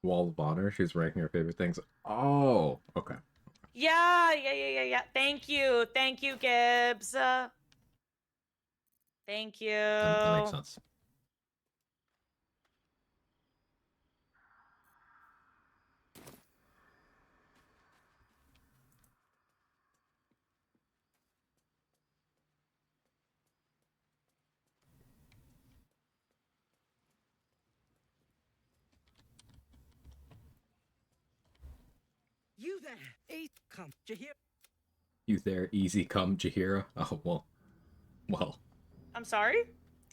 Wall of Honor. She's ranking her favorite things. Oh, okay. Yeah. Thank you, Gibbs. Thank That makes you. sense. You there? Hey, come, you hear? You there, easy come, Jahira? Oh, well. I'm sorry?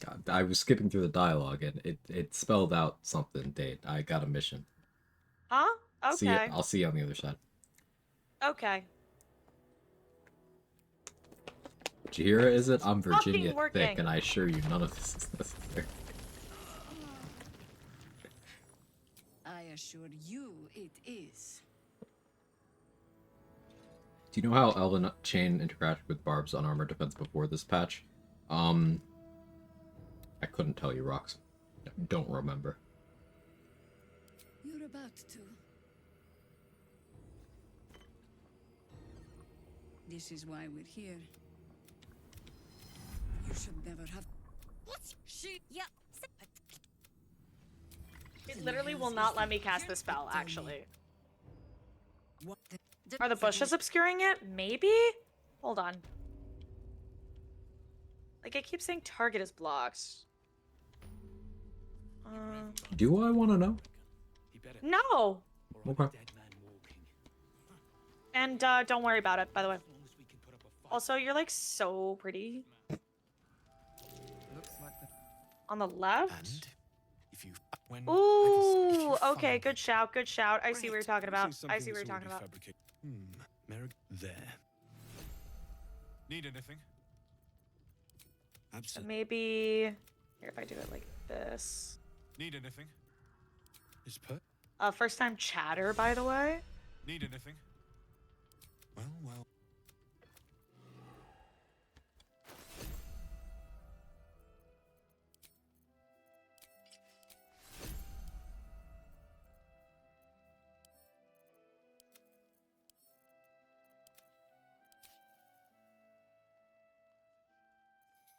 God, I was skipping through the dialogue and it spelled out something, Date. I got a mission. Huh? See it. Okay. I'll see you on the other side. Okay. Jahira, is it? I'm Fucking Virginia thick, working. and I assure you none of this is necessary. I assure you it is. Do you know how Elven Chain interacted with Barb's unarmored defense before this patch? Um, I couldn't tell you, Rox. Don't remember. You're about to. This is why we're here. You should never have. What? She. Yeah. It literally will not let me cast the spell, Tell me. actually. What Are the bushes obscuring it? Maybe? Hold on. Like, it keeps saying target is blocked. Do I want to know? No! Okay. And, don't worry about it, by the way. Also, you're, like, so pretty. Looks like the On the left? And if you when Ooh, if you okay, find good shout, good shout. I see what you're talking about. See I something see what you're that's talking already about. fabricated. Merrick, there. Need anything? So Absolutely. maybe... Here, if I do it like this. Need anything? Is per? First time chatter, by the way. Need anything? Well.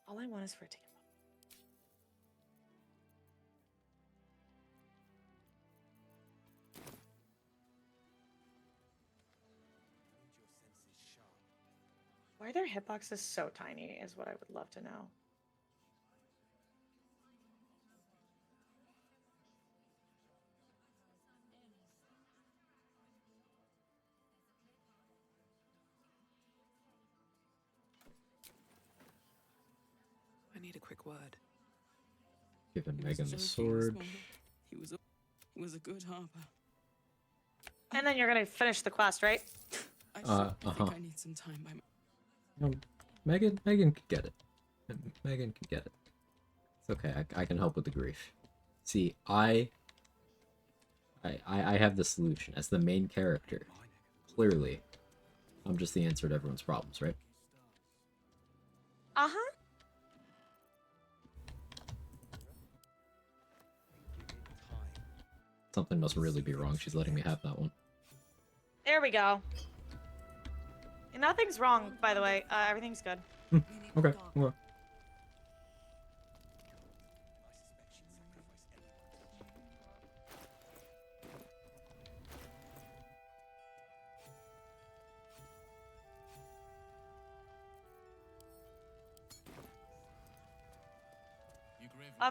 All I want is for it to get... Why are their hitboxes so tiny is what I would love to know. I need a quick word. Giving He was Megan the joking this sword. morning. He was a good harper. And then you're gonna finish the quest, right? I Uh-huh. think I need some time by Megan could get it. Megan could get it. It's okay. I can help with the grief. See, I have the solution as the main character. Clearly, I'm just the answer to everyone's problems, right? Uh-huh. Something must really be wrong. She's letting me have that one. There we go. And nothing's wrong, by the way. Everything's good. Okay. Well.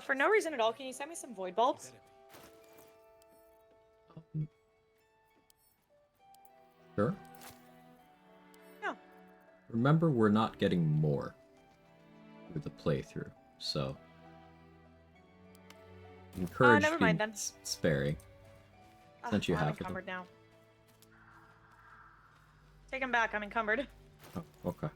For no reason at all, can you send me some void bulbs? Sure. Yeah. Remember, we're not getting more through the playthrough, so encourage never being mind then. sparing. Since you I'm have them. encumbered now. Take him back, I'm encumbered. Oh, okay.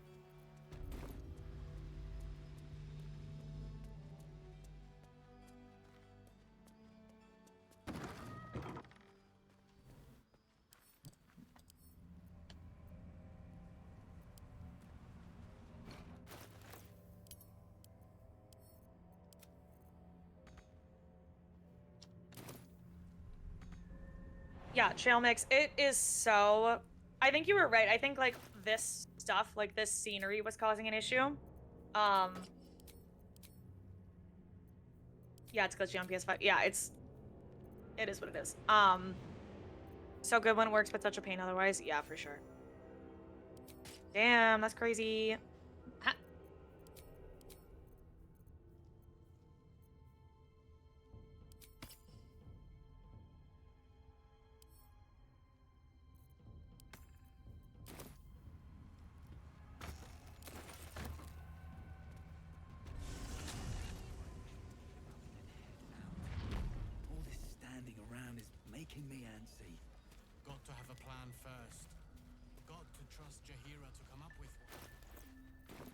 Yeah, trail mix. It is so. I think you were right. I think like this stuff, like this scenery, was causing an issue. Yeah, it's glitchy on PS5. Yeah, it is what it is. So good when it works, but such a pain otherwise. Yeah, for sure. Damn, that's crazy. Ha- All this standing around is making me antsy. Got to have a plan first. Got to trust Jahira to come up with one.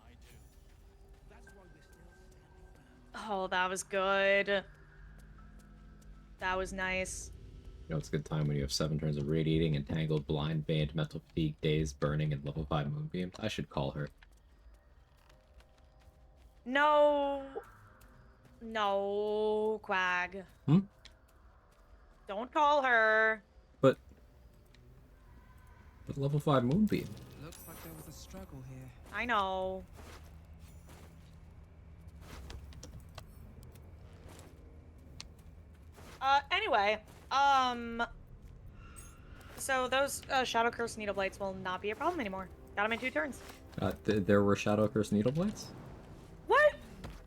I do. That's why we're still standing around. Oh, that was good. That was nice. You know, it's a good time when you have 7 turns of radiating, entangled, blind, banned, mental fatigue, dazed, burning, and level 5 moonbeam. I should call her. No. No, Quag. Hmm? Don't call her. But level 5 moonbeam. Looks like there was a struggle here. I know. Anyway, so those Shadow Curse Needle Blights will not be a problem anymore. Got them in 2 turns. There were Shadow Curse Needle Blades? What?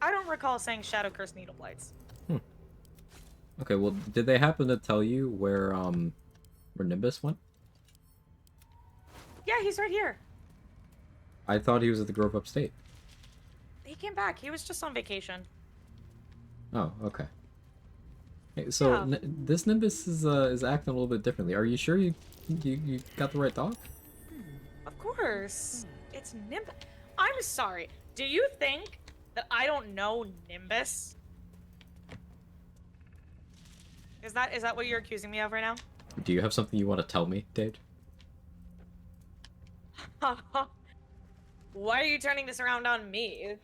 I don't recall saying Shadow Curse Needle Blights. Okay, well, did they happen to tell you where Nimbus went? Yeah, he's right here. I thought he was at the Grove Upstate. He came back. He was just on vacation. Oh, okay. Hey, so Yeah. this Nimbus is acting a little bit differently. Are you sure you got the right dog? Of course. It's Nimbus. I'm sorry. Do you think that I don't know Nimbus? Is that what you're accusing me of right now? Do you have something you want to tell me, Dave? Why are you turning this around on me?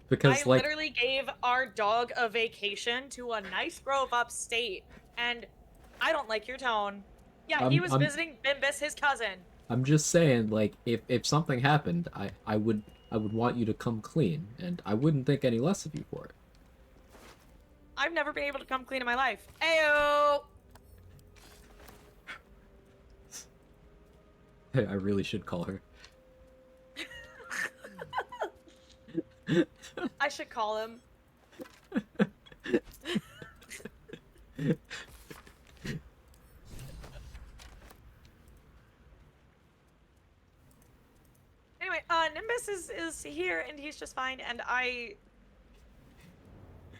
Because I like literally gave our dog a vacation to a nice grove upstate, and I don't like your tone. Yeah, he was visiting Bimbus, his cousin. I'm just saying, like, if something happened, I would want you to come clean, and I wouldn't think any less of you for it. I've never been able to come clean in my life. Ayo! Hey, I really should call her. I should call him. Anyway, Nimbus is here and he's just fine, and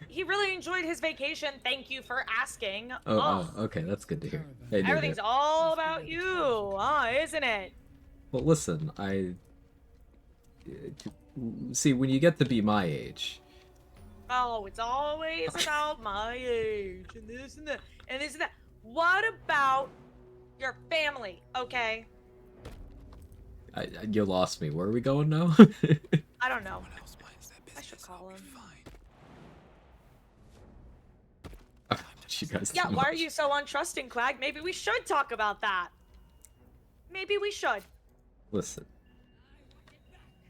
he really enjoyed his vacation. Thank you for asking. Oh, okay, that's good to hear. Hey, Everything's all about you, isn't it? Well, listen, see, when you get to be my age, Oh, it's always about my age and this and that and this and that. What about your family? Okay, you lost me. Where are we going now? I don't know. Someone else minds their I business. should call I'll be him. fine. You guys Yeah, too why are much. you so untrusting, Quag? Maybe we should talk about that. Maybe we should. Listen,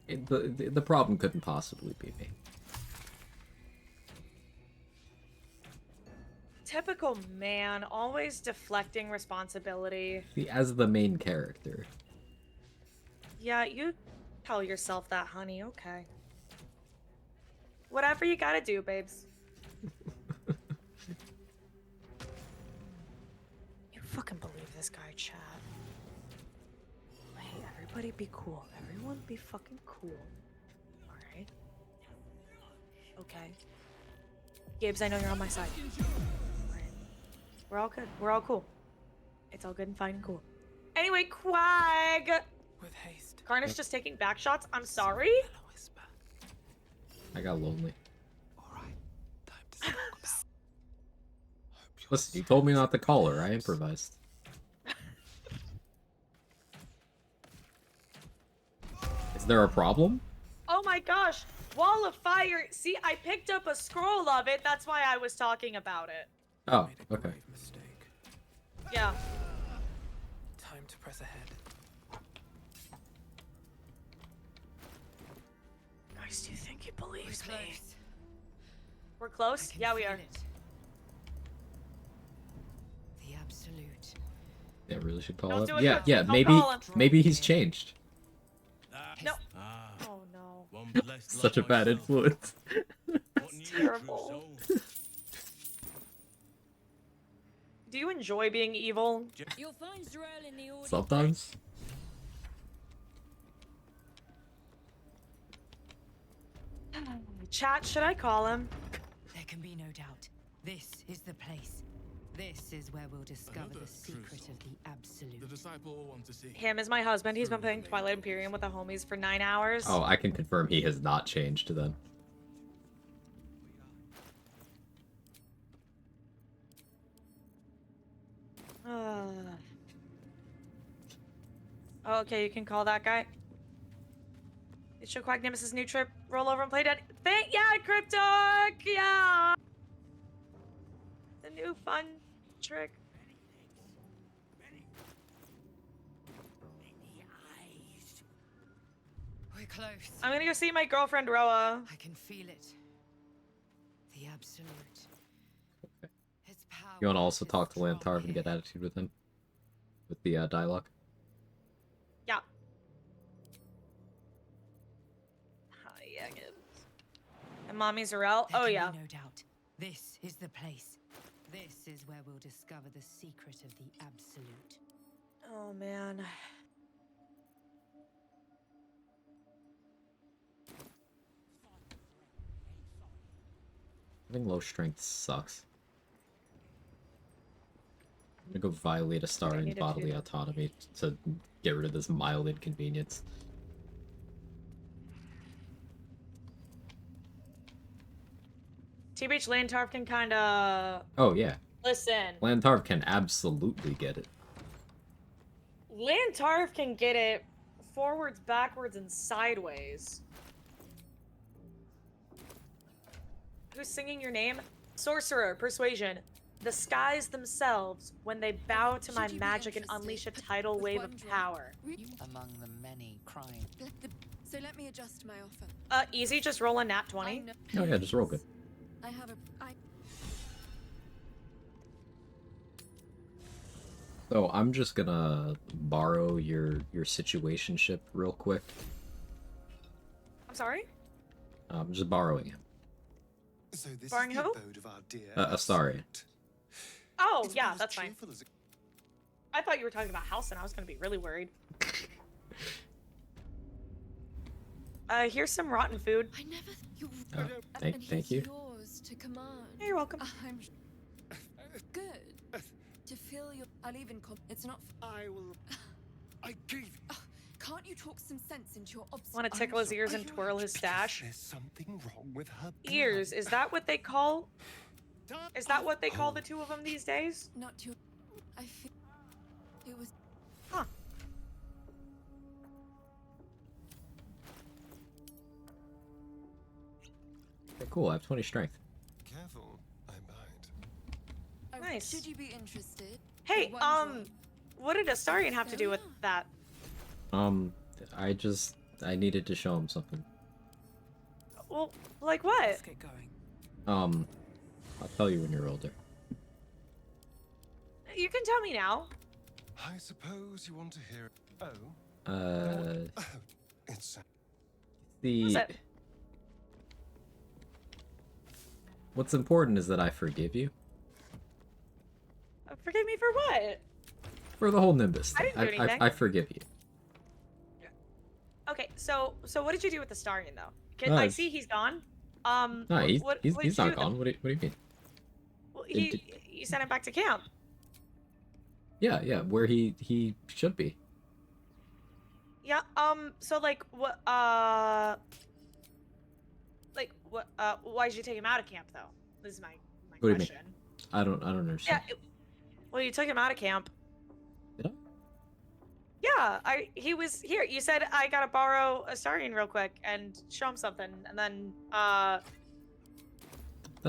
the problem couldn't possibly be me. Typical man, always deflecting responsibility. See, as the main character. Yeah, you tell yourself that, honey, okay. Whatever you gotta do, babes. You fucking believe this guy, Chad. Hey, everybody be cool. Everyone be fucking cool. Alright? Okay. Gibbs, I know you're on my side. Alright. We're all good. We're all cool. It's all good and fine and cool. Anyway, Quag! With haste. Carnage just taking back shots. I'm sorry. And a whisper. I got lonely. All right. Time to talk about. Hope you're Listen, you told me not to call her. I improvised. Is there a problem? Oh my gosh. Wall of Fire. See, I picked up a scroll of it. That's why I was talking about it. Oh, made a okay. grave mistake. Yeah. Time to press ahead. Guys, do you think he believes We're me? close. We're I close? can Yeah, we feel are. it. The absolute. Yeah, really should call Don't it. do it, Yeah, Chris. yeah. Don't Maybe, call him. maybe he's changed. No. Ah, Oh no. one blessed Such a like bad myself. influence. What news, true terrible. soul? Do you enjoy being evil? You'll find Zrael in the audience. Sometimes. Chat, should I call him? There can be no doubt. This is the place. This is where we'll discover Another the secret true of the absolute. The disciple all want to see. Him is my husband. He's been playing Twilight Imperium with the homies for 9 hours. Oh, I can confirm he has not changed then. Oh, okay, you can call that guy. It show Quag Nemesis new trip. Roll over and play dead. Yeah, Cryptok! Yeah! The new fun trick. We're close. I'm gonna go see my girlfriend Roa. I can feel it. The absolute. Its power You want to also is talk to strong Lantarv and get here. attitude with him? With the dialogue? Yeah. Hi, yeah, good. And Mommy Zarel. There Oh, can yeah. be no doubt. This is the place. This is where we'll discover the secret of the absolute. Oh, man. Having low strength sucks. I'm gonna go violate Astarian's needed bodily to. autonomy to get rid of this mild inconvenience. TBH Lantarv can kinda... Oh yeah, Listen. Lantarv can absolutely get it. Lantarv can get it forwards, backwards, and sideways. Who's singing your name? Sorcerer, persuasion. The skies themselves, when they bow to my Should you be magic and interested, unleash a put tidal with wave one of drop. power. Among the many crying. So let me adjust my offer. Easy, just roll a nat I 20. know- Oh yeah, just roll good. I have a. So I'm just gonna borrow your situationship real quick. I'm sorry? I'm just borrowing him. So this Barring is the who? abode of our dear Astarian. absolute. Oh, It's yeah, about as that's fine. cheerful as it- I thought you were talking about house and I was gonna be really worried. Here's some rotten food. I never. You. Oh, and thank he's you. yours to command. Hey, you're welcome. I'm good. To feel your. I'll even call. It's not. I will. I gave. Can't you talk some sense into your obs? Want to tickle his ears and twirl his stash? There's something wrong with her. Ears, blood. is that what they call? Is that what they call Oh. the two of them these days? Not your. I feel. It was. Huh. Okay, cool, I have 20 strength. Careful, I might. Nice. Should you be interested? Hey, One drop. what did Astarian have to do with that? I needed to show him something. Well, like what? Let's get going. I'll tell you when you're older. You can tell me now. I suppose you want to hear. Oh, it's. What's The it? what's important is that I forgive you Forgive me for what? for the whole Nimbus I thing. didn't do anything. I forgive you. Okay, so what did you do with Astarian though? No, I it's- see he's gone. No, what he's did he's you not do with gone. him? What do you mean? Well, Did- you sent him back to camp. Yeah, where he should be. Yeah. So like what? Why did you take him out of camp though? This is my What do you mean? question. I don't understand. Yeah. Well, you took him out of camp. Did I? Yeah. He was here. You said I gotta borrow Astarian real quick and show him something, and then That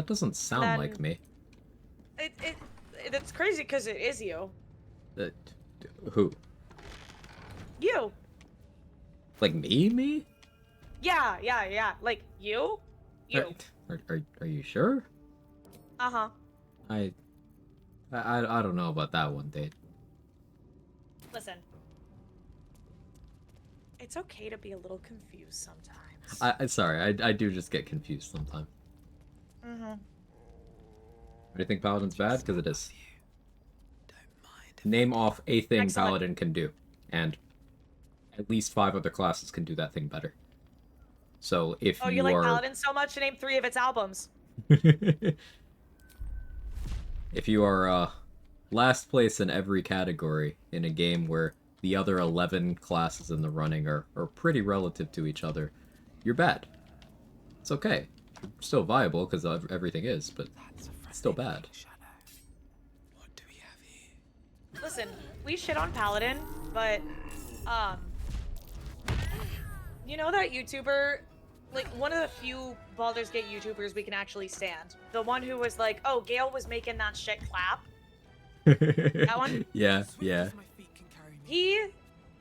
doesn't sound Then- like me. That's crazy because it is you. Uh, who? You. Like me? Me? Yeah. Like you. You. Are you sure? Uh huh. I don't know about that one, Date. Listen. It's okay to be a little confused sometimes. I sorry, I do just get confused sometimes. Mm-hmm. Do you think Paladin's bad? Because it is. Name off a thing Excellent. Paladin can do, and at least 5 other classes can do that thing better. So if Oh, you like Paladin so much to name 3 of its albums. if you are last place in every category in a game where the other 11 classes in the running are pretty relative to each other, you're bad. It's okay. You're still viable because everything is, but it's still bad. What do we have here? Listen, we shit on Paladin, but you know that YouTuber, like one of the few Baldur's Gate YouTubers we can actually stand. The one who was like, "Oh, Gale was making that shit clap." That one? Yeah. He,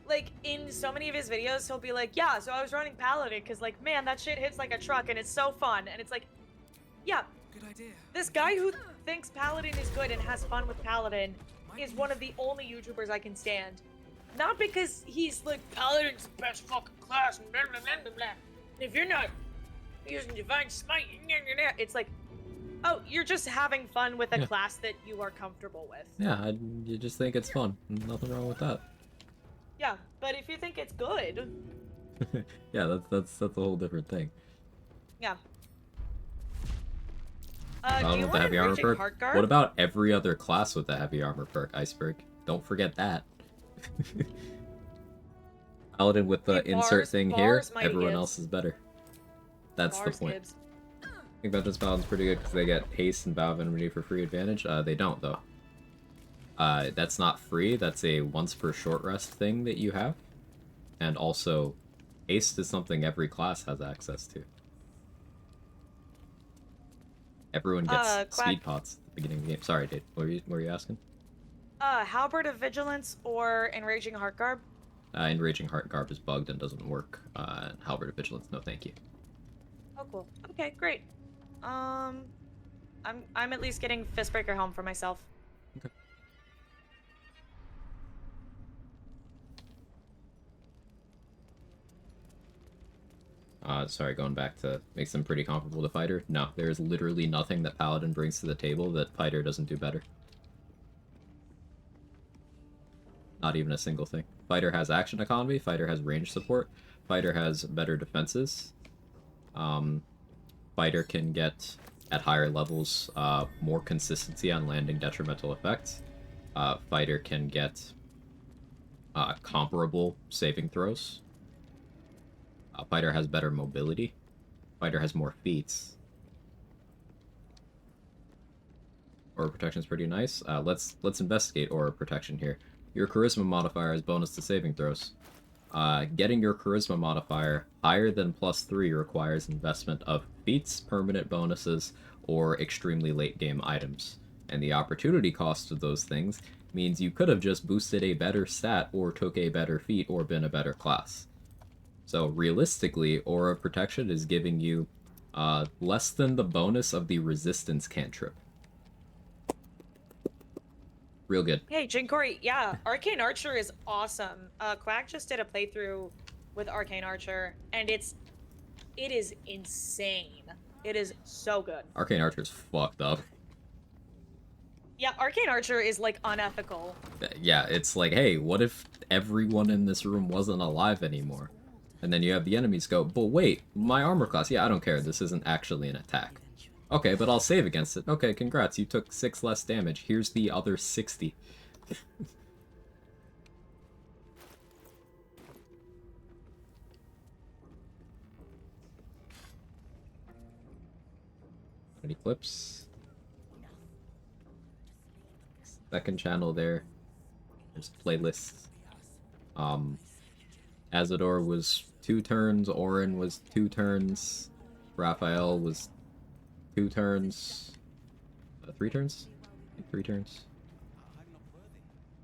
like, in so many of his videos, he'll be like, "Yeah, so I was running Paladin because, like, man, that shit hits like a truck and it's so fun." And it's like, yeah, Good idea. this guy who thinks Paladin is good and has fun with Paladin is one of the only YouTubers I can stand. Not because he's like, Paladin's the best fucking class, and blah, blah, blah, blah, blah. If you're not using Divine Smite, it's like, oh, you're just having fun with a class that you are comfortable with. Yeah, you just think it's fun. Nothing wrong with that. Yeah, but if you think it's good, yeah, that's a whole different thing. yeah. Paladin Do you with the want heavy armor Enraging perk? Heartguard? What about every other class with the heavy armor perk, Iceberg? Don't forget that. Paladin with the Hey, insert bars, thing here, mighty everyone gives. else is better. That's Bars, the point. Gibbs. I think Vengeance Paladin's pretty good because they get haste and bow of enmity for free advantage. They don't, though. That's not free, that's a once per short rest thing that you have. And also, haste is something every class has access to. Everyone gets Quag. speed pots at the beginning of the game. Sorry, Dave. What were you asking? Halberd of Vigilance or Enraging Heartguard? Enraging Heart Garb is bugged and doesn't work. Halberd of Vigilance, no thank you. Oh, cool. Okay, great. I'm at least getting Fistbreaker Helm for myself. Okay. Sorry, going back to makes them pretty comparable to Fighter. No, there's literally nothing that Paladin brings to the table that Fighter doesn't do better. Not even a single thing. Fighter has action economy, Fighter has range support, Fighter has better defenses. Fighter can get, at higher levels, more consistency on landing detrimental effects. Fighter can get comparable saving throws. Fighter has better mobility. Fighter has more feats. Aura protection is pretty nice. Let's investigate aura protection here. Your charisma modifier is bonus to saving throws. Getting your charisma modifier higher than +3 requires investment of feats, permanent bonuses, or extremely late game items. And the opportunity cost of those things means you could have just boosted a better stat or took a better feat or been a better class. So realistically, aura protection is giving you less than the bonus of the resistance cantrip. Real good. Hey, Jin Corey, yeah, Arcane Archer is awesome. Quack just did a playthrough with Arcane Archer, and it is insane. It is so good. Arcane Archer's fucked up. Yeah, Arcane Archer is, like, unethical. Yeah, it's like, hey, what if everyone in this room wasn't alive anymore? And then you have the enemies go, but wait, my armor class, yeah, I don't care, this isn't actually an attack. Okay, but I'll save against it. Okay, congrats, you took 6 less damage. Here's the other 60. Any clips? Second channel there. There's playlists. Azador was 2 turns, Orin was 2 turns, Raphael was 2 turns, 3 turns? I think 3 turns.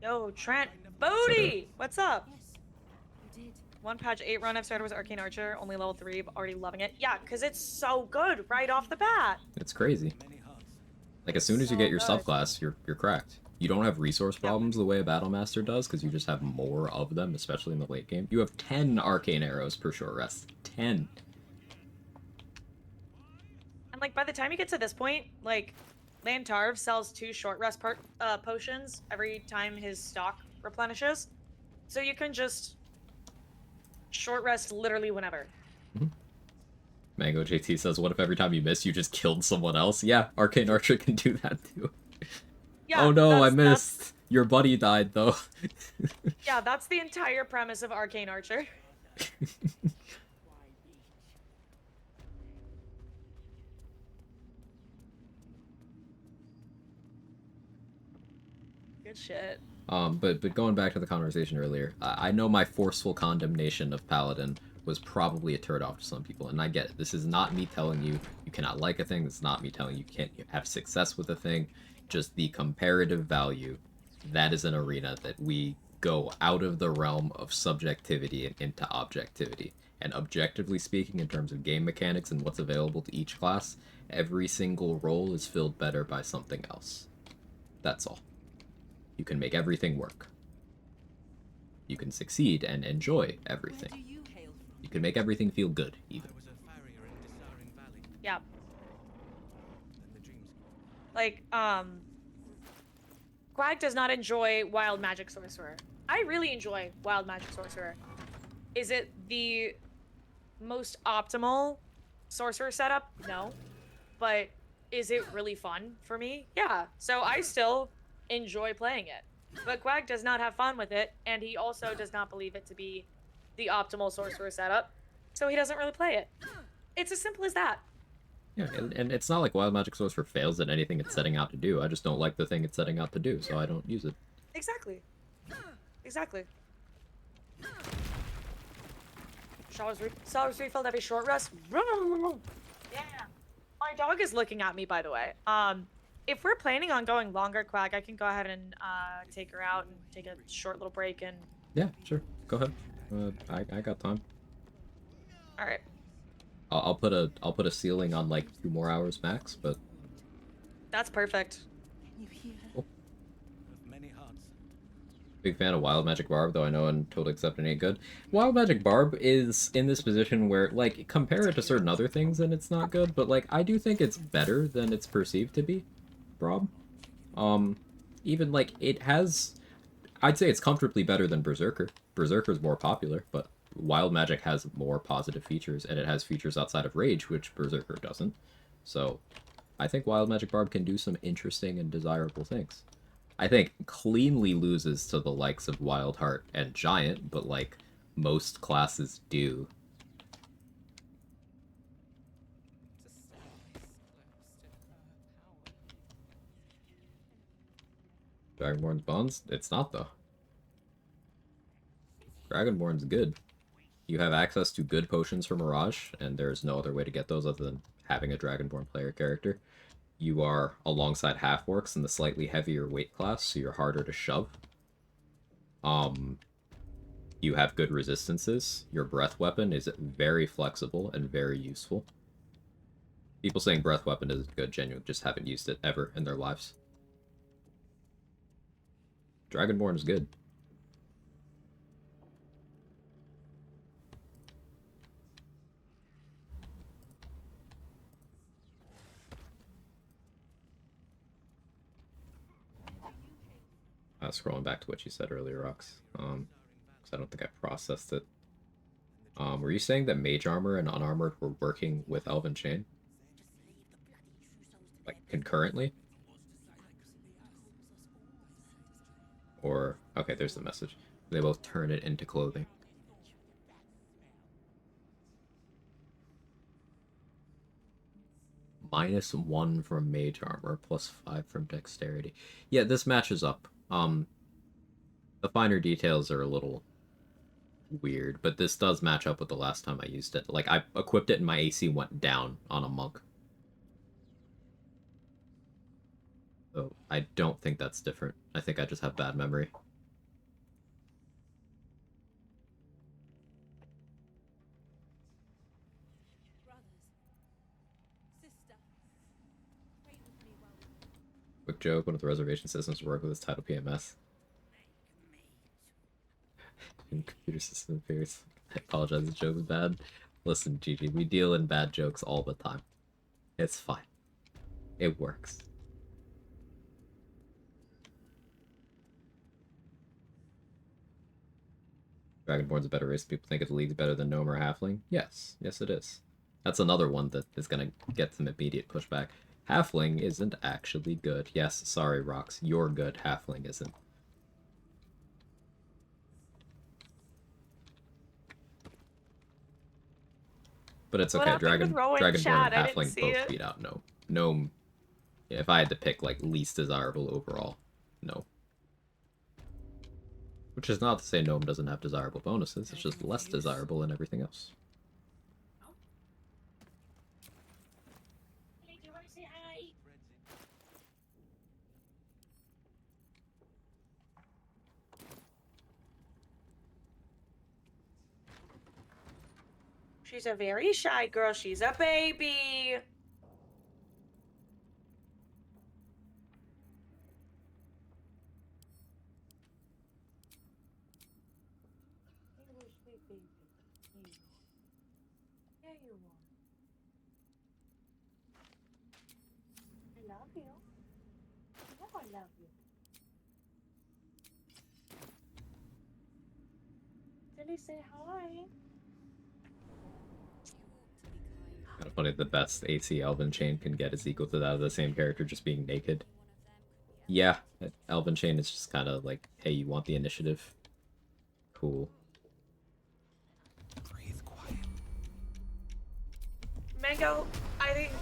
Yo, Trent. So Booty! What's up? Yes, you did. One patch 8 run I've started was Arcane Archer, only level 3, but already loving it. Yeah, because it's so good right off the bat. it's crazy. Many hearts. Like as soon as you get your So good. subclass, you're cracked. You don't have resource Yep. problems the way a Battlemaster does because you just have more of them, especially in the late game. You have 10 arcane arrows per short rest. 10. And like by the time you get to this point, like Lantarv sells 2 short rest potions every time his stock replenishes. So you can just short rest literally whenever. Mango JT says, what if every time you miss, you just killed someone else? Yeah, Arcane Archer can do that too. Yeah, oh no, I that's- missed. Your buddy died though. Yeah, that's the entire premise of Arcane Archer. Good shit. But going back to the conversation earlier, I know my forceful condemnation of Paladin was probably a turd off to some people, and I get it. This is not me telling you you cannot like a thing. This is not me telling you can't have success with a thing. Just the comparative value. That is an arena that we go out of the realm of subjectivity and into objectivity. And objectively speaking, in terms of game mechanics and what's available to each class, every single role is filled better by something else. That's all. You can make everything work. You can succeed and enjoy everything. Where do you hail from? You can make everything feel good, even. I was a farrier in Dissaring Valley. Yeah. Then the dreams. Like, Quag does not enjoy Wild Magic Sorcerer. I really enjoy Wild Magic Sorcerer. Is it the most optimal sorcerer setup? No. But is it really fun for me? Yeah. So I still enjoy playing it. But Quag does not have fun with it, and he also does not believe it to be the optimal sorcerer setup, so he doesn't really play it. It's as simple as that. Yeah, and it's not like Wild Magic Sorcerer fails at anything it's setting out to do. I just don't like the thing it's setting out to do, so I don't use it. Exactly. Exactly. Showers refilled every short rest. Yeah. My dog is looking at me, by the way. If we're planning on going longer, Quag, I can go ahead and take her out and take a short little break and... Yeah, sure. Go ahead. I got time. All right. I'll put a ceiling on like 2 more hours max, but That's perfect. cool. Of many hearts. Big fan of Wild Magic Barb, though I know and totally accept it ain't good. Wild Magic Barb is in this position where, like, compare it to certain other things and it's not good, but like I do think it's better than it's perceived to be, Rob. Even like it has, I'd say it's comfortably better than Berserker. Berserker's more popular, but Wild Magic has more positive features, and it has features outside of Rage, which Berserker doesn't. So, I think Wild Magic Barb can do some interesting and desirable things. I think cleanly loses to the likes of Wild Heart and Giant, but like most classes do. Dragonborn's Bones? It's not though. Dragonborn's good. You have access to good potions for Mirage, and there's no other way to get those other than having a Dragonborn player character. You are alongside half-orcs in the slightly heavier weight class, so you're harder to shove. You have good resistances. Your breath weapon is very flexible and very useful. People saying breath weapon is good genuinely just haven't used it ever in their lives. Dragonborn is good. Scrolling back to what you said earlier, Rox, because I don't think I processed it. Were you saying that Mage Armor and Unarmored were working with Elven Chain? Like, concurrently? Or, okay, there's the message. They both turn it into clothing. -1 from Mage Armor, +5 from Dexterity. Yeah, this matches up. The finer details are a little weird, but this does match up with the last time I used it. Like, I equipped it and my AC went down on a monk. So, I don't think that's different. I think I just have bad memory. joke. One of the reservation systems to work with is title PMS. And computer system appears. I apologize, the joke was bad. Listen, Gigi, we deal in bad jokes all the time. It's fine. It works. Dragonborn's a better race. People think the league's better than Gnome or Halfling. Yes, yes it is. That's another one that is gonna get some immediate pushback. Halfling isn't actually good. Yes, sorry, Rox. You're good. Halfling isn't. But it's What okay. happened with Rowan Dragonborn chat? and I didn't Halfling see both it. beat out Gnome. Gnome, yeah, if I had to pick, like, least desirable overall, no. Which is not to say Gnome doesn't have desirable bonuses, it's just less desirable than everything else. She's a very shy girl. She's a baby. Yeah, you are. I love you. You know I love you. Did he say hi? Kind of funny, the best AC Elven Chain can get is equal to that of the same character just being naked. Yeah, Elven Chain is just kind of like, hey, you want the initiative? Cool. Breathe quiet. Mango, I think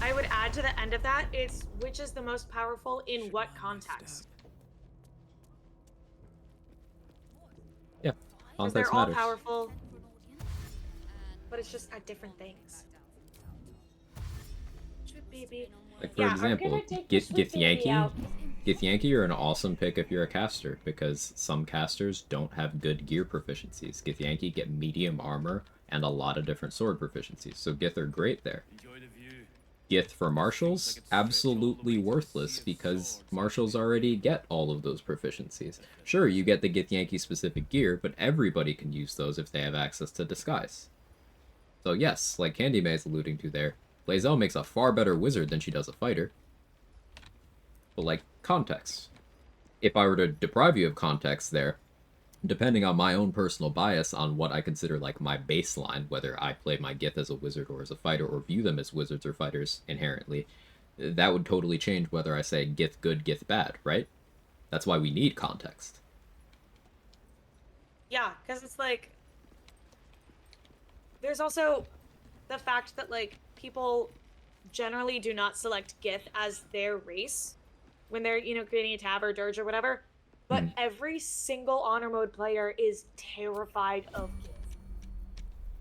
I would add to the end of that, it's which is the most powerful in what context? Yeah, Because they're context all matters. powerful, but it's just at different things. Sweet baby. Like, for Yeah, I'm example, gonna take the sweet baby out. Githyanki are an awesome pick if you're a caster, because some casters don't have good gear proficiencies. Githyanki get medium armor and a lot of different sword proficiencies, so Gith are great there. Gith for marshals, absolutely worthless, because marshals already get all of those proficiencies. Sure, you get the Githyanki specific gear, but everybody can use those if they have access to disguise. So yes, like Candy May is alluding to there, Lae'zel makes a far better wizard than she does a fighter. But, like, context. If I were to deprive you of context there, depending on my own personal bias on what I consider, like, my baseline, whether I play my Gith as a wizard or as a fighter, or view them as wizards or fighters inherently, that would totally change whether I say Gith good, Gith bad, right? That's why we need context. Yeah, because it's like, there's also the fact that, like, people generally do not select Gith as their race when they're, you know, creating a tab or dirge or whatever. But every single honor mode player is terrified of Gith.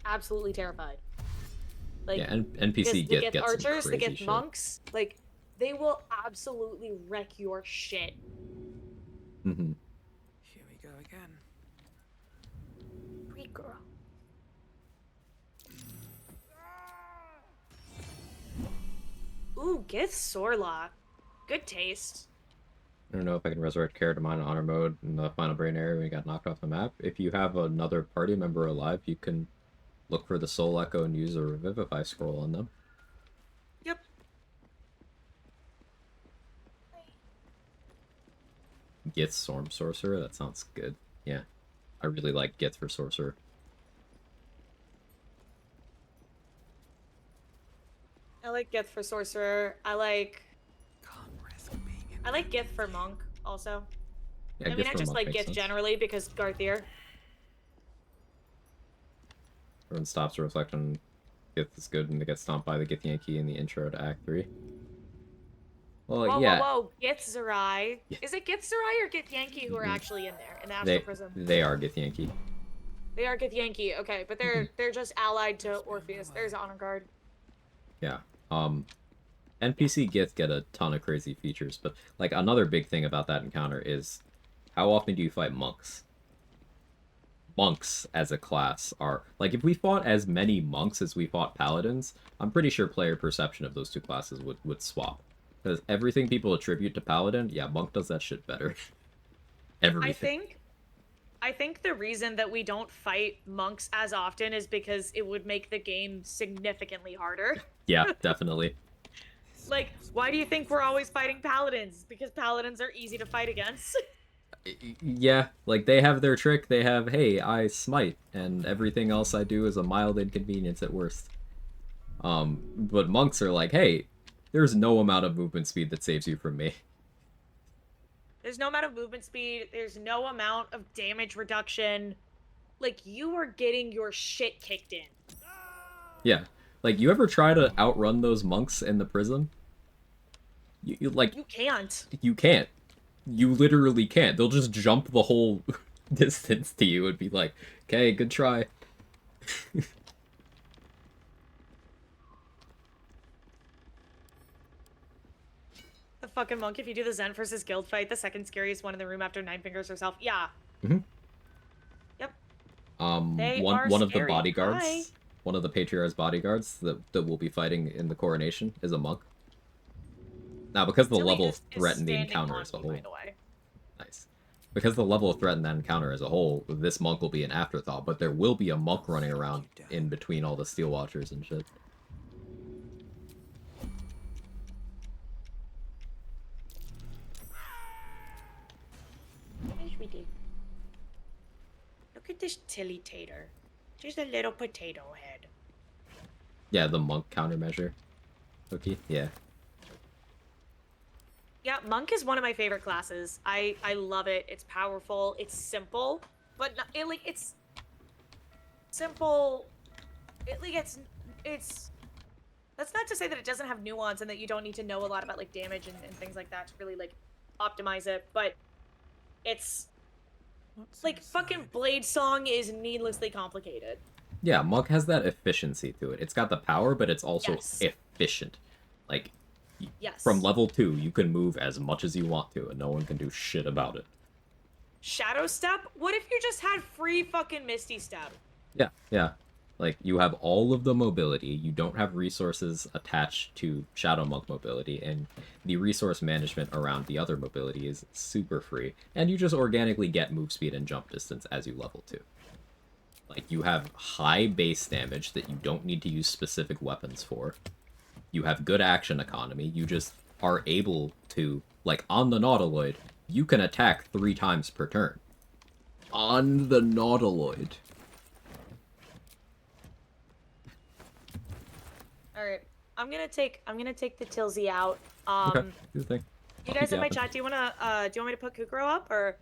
Absolutely terrified. Like, yeah, and NPC the Gith Gith gets archers, some the crazy Gith shit. monks, like, they will absolutely wreck your shit. Mm-hmm. Here we go again. Sweet girl. Ooh, Gith Sorlock. Good taste. I don't know if I can resurrect Karadamine in honor mode in the final brain area when he got knocked off the map. If you have another party member alive, you can look for the Soul Echo and use a Revivify scroll on them. Yep. Gith Storm Sorcerer, that sounds good. Yeah. I really like Gith for Sorcerer. I like Gith for Sorcerer. I like Gith for Monk, also. Yeah, I mean, I for just Monk like makes Gith sense. generally because Garthier. Everyone stops to reflect on Gith is good and they get stomped by the Githyanki in the intro to Act 3. Well, Whoa, yeah. whoa, whoa. Gith Zerai. Is it Gith Zerai or Gith Yankee who are actually in there in the Astral Prism? They are Githyanki. They are Gith Yankee, okay, but they're just allied to Orpheus. There's Honor Guard. Yeah. NPC Gith get a ton of crazy features, but like another big thing about that encounter is how often do you fight monks? Monks as a class are like, if we fought as many monks as we fought paladins, I'm pretty sure player perception of those two classes would swap. Because everything people attribute to Paladin, yeah, Monk does that shit better. Everything. I think the reason that we don't fight monks as often is because it would make the game significantly harder. Yeah, definitely. Like, why do you think we're always fighting paladins? Because paladins are easy to fight against. Yeah, like they have their trick. They have, hey, I smite, and everything else I do is a mild inconvenience at worst. But monks are like, hey, there's no amount of movement speed that saves you from me. There's no amount of movement speed. There's no amount of damage reduction. Like, you are getting your shit kicked in. Yeah, like you ever try to outrun those monks in the prison? You like You can't. you can't. You literally can't. They'll just jump the whole distance to you and be like, okay, good try. The fucking monk, if you do the Zen versus guild fight, the second scariest one in the room after Nine Fingers herself. Yeah. Mm-hmm. Yep. One of the scary. bodyguards, Hi. one of the patriarch's bodyguards that will be fighting in the coronation is a monk. Now, because the level of threat in the encounter as a whole, nice. Because the level of threat in that encounter as a whole, this monk will be an afterthought, but there will be a monk running around in between all the steel watchers and shit. Hey, sweetie. Look at this tilly tater. Just a little potato head. Yeah, the monk countermeasure. Okay, yeah. Yeah, monk is one of my favorite classes. I love it. It's powerful. It's simple, but not, it's simple. It's. That's not to say that it doesn't have nuance and that you don't need to know a lot about like damage and things like that to really like optimize it. But it's like fucking Blade Song is needlessly complicated. Yeah, monk has that efficiency to it. It's got the power, but it's also Yes. efficient. Like, Yes. from level 2, you can move as much as you want to, and no one can do shit about it. Shadow Step? What if you just had free fucking Misty Step? Yeah, yeah. Like, you have all of the mobility, you don't have resources attached to Shadow Monk mobility, and the resource management around the other mobility is super free, and you just organically get move speed and jump distance as you level 2. Like, you have high base damage that you don't need to use specific weapons for. You have good action economy, you just are able to, like, on the Nautiloid, you can attack 3 times per turn. On the Nautiloid. Alright. I'm gonna take the Tilsy out. Okay, do the thing. You guys in my chat, do you want me to put Kukuro up or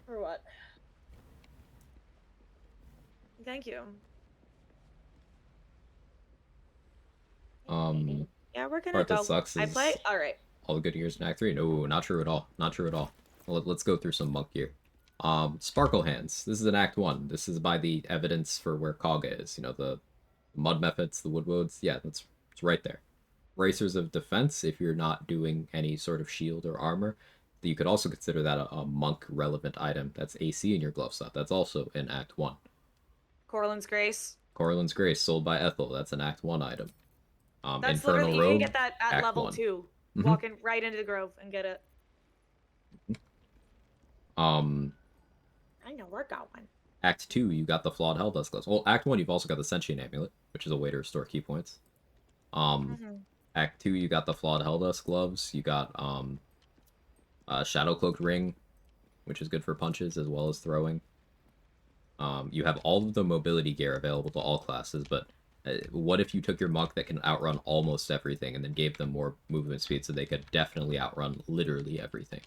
what? Thank you. Yeah, we're gonna part go. that sucks I is play. All right. all the good gears in Act 3. No, not true at all. Not true at all. Well, let's go through some monk gear. Sparkle Hands. This is in Act 1. This is by the evidence for where Quag is. You know, the mud methods, the wood woads. Yeah, it's right there. Bracers of Defense, if you're not doing any sort of shield or armor. You could also consider that a monk-relevant item. That's AC in your glove set. That's also in Act 1. Corlin's Grace. Corlin's Grace, sold by Mm-hmm. Ethel. That's an Act 1 item. That's Infernal literally, you Robe, can get that at Act level 1. 2. Mhm. Walking right into the grove and get it. I know, we're going. Act 2, you got the Flawed Helldust gloves. Well, Act 1, you've also got the Sentient Amulet, which is a way to restore key points. Act 2, you got the Flawed Helldust gloves. You got Shadow Cloaked Ring, which is good for punches as well as throwing. You have all of the mobility gear available to all classes, but what if you took your monk that can outrun almost everything and then gave them more movement speed so they could definitely outrun literally everything?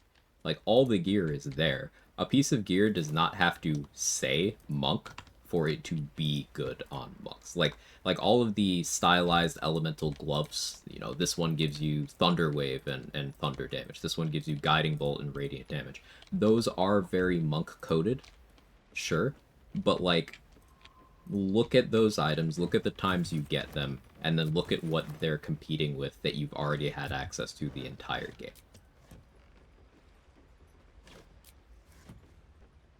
Like, all the gear is there. A piece of gear does not have to say monk for it to be good on monks. Like all of the stylized elemental gloves, you know, this one gives you Thunder Wave and Thunder damage. This one gives you Guiding Bolt and Radiant damage. Those are very monk-coded, sure, but, like, look at those items, look at the times you get them, and then look at what they're competing with that you've already had access to the entire game.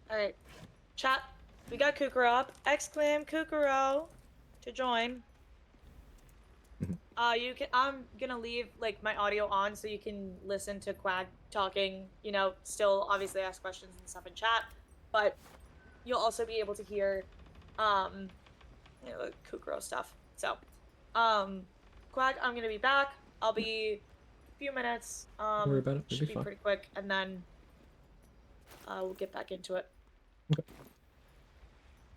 Alright. Chat, we got Kukuro up. Exclaim Kukuro to join. You can. I'm gonna leave like my audio on so you can listen to Quag talking. You know, still obviously ask questions and stuff in chat, but you'll also be able to hear, um, you know, Kukro stuff. So, Quag, I'm gonna be back. I'll be a few minutes. Don't worry about it. It'll Should be be fine. pretty quick, and then we'll get back into it. Okay.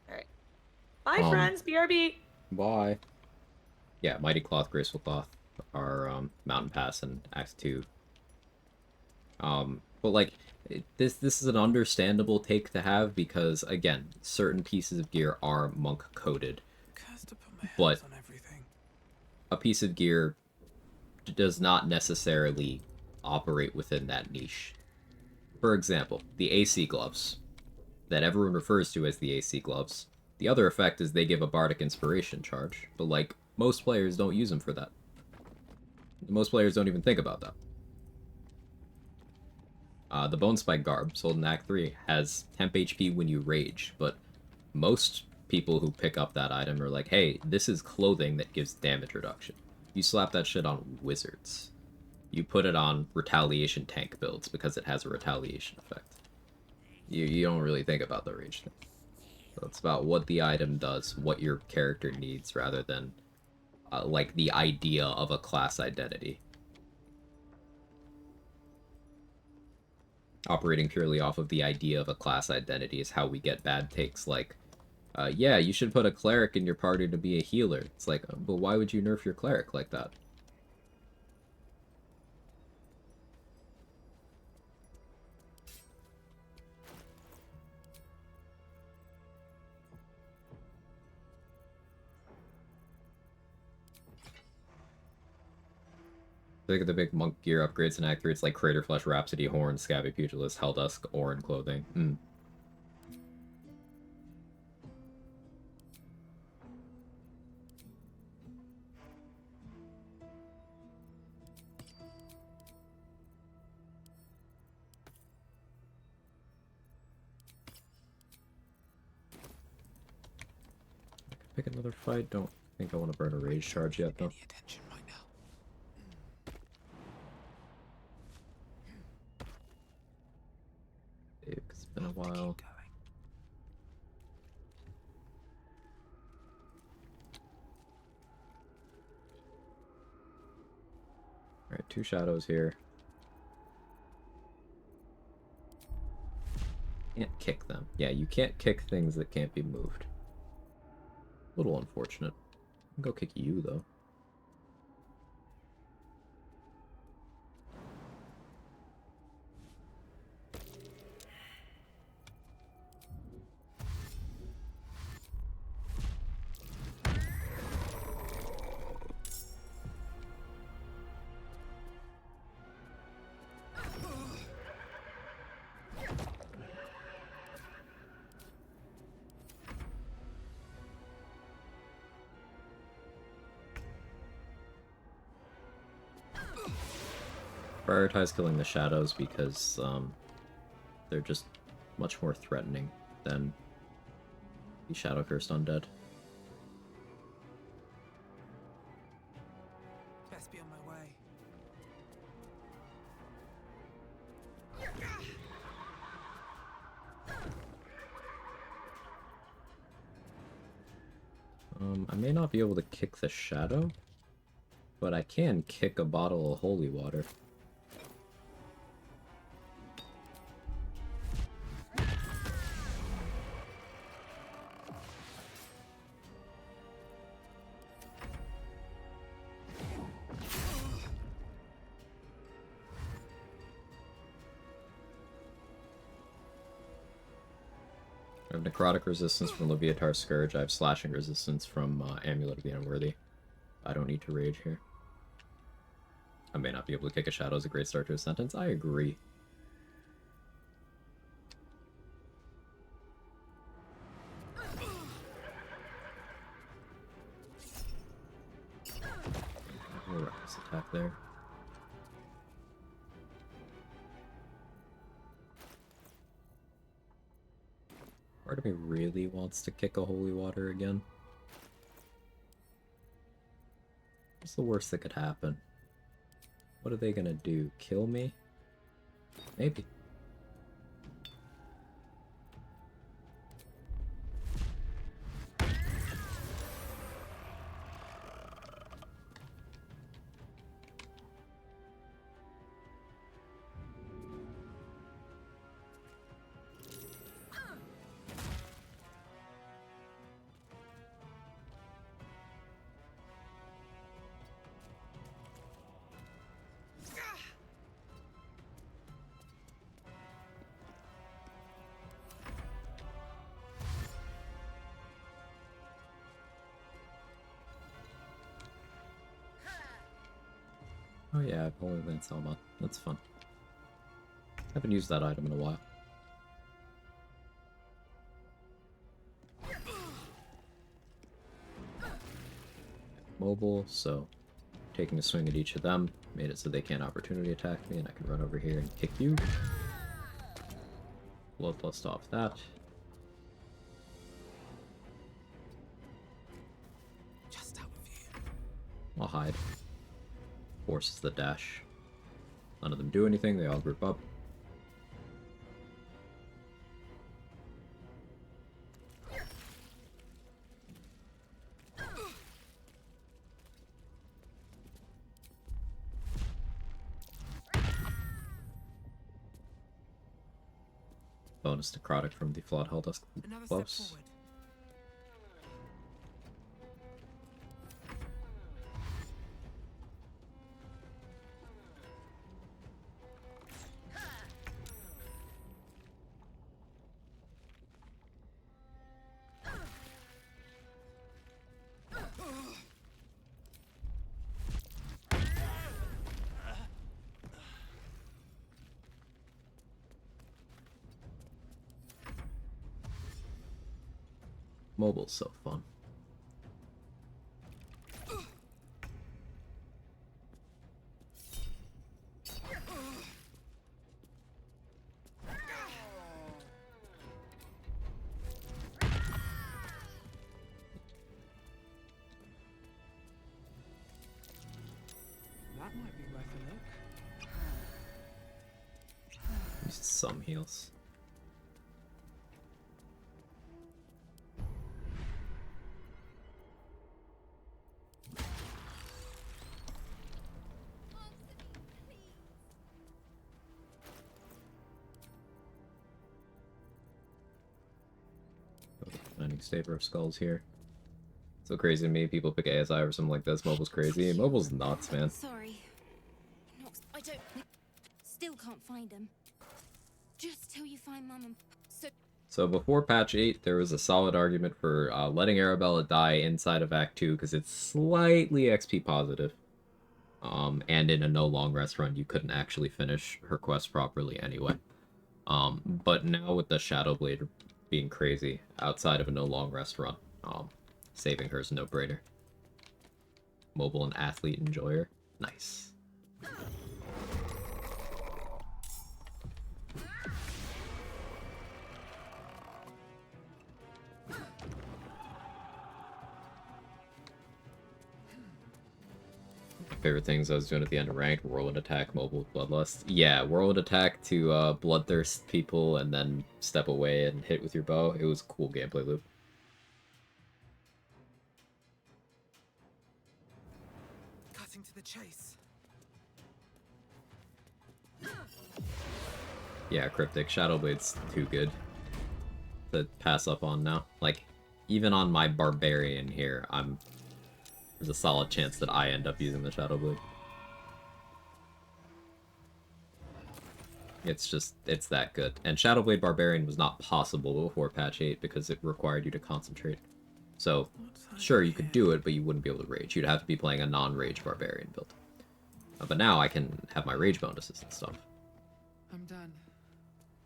All right. Bye, friends. BRB. Bye. Yeah, Mighty Cloth, Graceful Cloth are Mountain Pass and Act 2. But like this is an understandable take to have because again, certain pieces of gear are monk coded, Cursed to put my but hands on everything. a piece of gear does not necessarily operate within that niche. For example, the AC gloves that everyone refers to as the AC gloves. The other effect is they give a bardic inspiration charge, but like most players don't use them for that. Most players don't even think about that. The Bone Spike Garb, sold in Act 3, has temp HP when you rage, but most people who pick up that item are like, hey, this is clothing that gives damage reduction. You slap that shit on wizards. You put it on retaliation tank builds because it has a retaliation effect. You don't really think about the rage thing. So it's about what the item does, what your character needs, rather than like the idea of a class identity. Operating purely off of the idea of a class identity is how we get bad takes like, yeah, you should put a cleric in your party to be a healer. It's like, but why would you nerf your cleric like that? Think of the big monk gear upgrades in Act 3, it's like Crater Flesh, Rhapsody, Horn, Scabby Pugilist, Helldusk, Orin clothing. Pick another fight. Don't think I want to burn a rage charge yet, though. Any attention right now? It's been a Have to while. keep going. Alright, 2 shadows here. Can't kick them. Yeah, you can't kick things that can't be moved. A little unfortunate. I'll go kick you, though. Prioritize killing the shadows because they're just much more threatening than the shadow cursed undead. Best be on my way. I may not be able to kick the shadow, but I can kick a bottle of holy water. I have necrotic resistance from Leviatar's Scourge. I have slashing resistance from Amulet of the Unworthy. I don't need to rage here. I may not be able to kick a shadow as a great start to a sentence. I agree. Reckless attack there. Part of me really wants to kick a holy water again. the worst that could happen? What are they gonna do? Kill me? Maybe. Oh yeah, I've only Lance Helma. That's fun. Haven't used that item in a while. Mobile, so taking a swing at each of them made it so they can't opportunity attack me, and I can run over here and kick you. Bloodlust off that. Just out of view. I'll hide. Forces the dash. None of them do anything, they all group up. Bonus necrotic from the Flawed Helldusk Another step gloves. forward. Mobile's so fun. That might be worth a look. Used some heals. Finding Staver of Skulls here. So crazy to me, people pick ASI or something like this. Mobile's crazy. Mobile's nuts, man. Sorry. I don't... Still can't find him. Just till you find Mum and... So before patch 8, there was a solid argument for letting Arabella die inside of Act 2 because it's slightly XP positive. And in a no long rest run, you couldn't actually finish her quest properly anyway. But now with the Shadowblade being crazy outside of a no long rest run, saving her is a no-brainer. Mobile and athlete enjoyer. Nice. Favorite things I was doing at the end of ranked: whirlwind attack, mobile with bloodlust. Yeah, whirlwind attack to bloodthirst people and then step away and hit with your bow. It was a cool gameplay loop. Cutting to the chase. Yeah, cryptic Shadowblade's too good to pass up on now. Like, even on my barbarian here, there's a solid chance that I end up using the Shadowblade. It's that good. And Shadowblade Barbarian was not possible before patch 8 because it required you to concentrate. So, sure, you could do it, but you wouldn't be able to rage. You'd have to be playing a non-rage Barbarian build. But now I can have my rage bonuses and stuff. I'm done.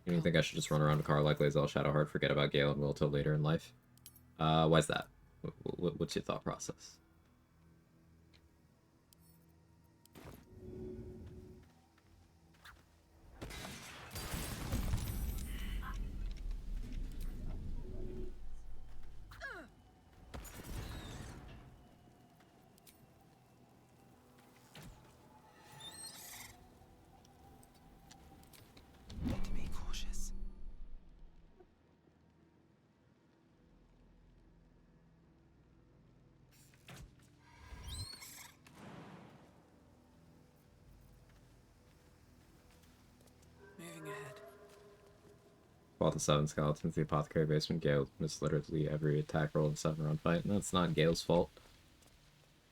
You think I should just run around a car like Lae'zel Shadowheart, forget about Gale and Will till later in life? Why's that? What's your thought process? looking ahead. While the 7 skeletons, the apothecary basement, Gale missed literally every attack roll in 7-round fight, and that's not Gale's fault.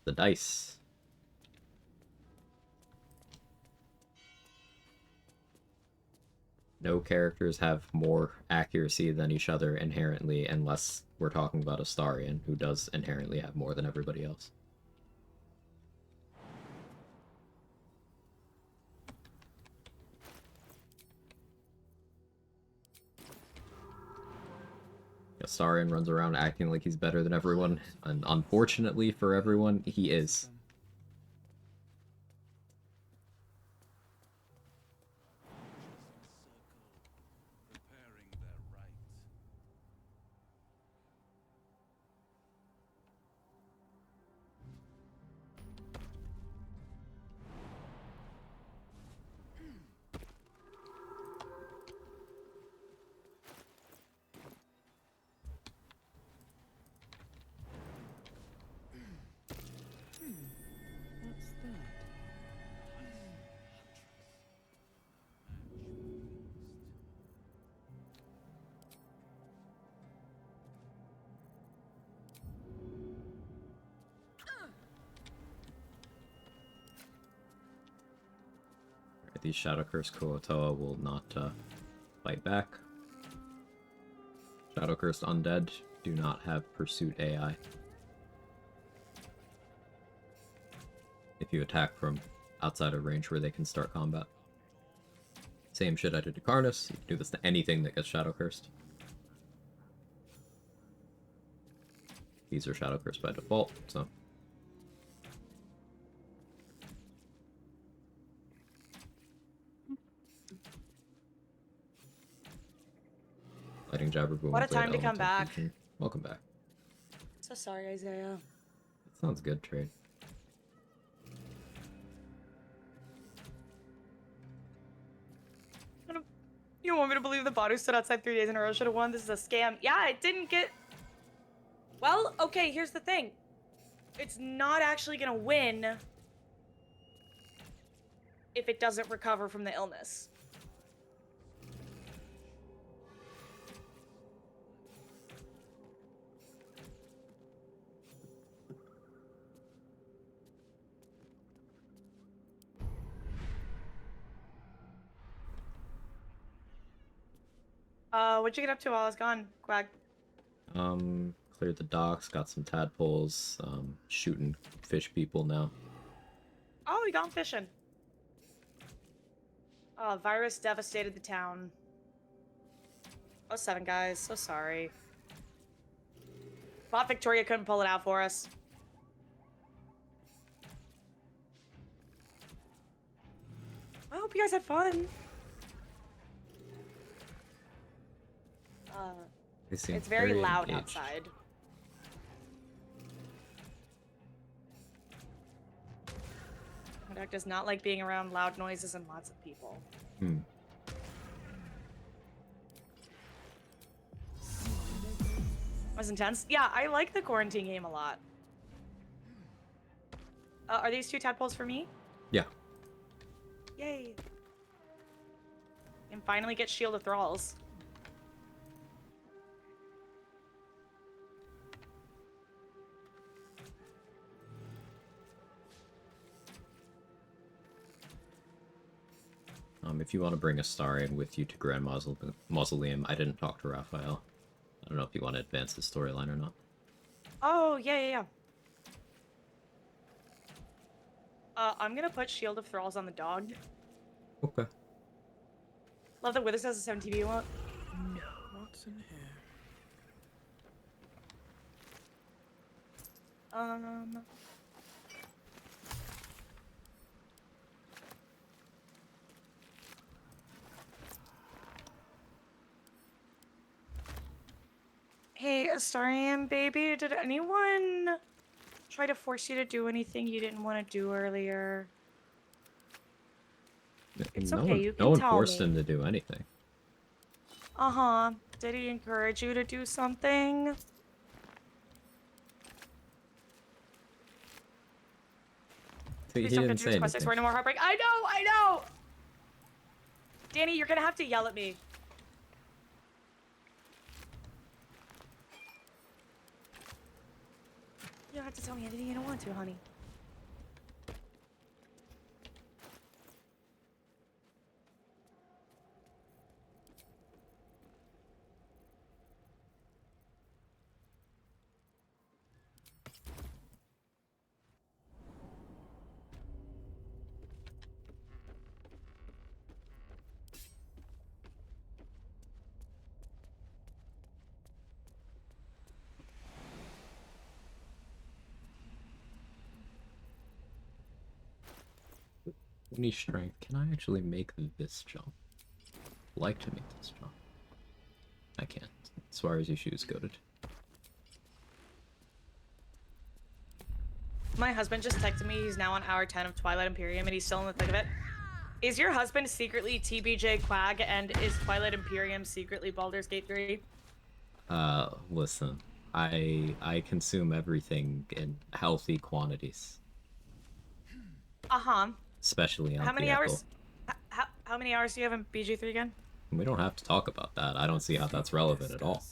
The dice. No characters have more accuracy than each other inherently, unless we're talking about Astarion, who does inherently have more than everybody else. Astarion runs around acting like he's better than everyone, and unfortunately for everyone, he is. Preparing their rites. What's that? These Shadow Curse Kuotoa will not fight back. Shadow Cursed Undead do not have Pursuit AI. If you attack from outside of range where they can start combat. Same shit I did to Karnus. You can do this to anything that gets Shadow Cursed. These are Shadow Cursed by default, so... Lighting Jabber Boom. What a time to come back. Welcome back. So sorry, Isaiah. That sounds good, Trade. You don't want me to believe the bot who stood outside 3 days in a row should have won? This is a scam. Yeah, it didn't get... Well, okay, here's the thing. It's not actually gonna win if it doesn't recover from the illness. What'd you get up to while I was gone, Quag? Cleared the docks, got some tadpoles, shooting fish people now. Oh, we gone fishing. Oh, virus devastated the town. Oh, 7 guys, so sorry. Bot Victoria couldn't pull it out for us. I hope you guys had fun. It's very loud engaged. outside. My dog does not like being around loud noises and lots of people. Was intense? Yeah, I like the quarantine game a lot. Are these 2 tadpoles for me? Yeah. Yay. And finally get Shield of Thralls. If you want to bring Astarion with you to Grand Mausoleum, I didn't talk to Raphael. I don't know if you want to advance the storyline or not. Oh, yeah. I'm gonna put Shield of Thralls on the dog. Okay. Love that Withers has a 7 TV one. No. What's in here? Hey, Astarion, baby, did anyone try to force you to do anything you didn't want to do earlier? It's okay, you can no one tell forced me. him to do anything. Uh-huh. Did he encourage you to do something? He Please don't didn't continue say to quest anything. for any more heartbreak. I know! Danny, you're gonna have to yell at me. You don't have to tell me anything you don't want to, honey. Any strength. Can I actually make this jump? Like to make this jump. I can't. As far as your shoes goaded. My husband just texted me. He's now on hour 10 of Twilight Imperium, and he's still in the thick of it. Is your husband secretly TBJ Quag, and is Twilight Imperium secretly Baldur's Gate 3? Listen. I consume everything in healthy quantities. Uh-huh. Especially on How many Theacle. hours? How many hours do you have in BG3 again? We don't have to talk about that. I don't see how that's relevant at all.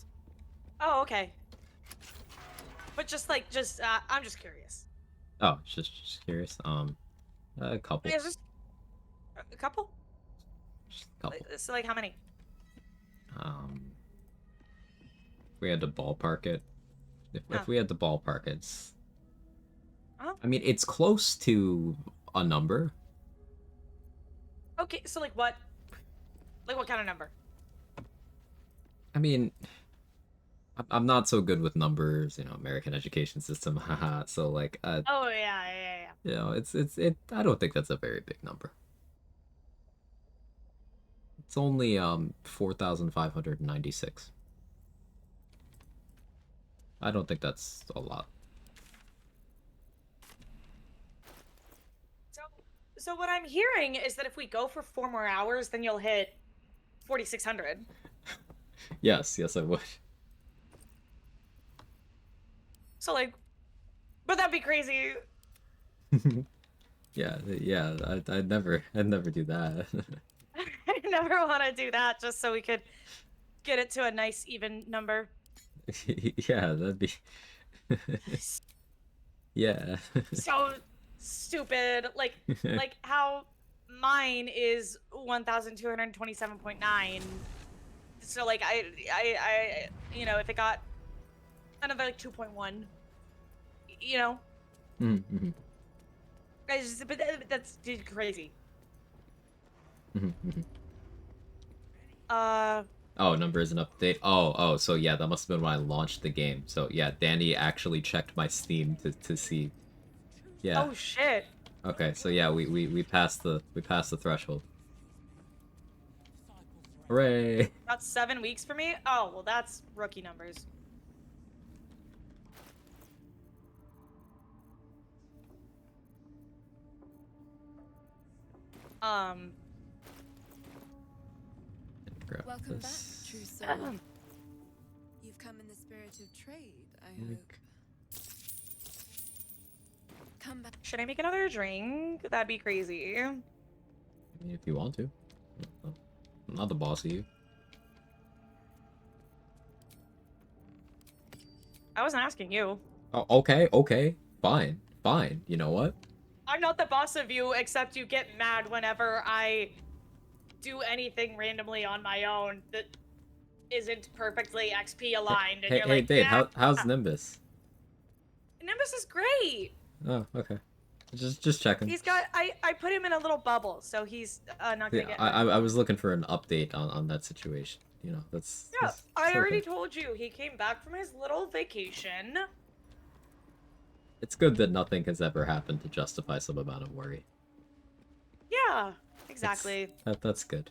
Oh, okay. But I'm just curious. Oh, just curious. A couple. Yeah, just a couple? Just a couple. So, like, how many? If we had to ballpark it. If we had to ballpark it, it's... I mean, it's close to a number. Okay, so, like, what? Like, what kind of number? I mean, I'm not so good with numbers, you know, American education system, haha. So, like, Oh, yeah. you know, I don't think that's a very big number. It's only 4,596. I don't think that's a lot. So what I'm hearing is that if we go for 4 more hours, then you'll hit 4,600. Yes, I would. So, like, but that'd be crazy. yeah, I'd never do that. I never want to do that just so we could get it to a nice even number. Yeah, that'd be... yeah. So stupid. Like how mine is 1,227.9. So, like, I you know, if it got another, like, 2.1, you know? Mm-hmm. But that's crazy. Mm-hmm. Oh, number is an update. Oh, so yeah, that must have been when I launched the game. So yeah, Danny actually checked my Steam to see. Yeah. Oh shit. Okay, so yeah, we passed the threshold. Hooray! About 7 weeks for me? Oh, well, that's rookie numbers. Welcome back, true soul. You've come in the spirit of trade, I hope. Come back. Should I make another drink? That'd be crazy. I mean, if you want to. I'm not the boss of you. I wasn't asking you. Oh, okay. Fine. You know what? I'm not the boss of you, except you get mad whenever I do anything randomly on my own that isn't perfectly XP aligned, and you're like, Dave, how's Nimbus? Nimbus is great. Oh, okay. Just checking. He's got, I put him in a little bubble, so he's not gonna get. I was looking for an update on that situation. You know, that's. Yeah, I okay. already told you he came back from his little vacation. It's good that nothing has ever happened to justify some amount of worry. Yeah, exactly. That's good.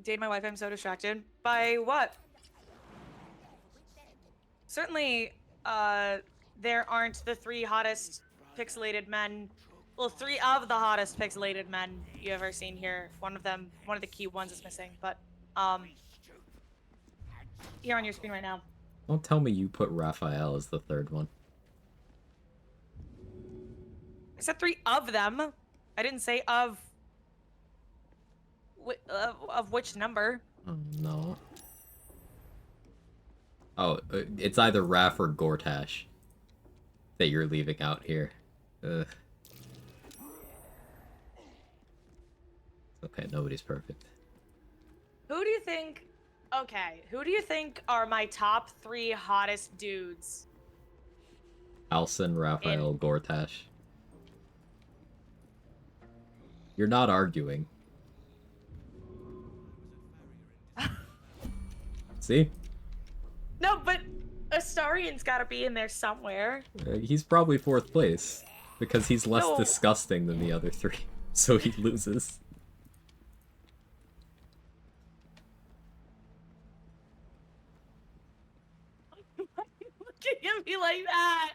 Date my wife, I'm so distracted. By what? Certainly, there aren't the 3 hottest pixelated men. Well, 3 of the hottest pixelated men you ever seen here. One of the key ones is missing, but, here on your screen right now. Don't tell me you put Raphael as the 3rd one. I said 3 of them. I didn't say of Of which number? Oh, no. Oh, it's either Raph or Gortash that you're leaving out here. Ugh. Okay, nobody's perfect. Who do you think... Okay, who do you think are my top 3 hottest dudes? Alson, Raphael, Gortash. You're not arguing. See? No, but Astarian's gotta be in there somewhere. He's probably 4th place. Because he's less No. disgusting than the other 3. So he loses. Why are you looking at me like that?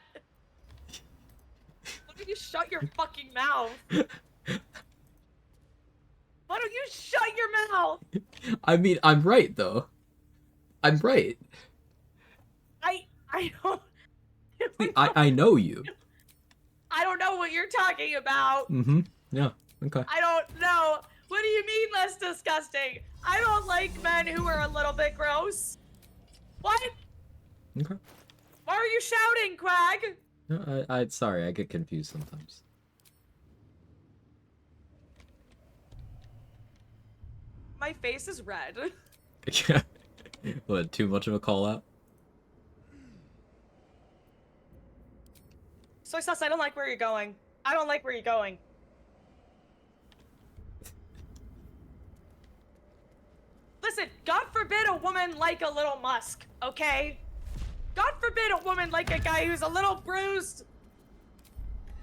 Why don't you shut your fucking mouth? Why don't you shut your mouth? I mean, I'm right, though. I'm right. I don't... See, I know you. I don't know what you're talking about. Mm-hmm. Yeah, okay. I don't know. What do you mean less disgusting? I don't like men who are a little bit gross. What? Okay. Why are you shouting, Quag? No, sorry, I get confused sometimes. My face is red. What, too much of a call out? Soy sauce, I don't like where you're going. I don't like where you're going. Listen, God forbid a woman like a little musk, okay? God forbid a woman like a guy who's a little bruised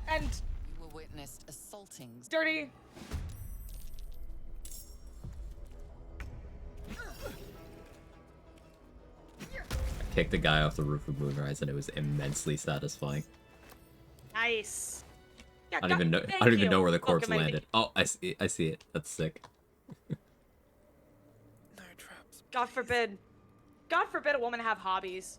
and You were witnessed assaulting. dirty. I kicked the guy off the roof of Moonrise and it was immensely satisfying. Nice. Yeah, I don't even know. thank I don't even you. know where the corpse Welcome, landed. Oh, I see it. That's sick. No traps. God forbid. God forbid a woman have hobbies.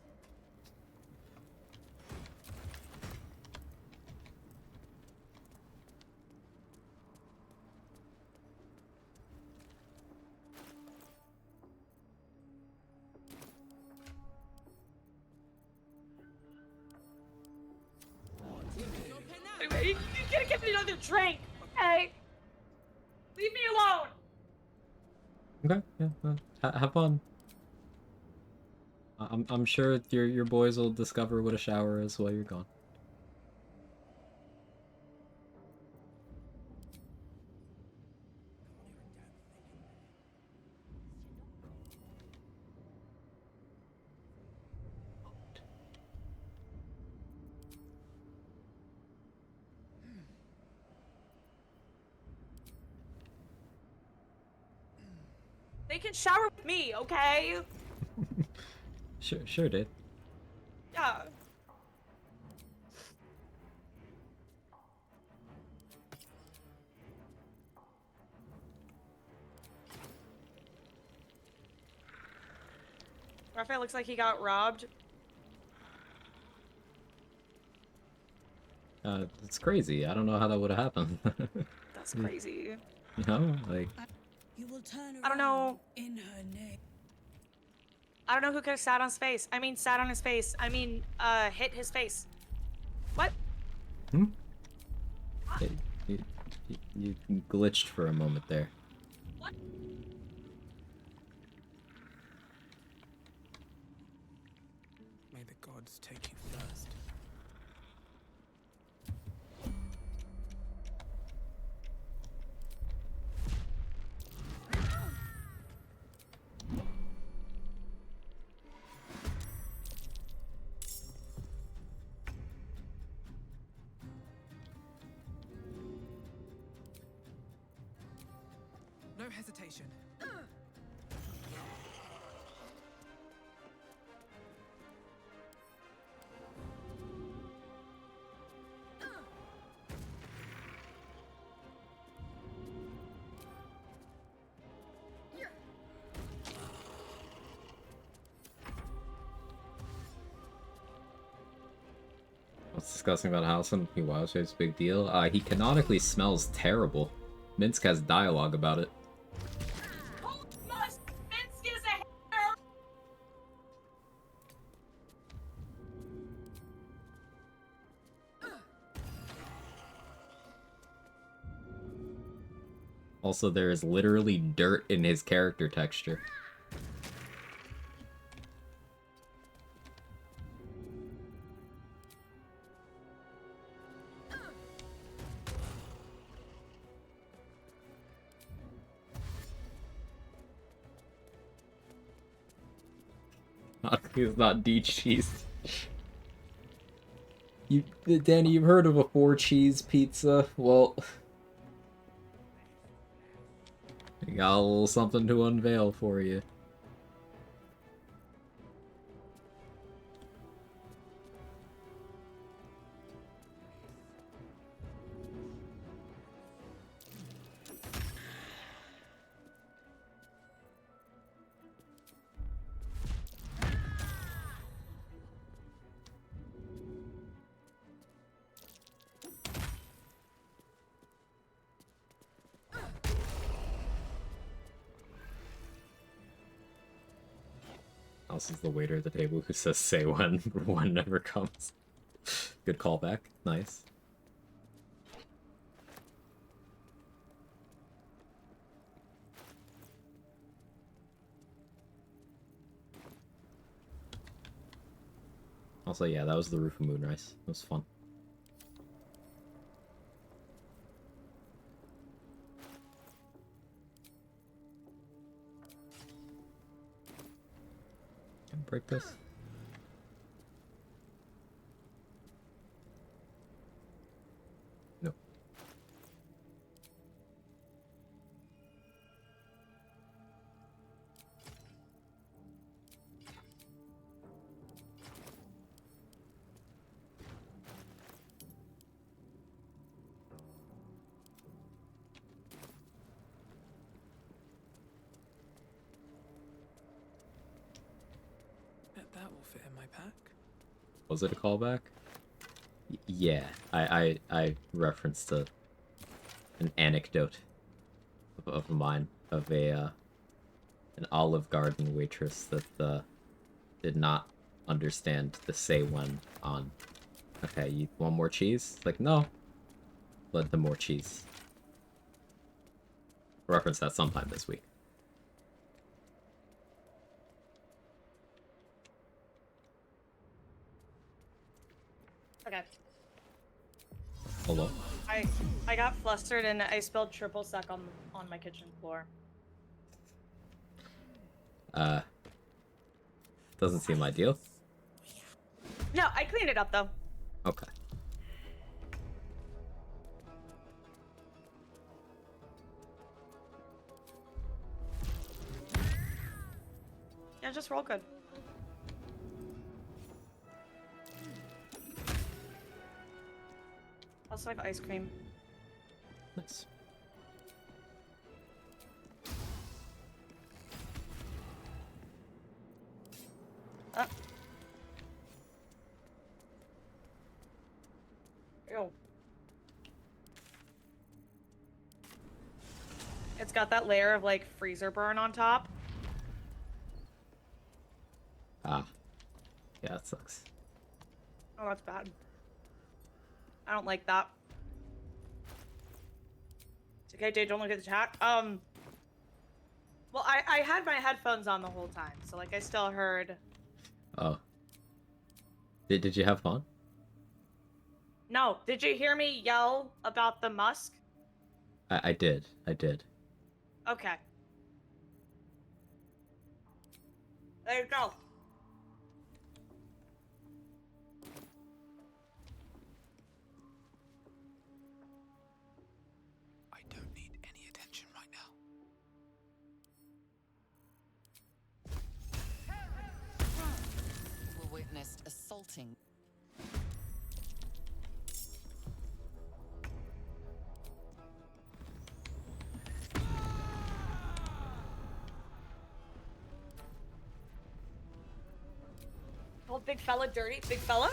Anyway, you gotta get me another drink, okay? Leave me alone. Okay, yeah, well, have fun. I'm sure your boys will discover what a shower is while you're gone. They can shower with me, okay? Sure, dude. Yeah. Raphael looks like he got robbed. It's crazy. I don't know how that would have happened. That's crazy. You know, like You will turn I don't know. in her name. I don't know who could have sat on his face. I mean, sat on his face. I mean, hit his face. What? you glitched for a moment there. What? May the gods take you first. No hesitation. What's disgusting about Halcyon? He wow, so it's a big deal. He canonically smells terrible. Minsk has dialogue about it. Also, there is literally dirt in his character texture. He's not de-cheesed. Danny, you've heard of a 4-cheese pizza? Well, I got a little something to unveil for you. This is the waiter at the table who says say when one never comes. Good callback. Nice. Also, yeah, that was the roof of Moonrise. It was fun. Can I break this? No. That will fit in my pack. Was it a callback? Yeah, I referenced an anecdote of mine of an Olive Garden waitress that did not understand the say when on. Okay, you want more cheese? Like, no. Let them more cheese. Reference that sometime this week. Okay. Hello? I got flustered and I spilled triple sec on my kitchen floor. Doesn't seem ideal. No, I cleaned it up though. Okay. Yeah, just roll good. Also, I have ice cream. Nice. Ew. It's got that layer of like freezer burn on top. Ah. Yeah, that sucks. Oh, that's bad. I don't like that. It's okay, Jay, don't look at the chat. Well, I had my headphones on the whole time, so like I still heard. Oh. Did you have fun? No, did you hear me yell about the musk? I did. I did. Okay. There you go. I don't need any attention right now. You were witnessed assaulting. Called big fella dirty? Big fella?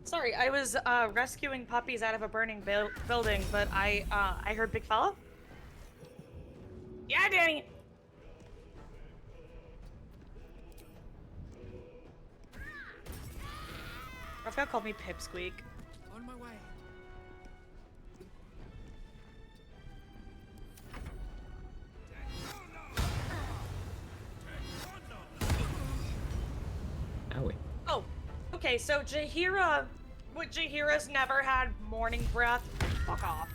Sorry, I was rescuing puppies out of a burning building, but I heard big fella. Yeah, Danny. Rafka called me Pipsqueak. On my way. Owie. Oh, okay, so Jaheira... What, Jaheira's never had morning breath? Fuck off.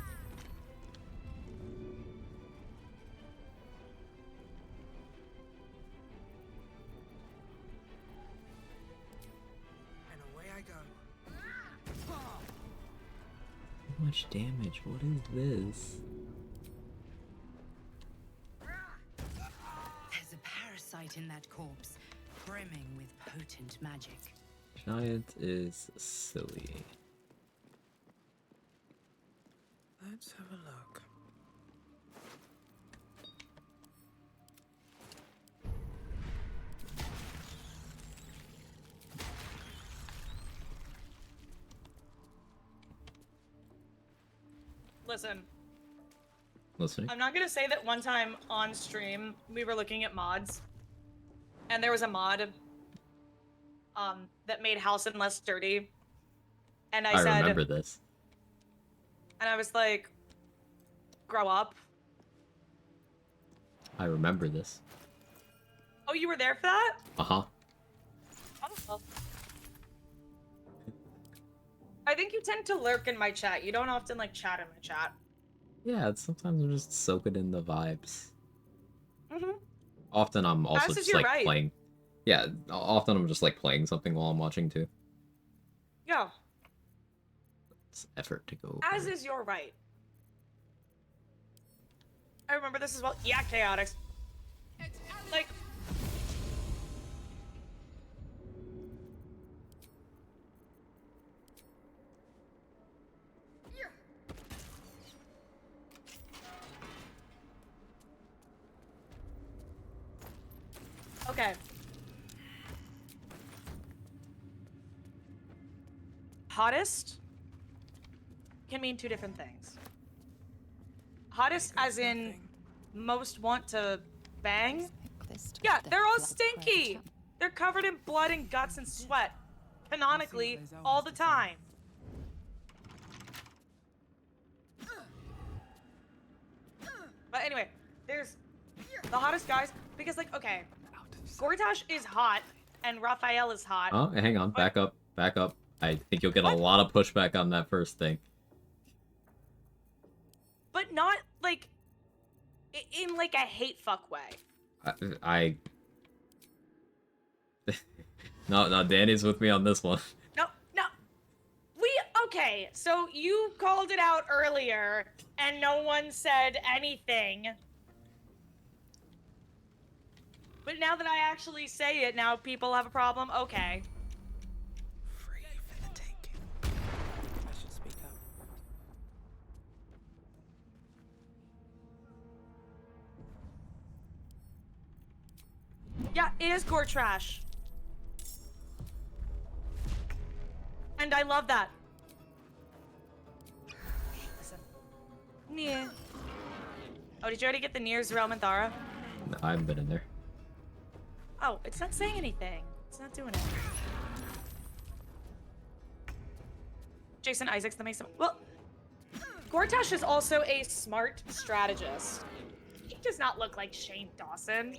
And away I go. How much damage? What is this? There's a parasite in that corpse, brimming with potent magic. Giant is silly. Let's have a look. Listen, Listening. I'm not gonna say that one time on stream we were looking at mods, and there was a mod that made Halcyon less dirty, and I said, remember this. and I was like, grow up. I remember this. Oh, you were there for that? Uh-huh. Oh. I think you tend to lurk in my chat. You don't often like chat in my chat. Yeah, sometimes I'm just soaking in the vibes. Mm-hmm. Often I'm also As is just your like right. playing. Yeah, often I'm just like playing something while I'm watching too. Yeah. It's effort to go. As is your right. I remember this as well. Yeah, chaotics. Like. Okay. Hottest can mean two different things. Hottest as in most want to bang. Yeah, they're all stinky. They're covered in blood and guts and sweat. Canonically, all the time. But anyway, there's the hottest guys because like, okay, Gortash is hot and Raphael is hot. Oh, hang on. Back up. Back up. I think you'll get a lot of pushback on that first thing. But not like in like a hate fuck way. No, Danny's with me on this one. No. Okay, so you called it out earlier and no one said anything. But now that I actually say it, now people have a problem? Okay. Free for the taking. I should speak up. Yeah, it is gore trash. And I love that. Listen. Nia. Oh, did you already get the Nier's Realm and Thara? No, I haven't been in there. Oh, it's not saying anything. It's not doing it. Jason Isaacs, that makes sense. Well, Gortash is also a smart strategist. He does not look like Shane Dawson.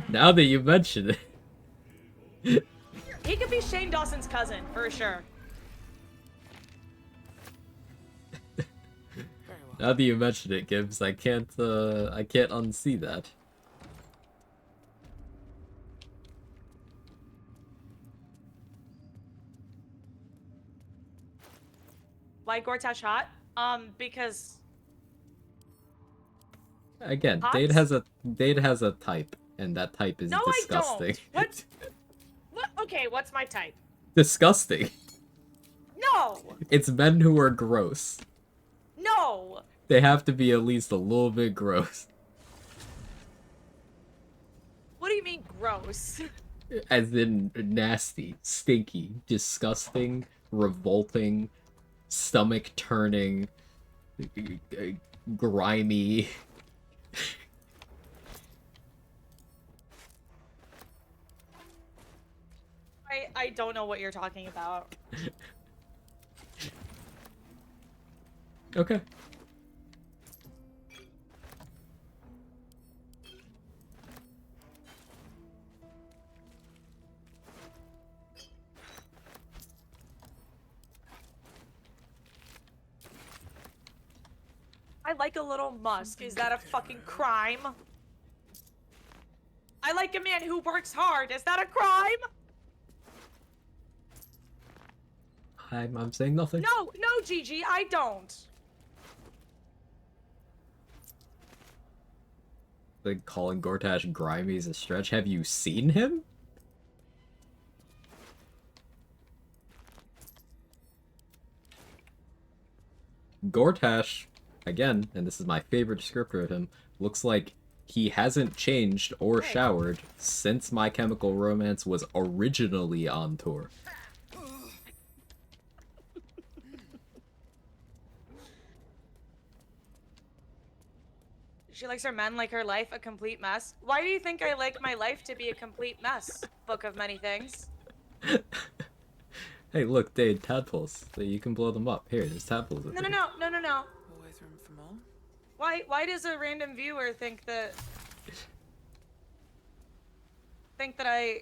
Now that you mention it. He could be Shane Dawson's cousin, for sure. Now that you mention it, Gibbs, I can't unsee that. Why Gortash hot? Because Again, Hot? Dade has a type, and that type is no, disgusting. I don't. What? Okay, what's my type? Disgusting. No. It's men who are gross. No. They have to be at least a little bit gross. What do you mean gross? As in nasty, stinky, disgusting, revolting, stomach turning, grimy. I don't know what you're talking about. Okay. I like a little musk. Is that a fucking crime? I like a man who works hard. Is that a crime? I'm saying nothing. No, no, Gigi, I don't. Like, calling Gortash grimy is a stretch. Have you seen him? Gortash, again, and this is my favorite descriptor of him, looks like he hasn't changed or showered since My Chemical Romance was originally on tour. She likes her men like her life a complete mess. Why do you think I like my life to be a complete mess? Book of many things. Hey, look, Dade, tadpoles. So you can blow them up. Here, there's tadpoles. No, no, no, no, no, no. Always room for more. Why does a random viewer think that I...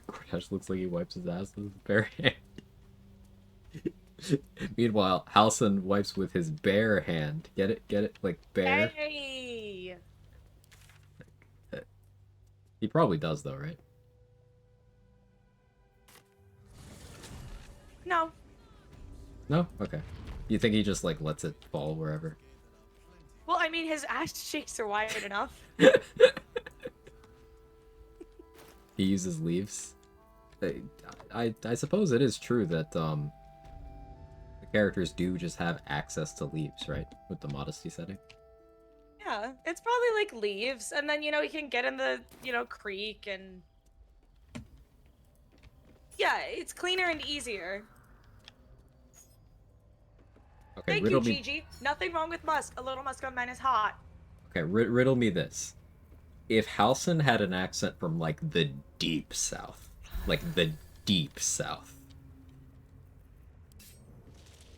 Gortash looks like he wipes his ass with his bare hand. Meanwhile, Halcyon wipes with his bare hand. Get it? Get it? Like, bare? Hey! He probably does, though, right? No. No? Okay. You think he just, like, lets it fall wherever? Well, I mean, his ass cheeks are wide enough. He uses leaves. I suppose it is true that, the characters do just have access to leaves, right? With the modesty setting. Yeah, it's probably like leaves, and then, you know, he can get in the, you know, creek and... Yeah, it's cleaner and easier. Okay, Thank riddle you, me... Gigi. Nothing wrong with musk. A little musk on men is hot. Okay, riddle me this. If Halcyon had an accent from, like, the deep south, like, the deep south,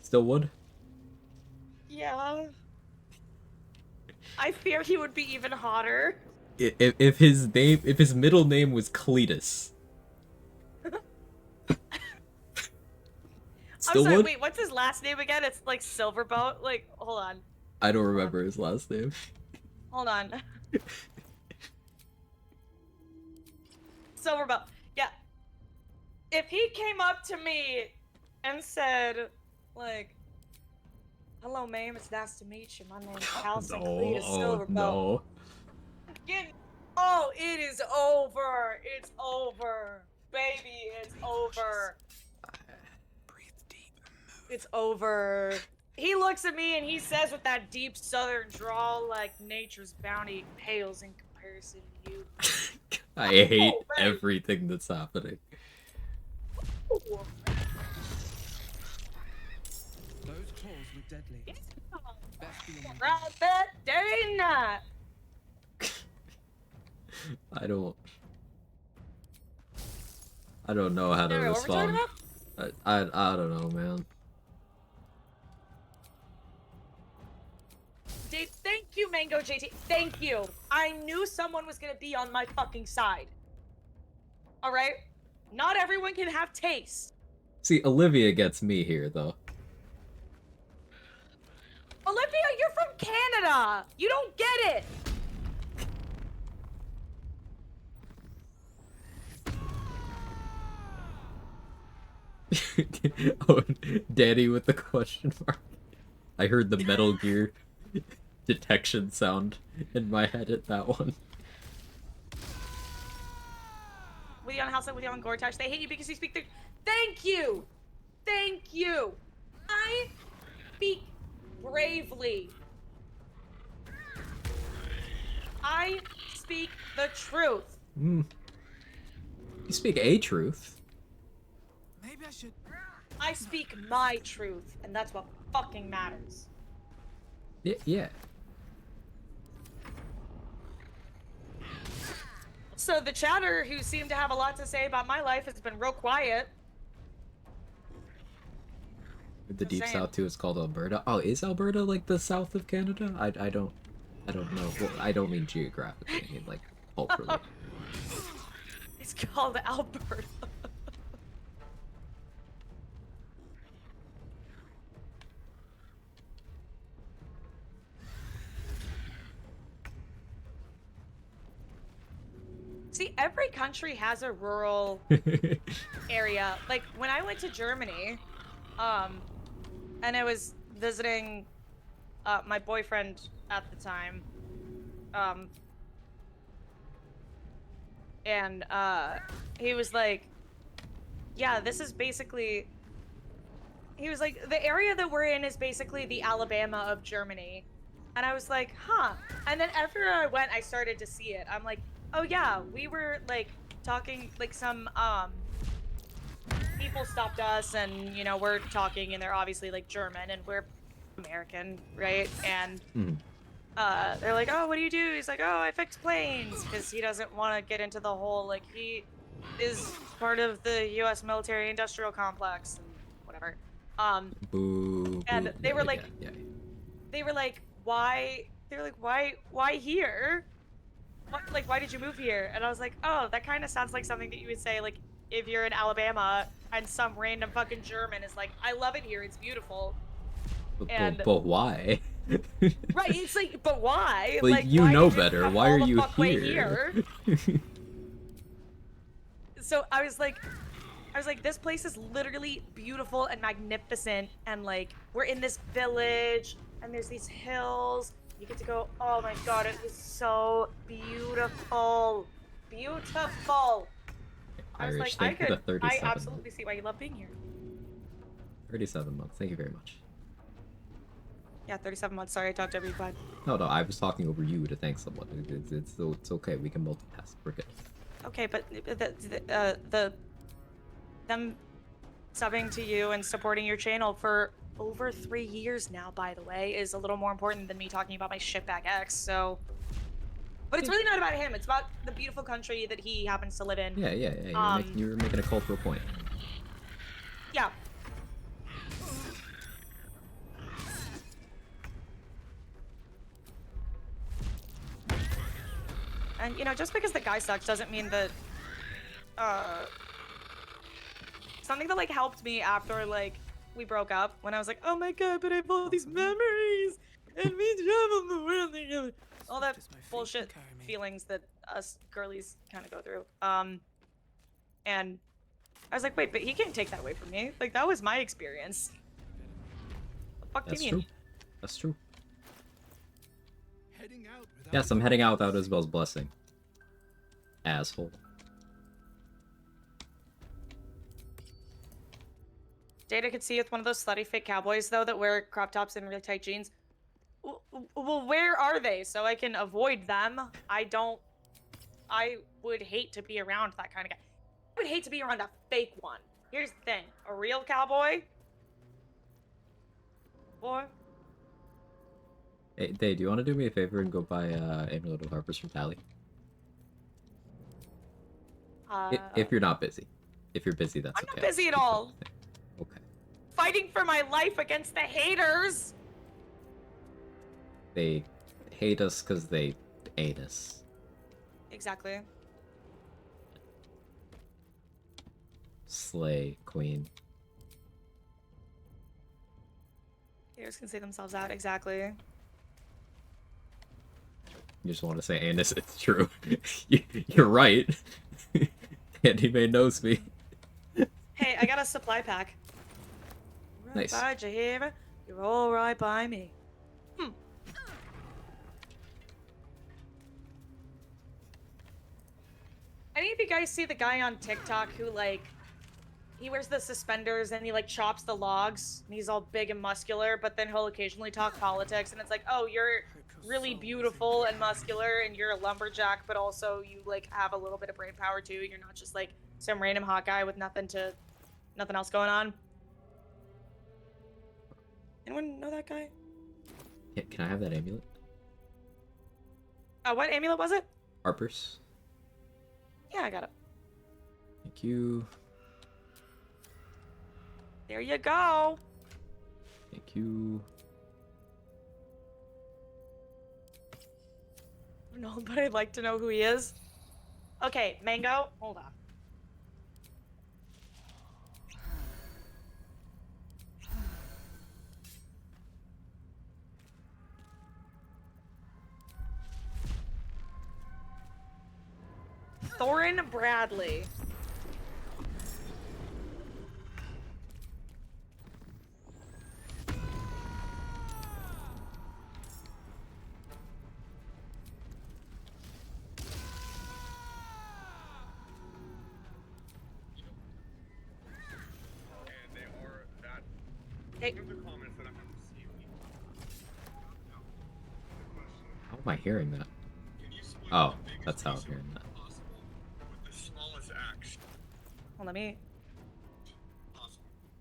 still would? Yeah. I fear he would be even hotter. If his middle name was Cletus. I'm sorry, wait, what's his last name again? It's like Silverboat? Like, hold on. I don't remember his last name. Hold on. Silverboat. Yeah. If he came up to me and said, like, hello, ma'am, it's nice to meet you. My name's Halcyon Cletus Silverboat. No. Oh, it is over. It's over. Baby, it's over. Breathe deep. It's over. He looks at me and he says with that deep southern drawl, like, nature's bounty pales in comparison to you. I hate everything that's happening. Those claws were deadly. Best be on my Right that day and night. I don't know how to Anyway, what were we talking respond. I don't know, man. Dave, thank you, Mango JT. Thank you. I knew someone was gonna be on my fucking side. Alright? Not everyone can have taste. See, Olivia gets me here, though. Olivia, you're from Canada. You don't get it. Oh, Danny with the question mark. I heard the Metal Gear detection sound in my head at that one. With you on House, with you on Gortash. They hate you because you speak the... Thank you! Thank you! I speak bravely. I speak the truth. You speak a truth. Maybe I should. I speak my truth, and that's what fucking matters. Yeah. So the chatter, who seemed to have a lot to say about my life, has been real quiet. The deep saying. south too is called Alberta. Oh, is Alberta like the south of Canada? I don't know. Well, I don't mean geographically. I mean like culturally. It's called Alberta. See, every country has a rural area. Like when I went to Germany, and I was visiting my boyfriend at the time, and he was like, yeah, this is basically, he was like, the area that we're in is basically the Alabama of Germany. And I was like, huh. And then after I went, I started to see it. I'm like, oh yeah, we were like talking, like some people stopped us, and you know, we're talking, and they're obviously like German, and we're American, right? And they're like, oh, what do you do? He's like, oh, I fix planes, because he doesn't want to get into the whole, like, he is part of the U.S. military industrial complex and whatever. Boo. And they were like, yeah. they were like, why? They were like, why here? What, like, why did you move here? And I was like, oh, that kind of sounds like something that you would say, like, if you're in Alabama and some random fucking German is like, I love it here, it's beautiful. But why? Right, it's like, but why? Like you why know did better. come Why all are the you fuck way here? So I was like, this place is literally beautiful and magnificent, and like we're in this village, and there's these hills. You get to go. Oh my god, it was so beautiful, beautiful. I was like, I absolutely see why you love being here. 37 months. Thank you very much. Yeah, 37 months. Sorry, I talked over you, bud. No, I was talking over you to thank someone. It's okay. We can multitask. We're good. Okay, but them subbing to you and supporting your channel for over 3 years now, by the way, is a little more important than me talking about my shitbag ex. So, but it's really not about him. It's about the beautiful country that he happens to live in. Yeah. You're making a cultural point. Yeah. And, you know, just because the guy sucks doesn't mean that, something that, like, helped me after, like, we broke up, when I was like, oh my god, but I have all these memories, and we traveled the world together. All that bullshit feelings that us girlies kind of go through. And I was like, wait, but he can't take that away from me. Like, that was my experience. What the fuck do you mean? That's true. Heading out without Yes, I'm heading out without Isabel's blessing. Asshole. Data could see with one of those slutty fake cowboys, though, that wear crop tops and really tight jeans. Well, where are they? So I can avoid them. I would hate to be around that kind of guy. I would hate to be around a fake one. Here's the thing. A real cowboy? Boy. Hey, Dave, do you want to do me a favor and go buy Amulet of Harpers from Tally? If you're not busy. If you're busy, that's okay. I'm not busy at all. Okay. Fighting for my life against the haters. They hate us because they ate us. Exactly. Slay, queen. Haters can see themselves out, exactly. You just want to say, Anus, it's true. You're right. Anime knows me. Hey, I got a supply pack. Nice. Right by Jahira, you're all right by me. Any of you guys see the guy on TikTok who, like, he wears the suspenders and he, like, chops the logs, and he's all big and muscular, but then he'll occasionally talk politics, and it's like, oh, you're really beautiful and muscular, and you're a lumberjack, but also you, like, have a little bit of brain power, too. You're not just, like, some random hot guy with nothing else going on. Anyone know that guy? Yeah, can I have that amulet? What amulet was it? Harpers. Yeah, I got it. Thank you. There you go. Thank you. No, but I'd like to know who he is. Okay, Mango, hold on. Thorin Bradley. Hey. How am I hearing that? Oh, that's how I'm hearing that. Well, let me.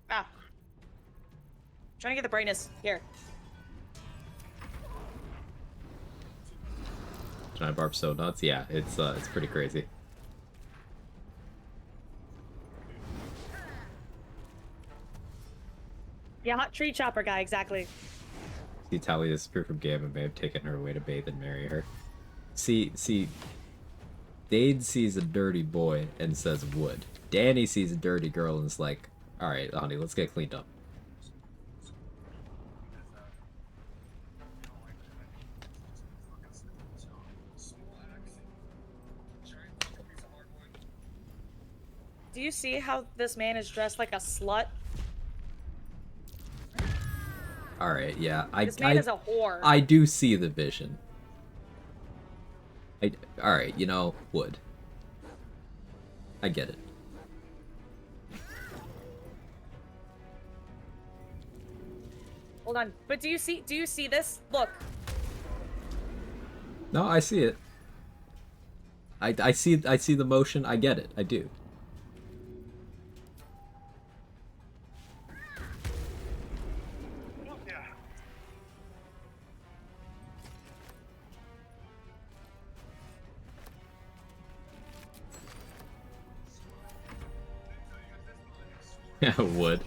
Ah. Trying to get the brightness here. Giant Barb so nuts. Yeah, it's pretty crazy. Yeah, hot tree chopper guy, exactly. See, Tally disappeared from Gam and may have taken her away to bathe and marry her. See, Dade sees a dirty boy and says wood. Danny sees a dirty girl and is like, alright, honey, let's get cleaned up. Do you see how this man is dressed like a slut? Alright, yeah. This man is a whore. I do see the vision. Alright, you know, wood. I get it. Hold on, but do you see this? Look. No, I see it. I see the motion. I get it. I do. Yeah, wood.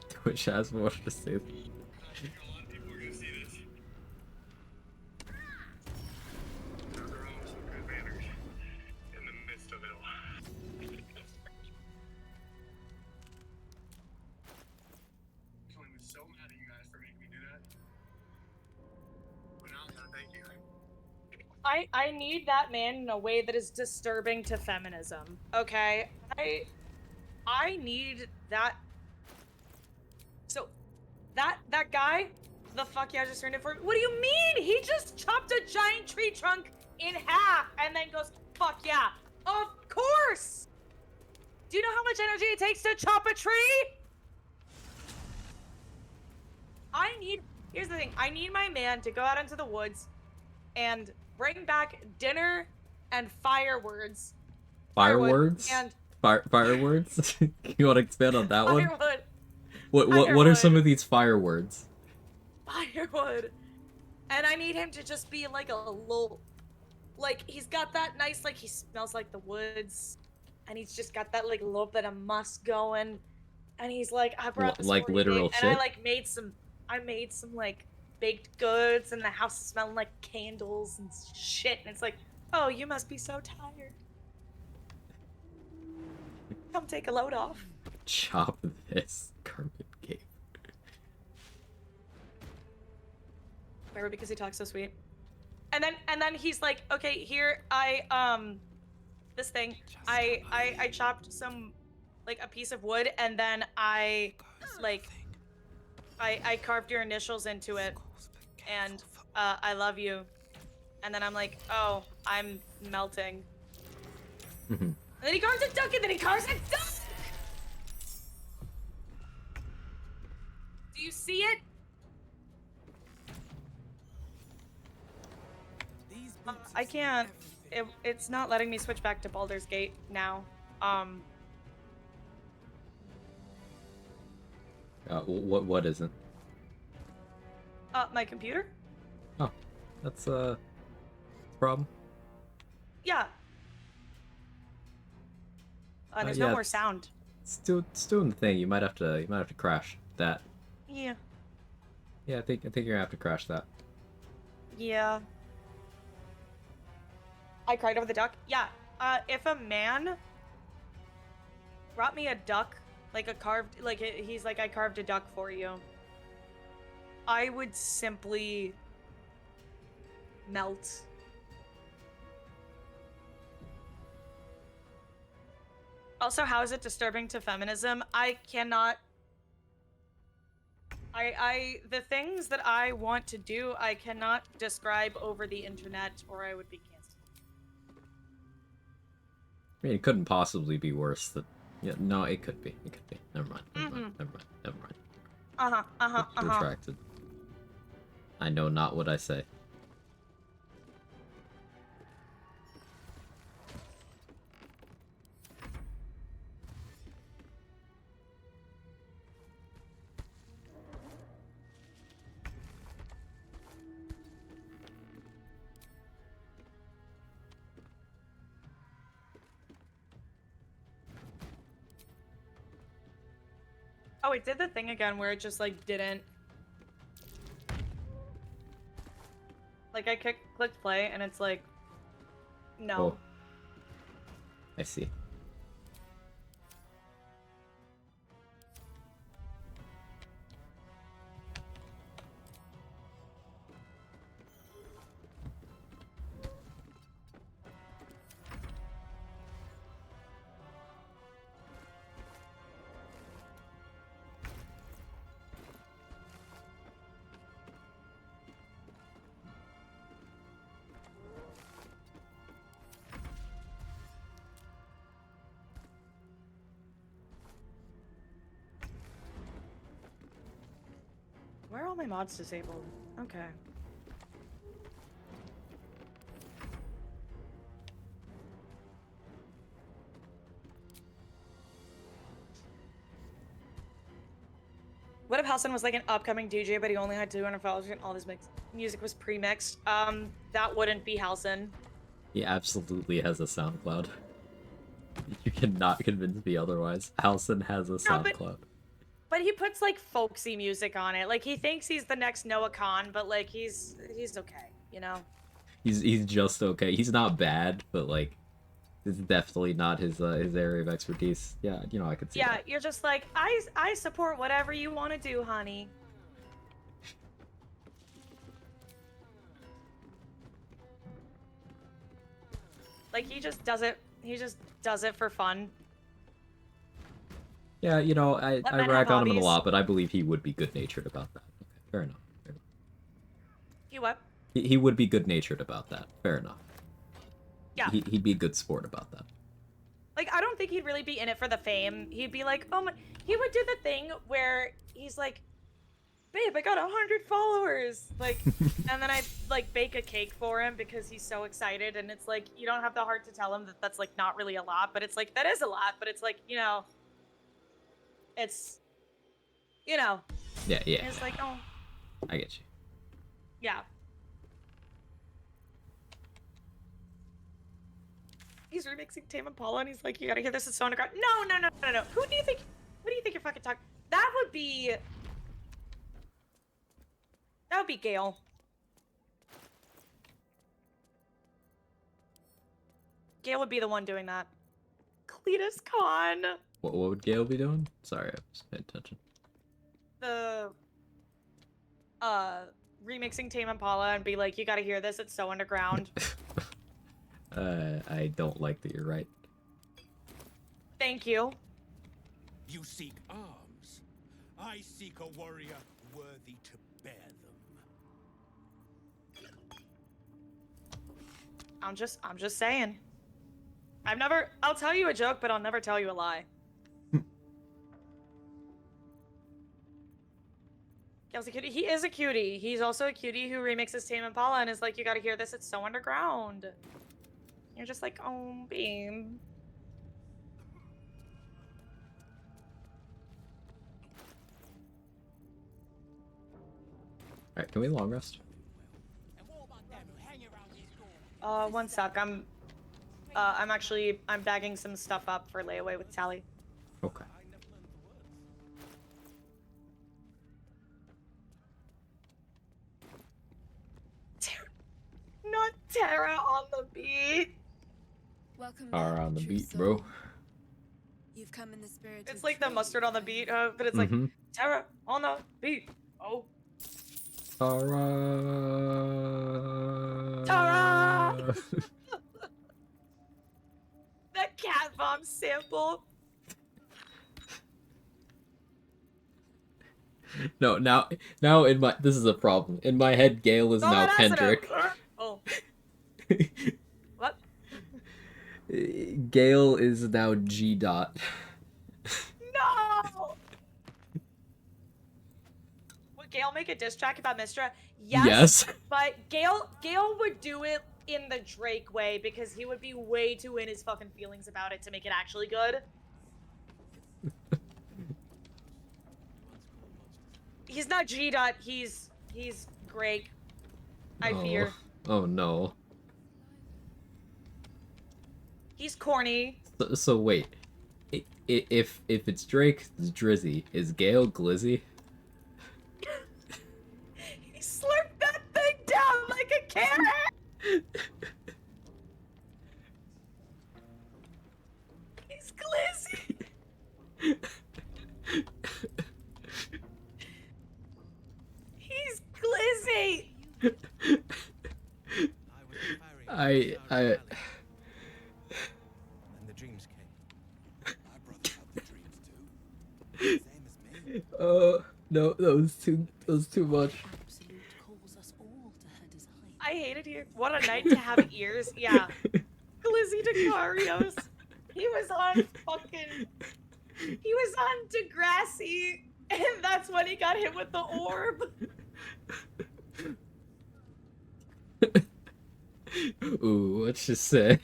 Twitch has more to say. I need that man in a way that is disturbing to feminism. Okay? I need that. So that guy, the fuck yeah, just turned it for. What do you mean? He just chopped a giant tree trunk in half and then goes, fuck yeah. Of course! Do you know how much energy it takes to chop a tree? Here's the thing, I need my man to go out into the woods and bring back dinner and firewords. Firewords? And firewords? You want to expand on that one? firewood. What are some of these firewords? Firewood. And I need him to just be like a little, like he's got that nice, like he smells like the woods, and he's just got that like little bit of musk going, and he's like, I brought this like literal shit. and I like made some like baked goods, and the house is smelling like candles and shit, and it's like, oh, you must be so tired. Come take a load off. Chop this carpet cave. Remember, because he talks so sweet. And then he's like, okay, here this thing, I chopped some, like a piece of wood, and then I carved your initials into it, and I love you. And then I'm like, oh, I'm melting. And then he carves a duck, and then he carves a duck. Do you see it? I can't. It's not letting me switch back to Baldur's Gate now. What isn't? My computer? Oh, that's a problem. Yeah. There's Yeah, no more sound. It's doing the thing. You might have to crash that. Yeah. Yeah, I think you're gonna have to crash that. Yeah. I cried over the duck. Yeah. If a man brought me a duck, like a carved, like he's like, I carved a duck for you, I would simply melt. Also, how is it disturbing to feminism? I cannot. The things that I want to do, I cannot describe over the internet, or I would be canceled. I mean, it couldn't possibly be worse than. Yeah, no, it could be. It could be. Never mind. Never mind. Retracted. I know not what I say. Oh, it did the thing again where it just, like, didn't... Like, I clicked play, and it's like... No. Oh. I see. Where are all my mods disabled? Okay. What if Halson was like an upcoming DJ, but he only had 200 followers and all his music was pre-mixed? That wouldn't be Halson. He absolutely has a SoundCloud. You cannot convince me otherwise. Halson has a SoundCloud. But he puts like folksy music on it. Like he thinks he's the next Noah Khan, but like he's okay, you know? He's just okay. He's not bad, but like it's definitely not his area of expertise. Yeah, you know, I could see Yeah, that. you're just like, I support whatever you want to do, honey. Like he just does it for fun. Yeah, you know, I rag on him a hobbies. lot, but I believe he would be good-natured about that. Okay, fair enough. You what? He would be good-natured about that. Fair enough. Yeah. He'd be a good sport about that. Like, I don't think he'd really be in it for the fame. He'd be like, oh my... He would do the thing where he's like, babe, I got 100 followers. Like, and then I'd, like, bake a cake for him because he's so excited. And it's like, you don't have the heart to tell him that that's, like, not really a lot. But it's like, that is a lot. But it's like, you know... It's... You know. Yeah. It's like, oh... I get you. Yeah. He's remixing Tame Impala and he's like, you gotta hear this, it's so underground. No. What do you think you're fucking talking? That would be Gale. Gale would be the one doing that. Cletus Khan. What would Gale be doing? Sorry, I was paying attention. The remixing Tame Impala and be like, you gotta hear this, it's so underground. I don't like that you're right. Thank you. You seek arms. I seek a warrior worthy to bear them. I'm just saying. I'll tell you a joke, but I'll never tell you a lie. Gail's a cutie. He is a cutie. He's also a cutie who remixes Tame Impala and is like, you gotta hear this, it's so underground. You're just like, oh, babe. Alright, can we long rest? One sec. I'm bagging some stuff up for layaway with Tally. Okay. Not Tara on the beat. Welcome Are back, on the true beat, soul. bro. You've come in the spirit It's of like the trade, mustard on the beat, but it's like Mm-hmm. Tara on the beat. Oh. Tara. Tara! That cat bomb sample. No, now in my this is a problem. In my head, Gale is Throw now that acid Kendrick. out. Oh. What? Gale is now G dot. No! Would Gale make a diss track about Mistra? Yes. But Gale would do it in the Drake way because he would be way too in his fucking feelings about it to make it actually good. He's not G dot, he's Greg. I fear. Oh no. He's corny. So wait. If it's Drake, it's Drizzy. Is Gale Glizzy? He slurped that thing down like a carrot! He's glizzy! He's glizzy! I And the dreams came. My brother had the dreams too. Same as me. no, that was too much. Absolute calls us all to her design. I hate it here. What a night to have ears. Yeah. Glizzy Decarios. He was on Degrassi, and that's when he got hit with the orb. Ooh, what you say?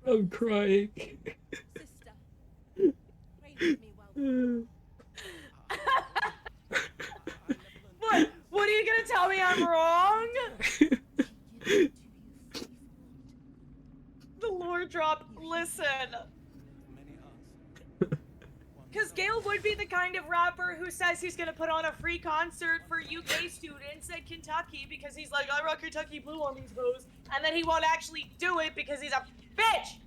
I'm crying. Sister, pray with me while What are you gonna tell me I'm wrong? The lore drop. Listen. Because Gale would be the kind of rapper who says he's gonna put on a free concert for UK students at Kentucky because he's like, I rock Kentucky Blue on these hoes, and then he won't actually do it because he's a bitch!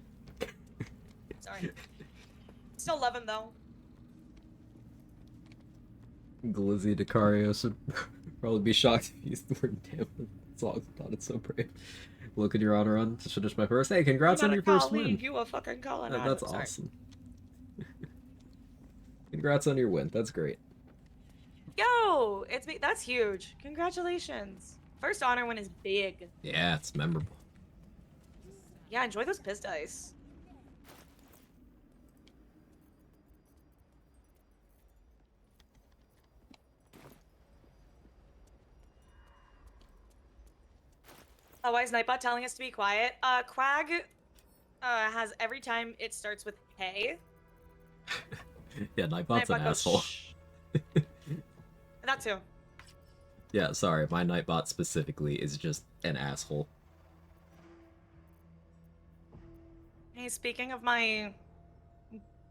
Sorry. Still love him though. Glizzy Decarios would probably be shocked if he used the word damn in the song. Thought it's so brave. Look at your honor run to finish my first. Hey, congrats on your first win. You a fucking Colin. That's awesome. Congrats on your win. That's great. Yo, that's huge. Congratulations. First honor win is big. Yeah, it's memorable. Yeah, enjoy those piss dice. Oh, why is Nightbot telling us to be quiet? Quag has every time it starts with hey. Yeah, Nightbot's an Nightbot goes, asshole. shh. That too. Yeah, sorry, my Nightbot specifically is just an asshole. Hey, speaking of my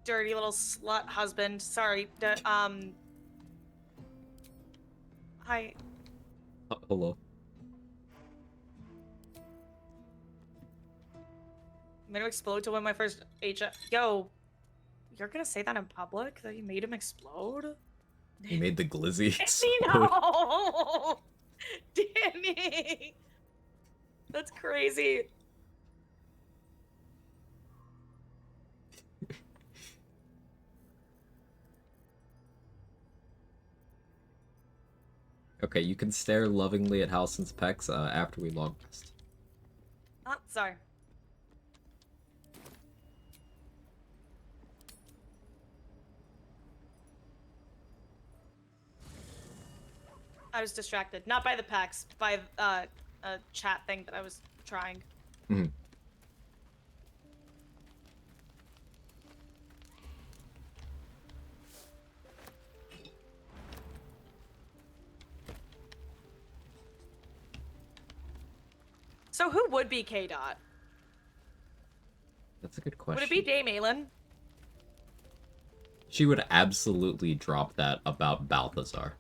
dirty little slut husband, sorry, hi. Hello. I'm gonna explode to win my first Yo, you're gonna say that in public? That you made him explode? He made the glizzy Danny, no! Danny! That's crazy. Okay, you can stare lovingly at Halson's pecs after we long rest. Oh, sorry. I was distracted. Not by the pecs, by a chat thing that I was trying. Mhm. So who would be K-Dot? That's a good question. Would it be Dame Aelin? She would absolutely drop that about Balthazar.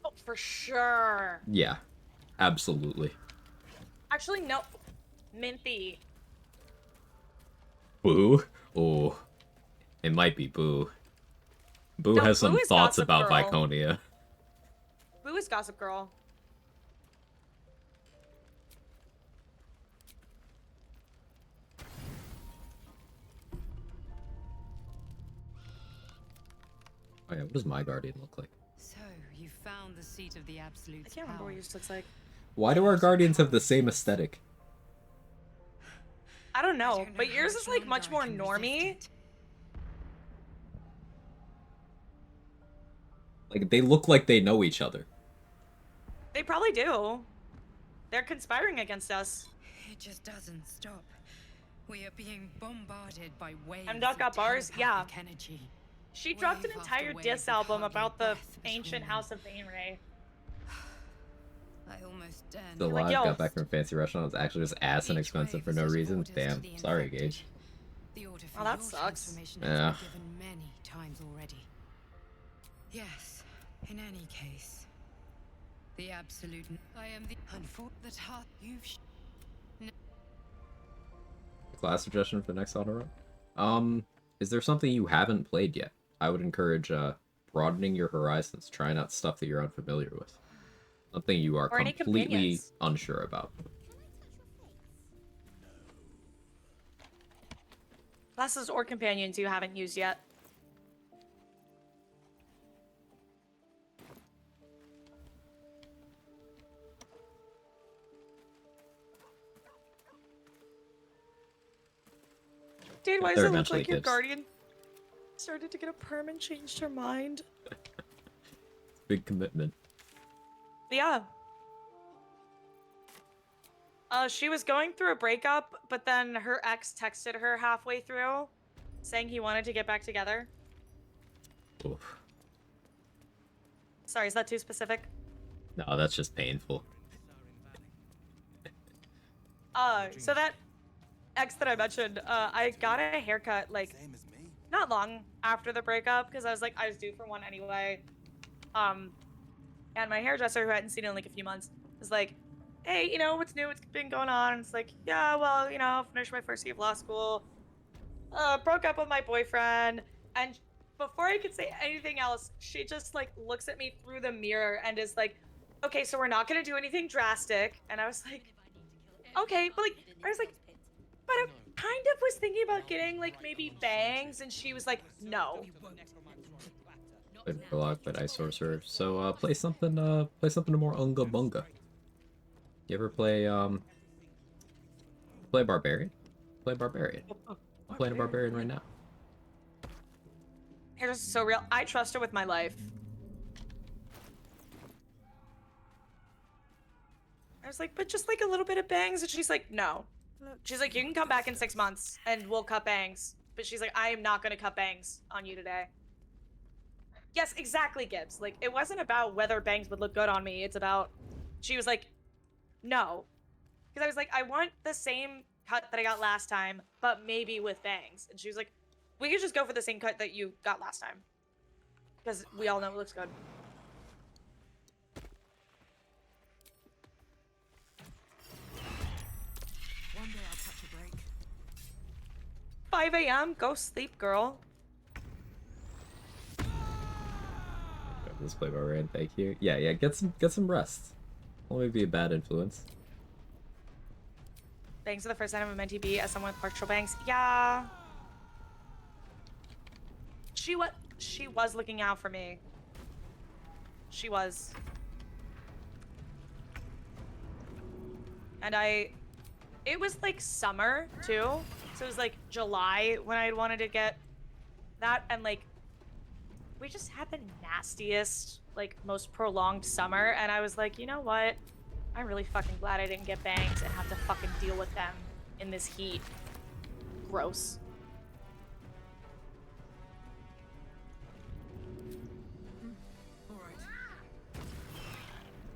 Oh, for sure. Yeah, absolutely. Actually, no. Minthy. Boo? Oh, it might be Boo. Boo No, has some Boo is thoughts Gossip about Girl. Viconia. Boo is Gossip Girl. Oh yeah, what does my guardian look like? So, you found the seat of the absolute I can't remember what yours looks like. Why do our guardians have the same aesthetic? I don't know, know but how yours much is like longer much I more can resist normie. it. Like, they look like they know each other. They probably do. They're conspiring against us. It just doesn't stop. We are being bombarded by waves M.Dot got of bars? Yeah. telepathic energy. She dropped an Wave after entire wave diss with album hardly about the breath ancient between house of Bainray. I almost dare The You're like, live yo. got back from fancy restaurant. It's actually just ass and Each expensive wave for is no just reason. orders to Damn. the Sorry, infected. Gage. The order for Well, that your sucks. transformation Yeah. has been given many times already. Yes, in any case, the absolute. I am the that heart you've. Class suggestion for the next auto run? Is there something you haven't played yet? I would encourage broadening your horizons, trying out stuff that you're unfamiliar with. Something you are Or any completely companions. unsure about. Classes or companions you haven't used yet. Dude, why does They're it look eventually like your gives. guardian started to get a perm and changed her mind? Big commitment. Yeah. She was going through a breakup, but then her ex texted her halfway through saying he wanted to get back together. Oof. Sorry, is that too specific? No, that's just painful. So that ex that I mentioned, I got a haircut, like, not long after the breakup, because I was like, I was due for one anyway. And my hairdresser, who I hadn't seen in like a few months, was like, hey, you know, what's new? What's been going on? And it's like, yeah, well, you know, finished my first year of law school, broke up with my boyfriend, and before I could say anything else, she just like looks at me through the mirror and is like, okay, so we're not gonna do anything drastic. And I was like, okay, but like, I was like, but I kind of was thinking about getting like maybe bangs, and she was like, no. Played Warlock, but Ice Sorcerer. So play something more unga bunga. You ever play Barbarian? Play Barbarian. I'm playing a Barbarian right now. Hair is so real. I trust her with my life. I was like, but just like a little bit of bangs, and she's like, no. She's like, you can come back in 6 months and we'll cut bangs. But she's like, I am not gonna cut bangs on you today. Yes, exactly, Gibbs. Like, it wasn't about whether bangs would look good on me. It's about, she was like, no. Because I was like, I want the same cut that I got last time, but maybe with bangs. And she was like, we could just go for the same cut that you got last time. Because we all know it looks good. One day I'll catch a break. 5 a.m. Go sleep, girl. Let's play Barbarian, thank you. Yeah, get some rest. Only be a bad influence. Bangs are the first time I'm meant to be as someone with partial bangs. Yeah. She was looking out for me. She was. And it was like summer too. So it was like July when I wanted to get that, and like we just had the nastiest like most prolonged summer, and I was like, you know what? I'm really fucking glad I didn't get bangs and have to fucking deal with them in this heat. Gross. All right.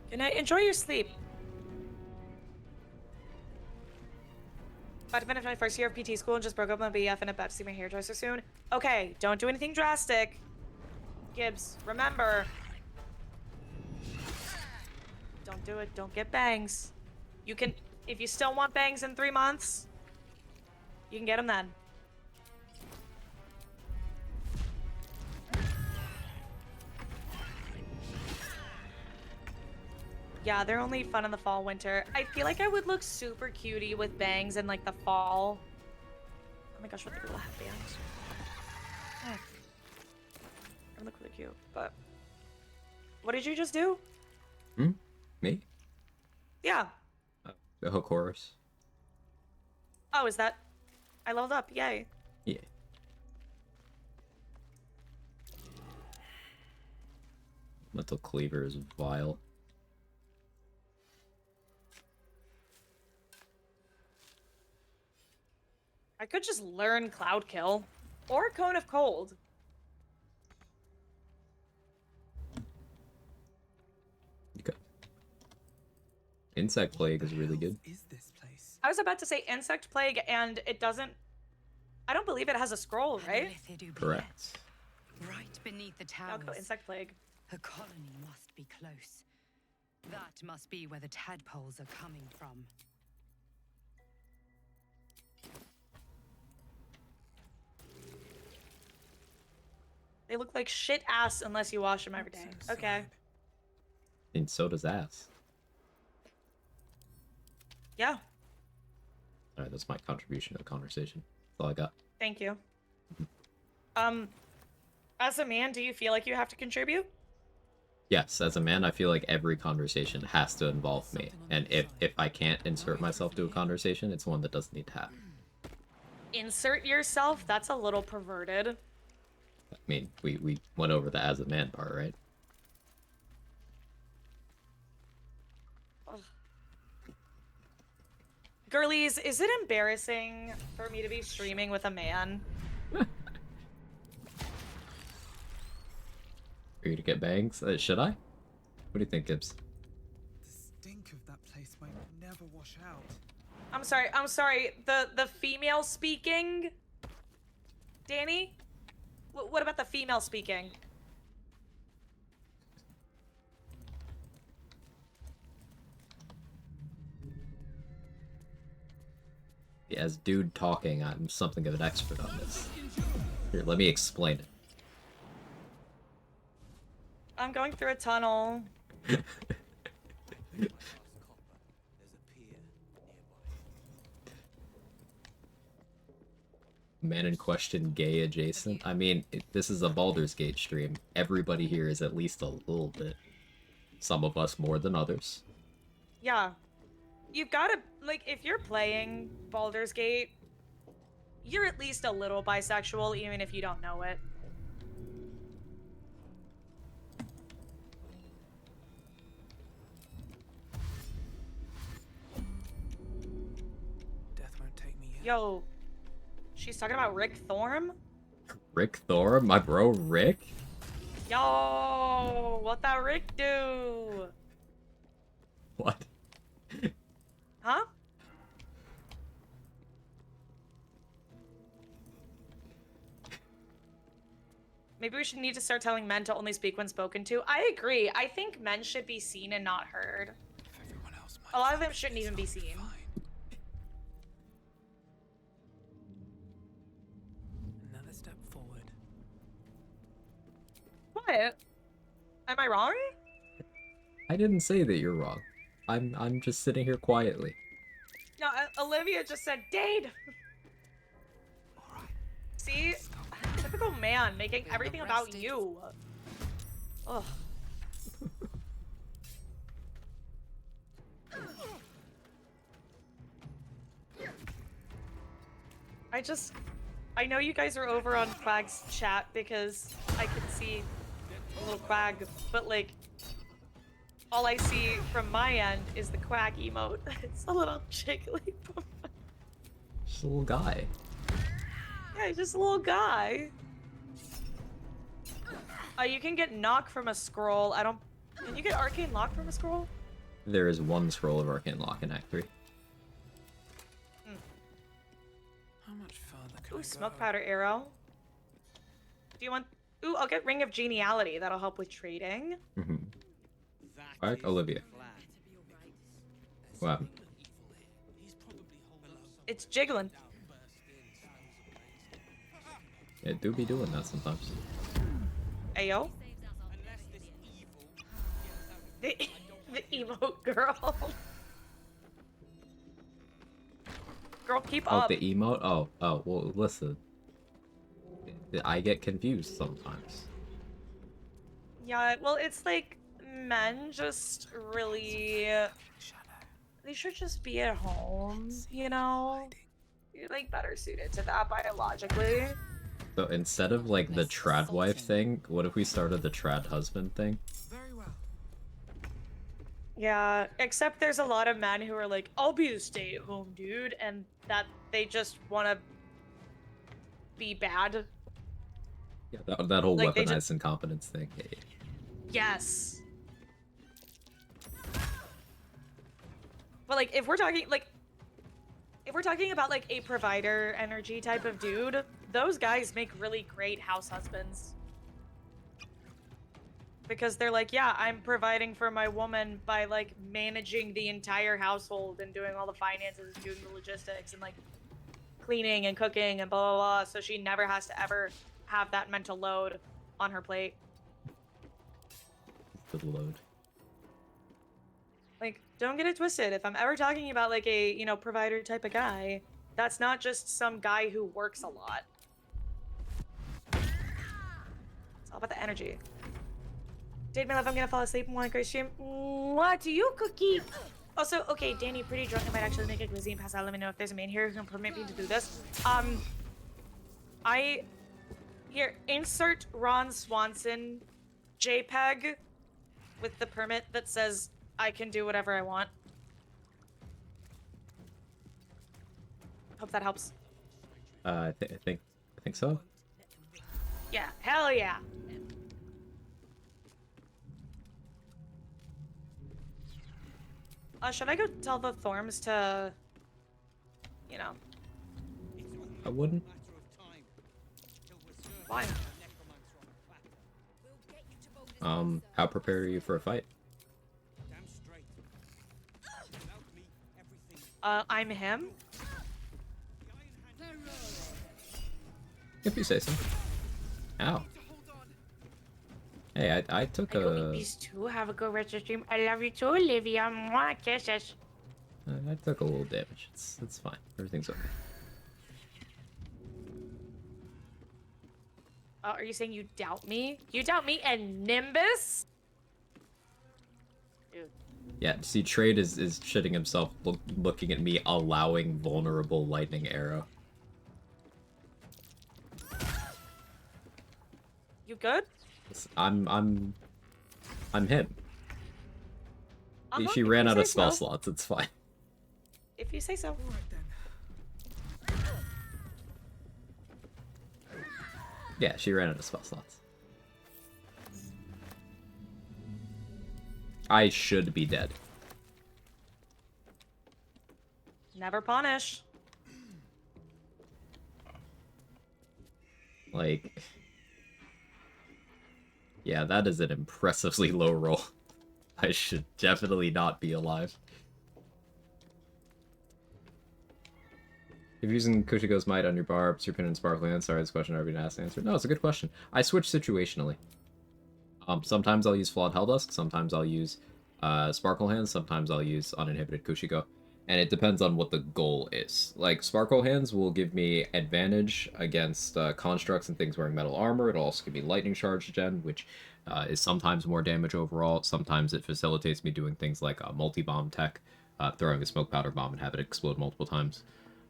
Good night. Enjoy your sleep. About to finish my first year of PT school and just broke up with my BF and about to see my hairdresser soon. Okay, don't do anything drastic. Gibbs, remember. Don't do it. Don't get bangs. You can, if you still want bangs in 3 months, you can get them then. Yeah, they're only fun in the fall, winter. I feel like I would look super cutie with bangs in like the fall. Oh my gosh, what the people have bangs? Heck. I look really cute, but what did you just do? Me? Yeah. The hook horse. Oh, is that? I leveled up. Yay. Yeah. Mental cleaver is vile. I could just learn Cloud Kill or Cone of Cold. Okay. Insect plague is really good. Is this place? I was about to say Insect Plague, and it doesn't. I don't believe it has a scroll, right? Correct. Right beneath the I'll go towers. Insect Plague. A colony must be close. That must be where the tadpoles are coming from. They look like shit ass unless you wash them every day. Okay. And so does ass. Yeah. Alright, that's my contribution to the conversation. That's all I got. Thank you. As a man, do you feel like you have to contribute? Yes, as a man, I feel like every conversation has to involve me. And if I can't insert myself to a conversation, it's one that doesn't need to happen. Insert yourself? That's a little perverted. I mean, we went over the as a man part, right? Ugh. Girlies, is it embarrassing for me to be streaming with a man? For you to get bangs? Should I? What do you think, Gibbs? The stink of that place might never wash out. I'm sorry. The female speaking? Danny? What about the female speaking? Yeah, as dude talking, I'm something of an expert on this. Here, let me explain it. I'm going through a tunnel. Man in question, gay adjacent. I mean, this is a Baldur's Gate stream. Everybody here is at least a little bit. Some of us more than others. Yeah. You've got to, like, if you're playing Baldur's Gate, you're at least a little bisexual, even if you don't know it. Death won't take me yet. Yo, she's talking about Rick Thorne? Rick Thorne? My bro Rick? Yo, what that Rick do? What? Huh? Maybe we should need to start telling men to only speak when spoken to. I agree. I think men should be seen and not heard. A lot of them shouldn't even be seen. Another step forward. What? Am I wrong? I didn't say that you're wrong. I'm just sitting here quietly. No, Olivia just said, Dade! See? Typical man, making everything about you. Ugh. I know you guys are over on Quag's chat because I can see a little Quag, but like, all I see from my end is the Quag emote. It's a little jiggly. Just a little guy. Yeah, he's just a little guy. You can get knock from a scroll. Can you get arcane lock from a scroll? There is one scroll of arcane lock in Act 3. How much further can Ooh, I smoke go? powder arrow. Do you want? Ooh, I'll get ring of geniality. That'll help with trading. Mm-hmm. Alright, Olivia. What happened? It's jiggling. It do be doing that sometimes. Ayo. The emote girl. Girl, keep Oh, up. the emote? Oh, well, listen. I get confused sometimes. Yeah, well, it's like men just really. They should just be at home, you know? You're like better suited to that biologically. So instead of like the trad wife thing, what if we started the trad husband thing? Very well. Yeah, except there's a lot of men who are like, I'll be the stay-at-home dude, and that they just want to be bad. Yeah, that whole Like, they weaponized just- incompetence thing. Yeah, yeah. Yes. But like, if we're talking about like a provider energy type of dude, those guys make really great house husbands. Because they're like, yeah, I'm providing for my woman by like managing the entire household and doing all the finances, doing the logistics and like cleaning and cooking and blah blah blah, so she never has to ever have that mental load on her plate. The load. Like, don't get it twisted. If I'm ever talking about like a, you know, provider type of guy, that's not just some guy who works a lot. It's all about the energy. Date, my love, I'm gonna fall asleep and want a great stream. What do you, Cookie? Also, okay, Danny, pretty drunk. I might actually make a glizzy and pass out. Let me know if there's a man here who can permit me to do this. Here, insert Ron Swanson JPEG with the permit that says I can do whatever I want. Hope that helps. I think so. Yeah, hell yeah. Should I go tell the Thorms to, you know? I wouldn't. Why? How prepared are you for a fight? I'm him. If you say so. Ow. Hey, I took I go a... eat these two. Have a good rest of the stream. I love you too, Olivia. Mwah, kisses. I took a little damage. It's fine. Everything's okay. Are you saying you doubt me? You doubt me and Nimbus? Dude. Yeah, see, Trade is shitting himself looking at me allowing vulnerable lightning arrow. You good? I'm him. Uh-huh, She if ran you out of say spell so. slots, it's fine. If you say so. All right then. Yeah, she ran out of spell slots. I should be dead. Never punish. Like... Yeah, that is an impressively low roll. I should definitely not be alive. If using Kushiko's Might on your barb, Serpent and Sparkling Hand, sorry, this question I've been asked and answered. No, it's a good question. I switch situationally. Sometimes I'll use Flawed Helldusk, sometimes I'll use Sparkle Hands, sometimes I'll use Uninhibited Kushiko. And it depends on what the goal is. Like, Sparkle Hands will give me advantage against constructs and things wearing metal armor. It'll also give me Lightning Charge Gen, which is sometimes more damage overall. Sometimes it facilitates me doing things like a multi-bomb tech, throwing a smoke powder bomb and have it explode multiple times.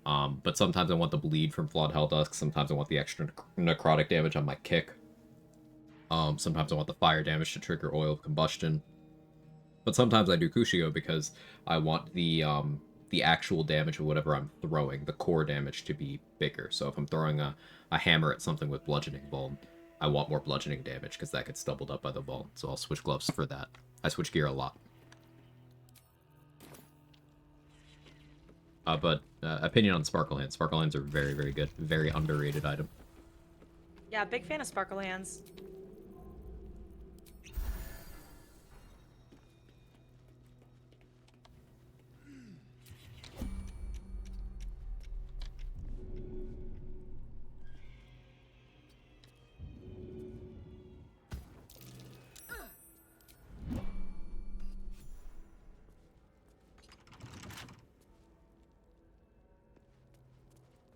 But sometimes I want the bleed from Flawed Helldusk, sometimes I want the extra necrotic damage on my kick. Sometimes I want the fire damage to trigger oil of combustion. But sometimes I do Kushio because I want the actual damage of whatever I'm throwing, the core damage, to be bigger. So if I'm throwing a hammer at something with bludgeoning bolt, I want more bludgeoning damage because that gets doubled up by the bolt. So I'll switch gloves for that. I switch gear a lot. But opinion on Sparkle Hands. Sparkle Hands are very, very good. Very underrated item. Yeah, big fan of sparkle hands.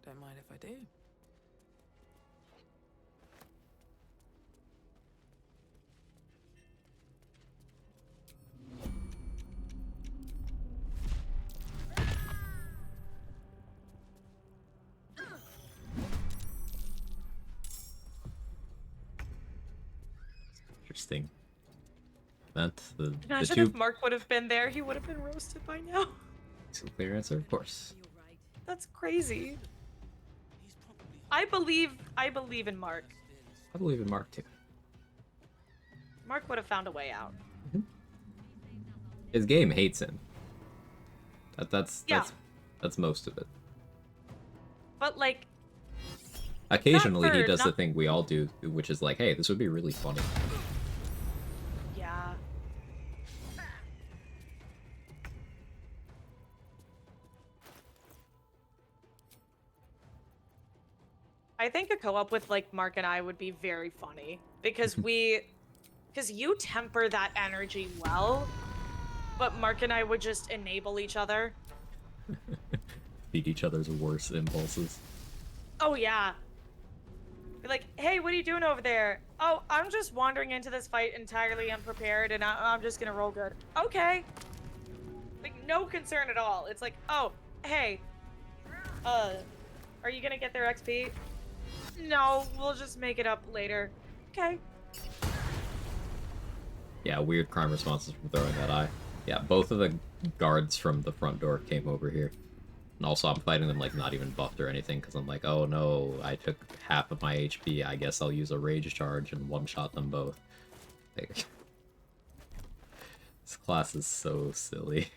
Don't mind if I do. Interesting. That the Imagine two if Mark would have been there, he would have been roasted by now. clear answer, of course. That's crazy. I believe in Mark. I believe in Mark too. Mark would have found a way out. His game hates him. That's Yeah. that's most of it. But like, Occasionally he for- does the not- thing we all do, which is like, hey, this would be really funny. yeah. I think a co-op with like Mark and I would be very funny because because you temper that energy well, but Mark and I would just enable each other. Feed each other's worst impulses. Oh yeah. Be like, hey, what are you doing over there? Oh, I'm just wandering into this fight entirely unprepared, and I'm just gonna roll good. Okay. Like no concern at all. It's like, oh, hey, are you gonna get their XP? No, we'll just make it up later. Okay. Yeah, weird crime responses from throwing that eye. Yeah, both of the guards from the front door came over here. And also I'm fighting them like not even buffed or anything because I'm like, oh no, I took half of my HP. I guess I'll use a rage charge and one-shot them both. Like, this class is so silly.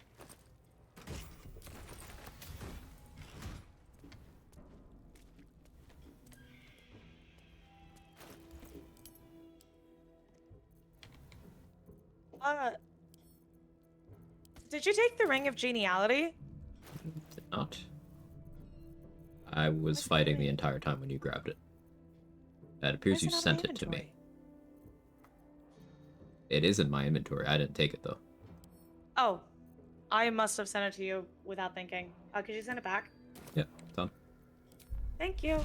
Did you take the Ring of Geniality? Did not. I was fighting the entire time when you grabbed it. It appears you sent it to me. It is in my inventory. I didn't take it though. Oh, I must have sent it to you without thinking. Could you send it back? Yeah, done. Thank you.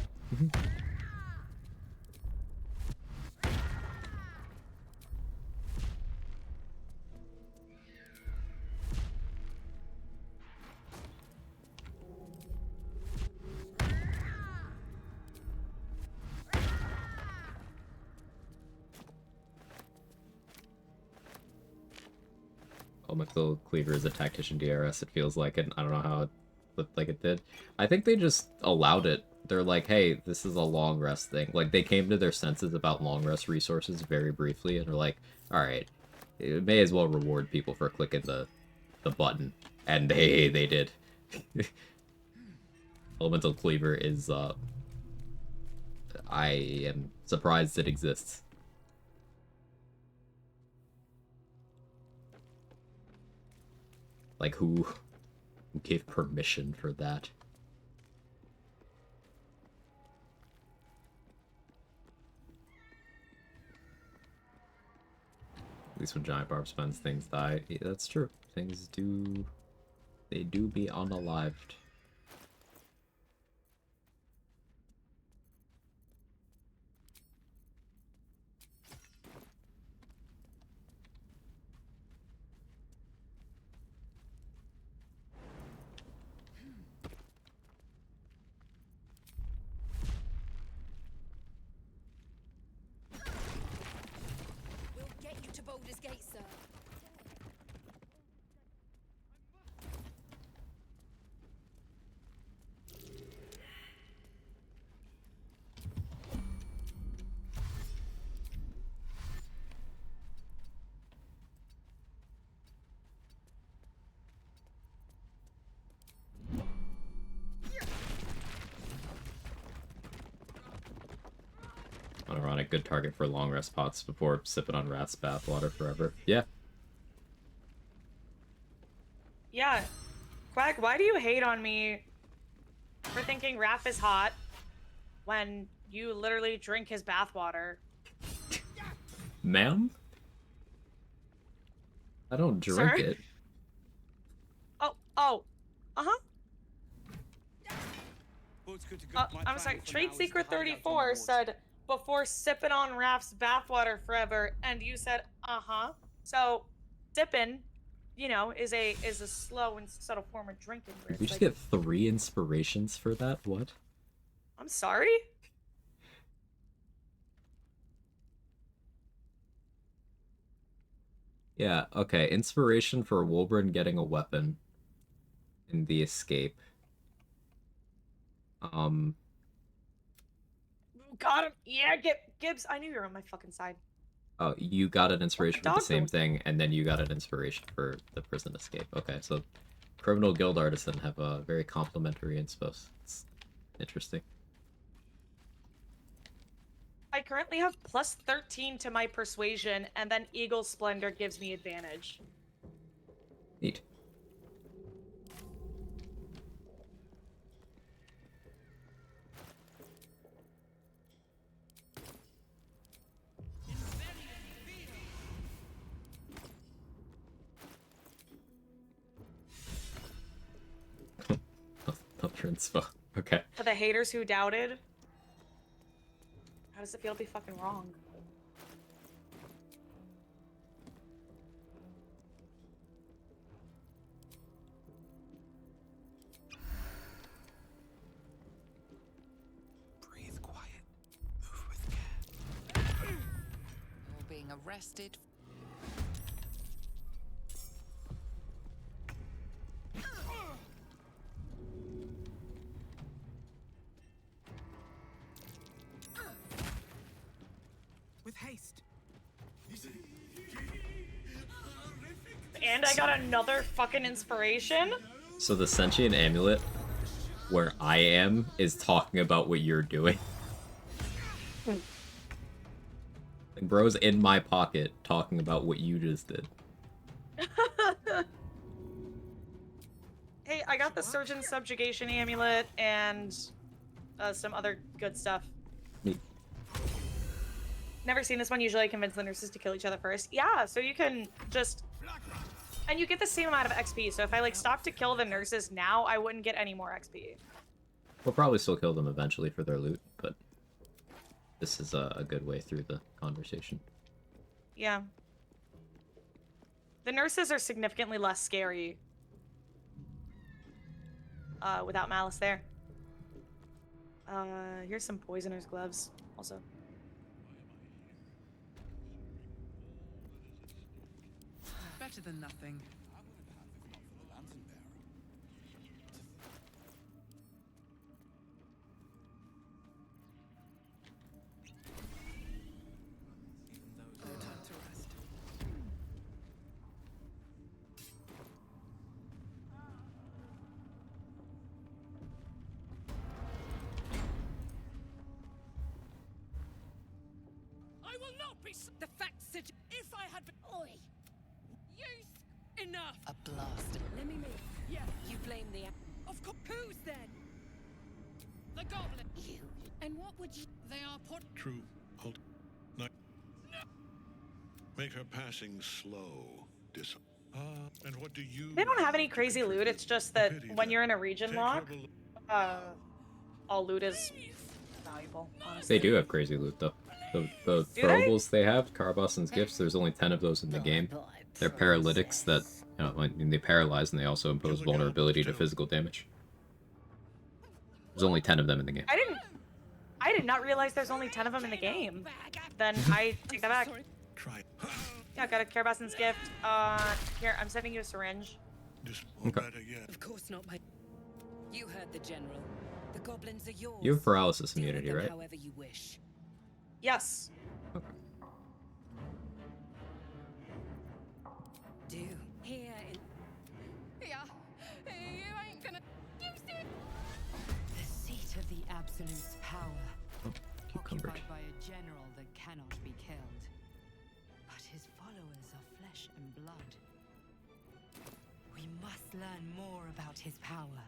Elemental Cleaver is a Tactician DRS, it feels like, and I don't know how it looked like it did. I think they just allowed it. They're like, hey, this is a long rest thing. Like, they came to their senses about long rest resources very briefly, and they're like, alright, it may as well reward people for clicking the button. And they did. Elemental Cleaver is, I am surprised it exists. Like, who gave permission for that? At least when Giant Barb spends, things die. Yeah, that's true. Things do... They do be unalived. Ironic, good target for long rest pots before sipping on Rat's bathwater forever. Yeah. Yeah. Quag, why do you hate on me for thinking Raph is hot when you literally drink his bathwater? Ma'am? I don't drink Sir? it. Oh. Uh-huh. I'm sorry. Trade Secret 34 said, before sipping on Raph's bathwater forever, and you said, uh-huh. So, sipping, you know, is a slow and subtle form of drinking. Where Did we it's just like, get 3 inspirations for that? What? I'm sorry? Yeah, okay. Inspiration for Wolbrin getting a weapon in the escape. Got him. Yeah, Gibbs, I knew you were on my fucking side. Oh, you got an inspiration for the dog same doing? thing, and then you got an inspiration for the prison escape. Okay, so Criminal Guild Artisan have a very complimentary inspos. It's interesting. I currently have plus 13 to my persuasion, and then Eagle Splendor gives me advantage. Neat. Another inspo. Okay. For the haters who doubted, how does it feel to be fucking wrong? Breathe quiet. Move with care. You're being arrested. With haste. And I got another fucking inspiration? So the sentient amulet, where I am, is talking about what you're doing. Like, bro's in my pocket talking about what you just did. Hey, I got the Surgeon Subjugation Amulet and some other good stuff. Neat. Never seen this one. Usually I convince the nurses to kill each other first. Yeah, so you can just... And you get the same amount of XP, so if I, like, stop to kill the nurses now, I wouldn't get any more XP. We'll probably still kill them eventually for their loot, but this is a good way through the conversation. Yeah. The nurses are significantly less scary. Without malice there. Here's some poisoner's gloves, also. Better than nothing. No time to rest. I will not be. The facts suggest if I had been. Oi! Enough! A blast. Let me move. Yeah, you blame the. Of course. Who's then? The goblin. You. And what would you? They are put. True. Hold. No. Make her passing slow. And what do you? They don't have any crazy loot. It's just that when you're in a region lock, all loot is valuable. Honestly. They do have crazy loot, though. The throwables they have, Carbossen's gifts, there's only 10 of those in the game. They're paralytics that, you know, when they paralyze and they also impose vulnerability to physical damage. There's only 10 of them in the game. I did not realize there's only 10 of them in the game. Then I take that back. Yeah, I got a Carbossen's gift. Here, I'm sending you a syringe. Okay. Of course not, my. You heard the general. The goblins are yours. You have paralysis Deal with immunity, them right? However you wish. Yes. Okay. Do here in. Yeah, you ain't gonna use it. The seat of the Absolute's power. Oh, cucumbered. Occupied by a general must learn more about his power.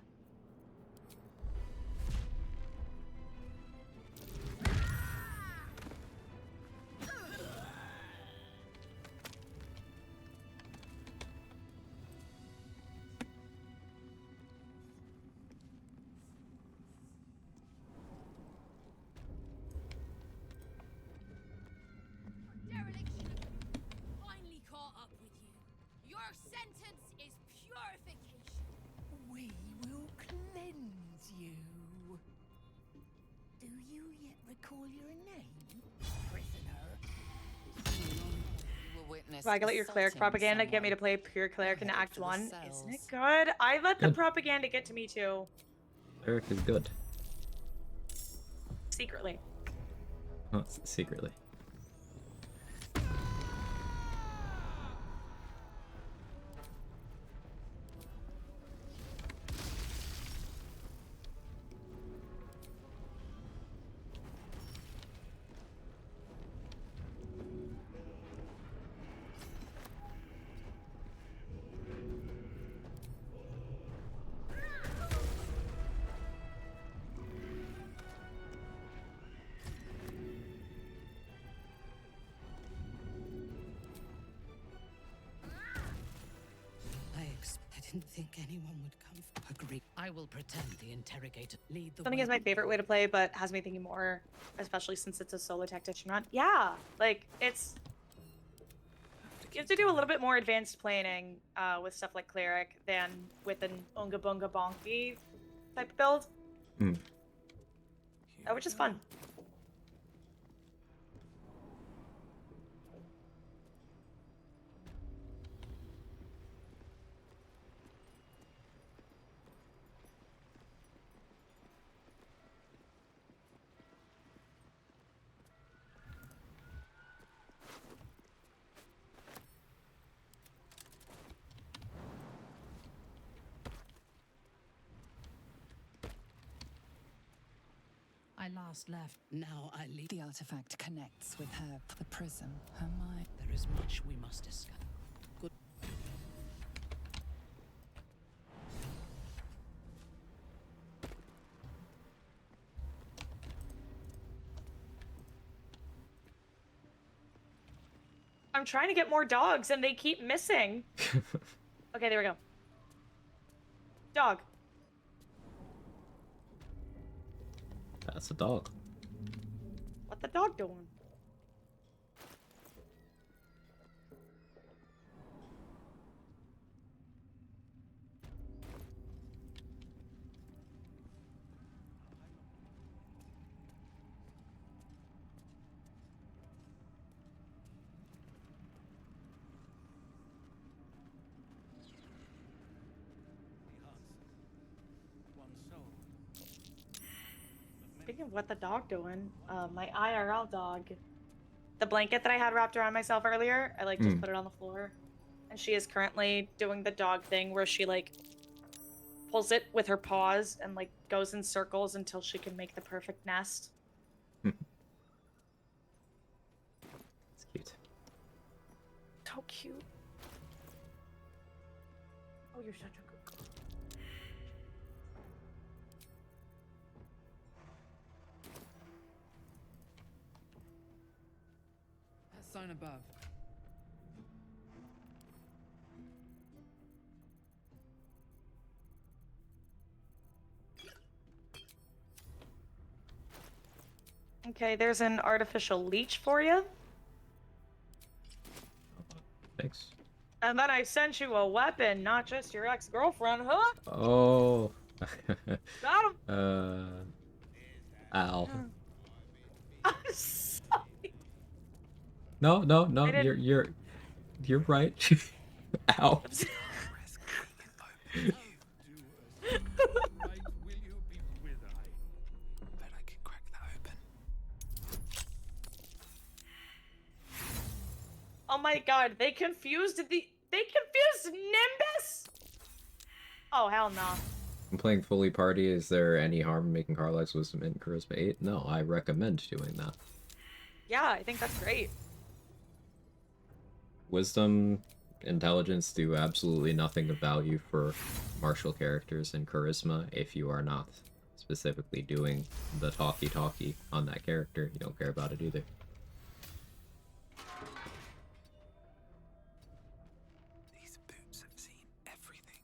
Dereliction finally caught up with you. Your sentence is purification. We will cleanse you. Do you yet recall your name, prisoner? You will witness If I can let your cleric assaulting propaganda get me to someone. play pure cleric in Headed Act for the 1, isn't it cells. good? I let the Good. propaganda get to me too. Eric is good. Secretly. Well, secretly. I didn't think anyone would come. Agree. I will pretend the interrogator. Lead the Something way. is my favorite way to play, but has me thinking more, especially since it's a solo tactician run. Yeah, like it's you have to do a little bit more advanced planning with stuff like cleric than with an unga bunga bonky type build, Hmm. which is fun. I last left. Now I leave. The artifact connects with her, the prison, her mind. There is much we must discuss. Good. I'm trying to get more dogs and they keep missing. Okay, there we go. Dog. That's a dog. What the dog doing? Speaking of what the dog doing, my IRL dog, the blanket that I had wrapped around myself earlier, I like just put it on the floor, and she is currently doing the dog thing where she like pulls it with her paws and like goes in circles until she can make the perfect nest. It's cute. So cute. Oh, you're such a good girl. That sign above. Okay, there's an artificial leech for you. Thanks. And then I sent you a weapon, not just your ex-girlfriend, huh? Oh. Got him. Ow. I'm sorry. No, no, no. I didn't- You're right. Ow. Bet I can crack that open. Oh my god, they confused Nimbus? Oh, hell no. I'm playing fully party. Is there any harm in making Carlax Wisdom and Charisma 8? No, I recommend doing that. Yeah, I think that's great. Wisdom intelligence do absolutely nothing of value for martial characters, and charisma, if you are not specifically doing the talkie on that character, you don't care about it either. These boots have seen everything.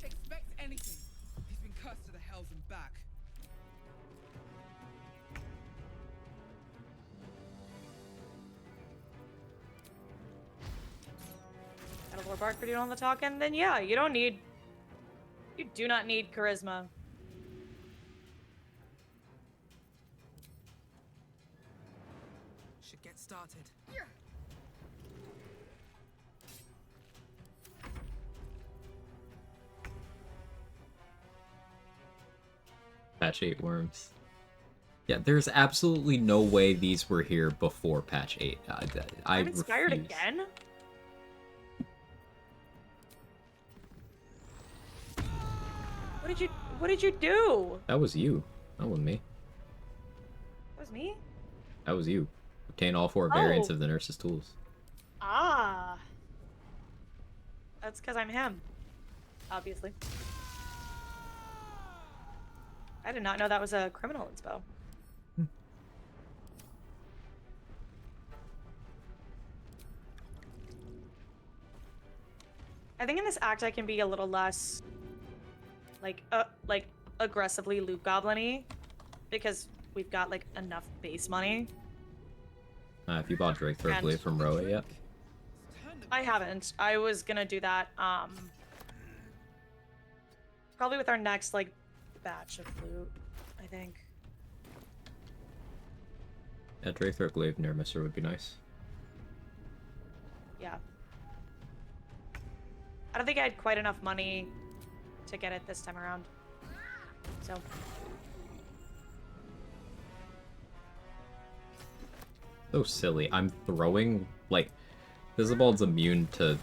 Expect anything. He's been cursed to the hells and back. Got a Lord Bark for doing all the talking? Then yeah, you do not need charisma. Should get started. Patch 8 worms. Yeah, there's absolutely no way these were here before patch 8. I'm inspired refuse. again? What did you do? That was you. That wasn't me. That was me? That was you. Obtain all 4 variants of the nurse's tools. Ah. That's because I'm him. Obviously. I did not know that was a criminal inspo. I think in this act I can be a little less like aggressively loot goblin-y because we've got like enough base money. If you bought Drake Throat Blade from Roa yet? I haven't. I was gonna do that probably with our next like batch of loot, I think. Yeah, Drake Throat Glaive near Mister would be nice. Yeah. I don't think I had quite enough money to get it this time around. So. So silly. I'm throwing, like, Visibald's immune to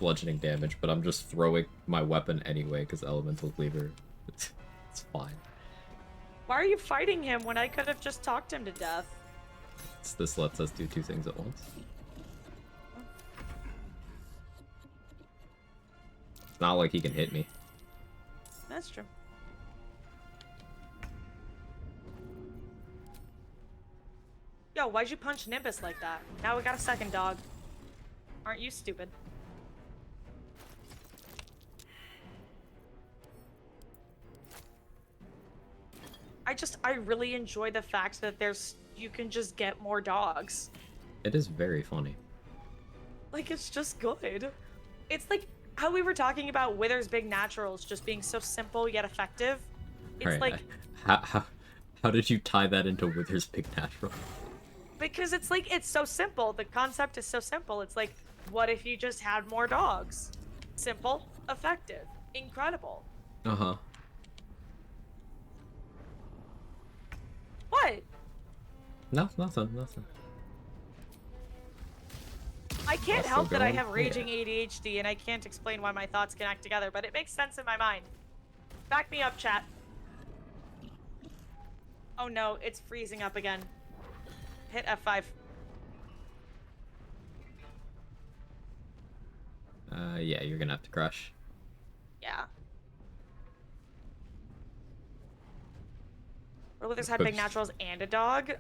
bludgeoning damage, but I'm just throwing my weapon anyway because Elemental Cleaver. It's fine. Why are you fighting him when I could have just talked him to death? This lets us do 2 things at once. It's not like he can hit me. That's true. Yo, why'd you punch Nimbus like that? Now we got a second dog. Aren't you stupid? I really enjoy the fact that you can just get more dogs. It is very funny. Like, it's just good. It's like how we were talking about Wither's Big Naturals just being so simple yet effective. It's Right, like... How did you tie that into Wither's Big Natural? Because it's like, it's so simple. The concept is so simple. It's like, what if you just had more dogs? Simple, effective, incredible. Uh-huh. What? No, nothing. I can't That's help still that I going? have raging ADHD and I can't explain why my thoughts connect together, but it makes sense in my mind. Back me up, chat. Oh no, it's freezing up again. Hit F5. Yeah, you're gonna have to crush. Yeah. Wither's had big naturals and a dog.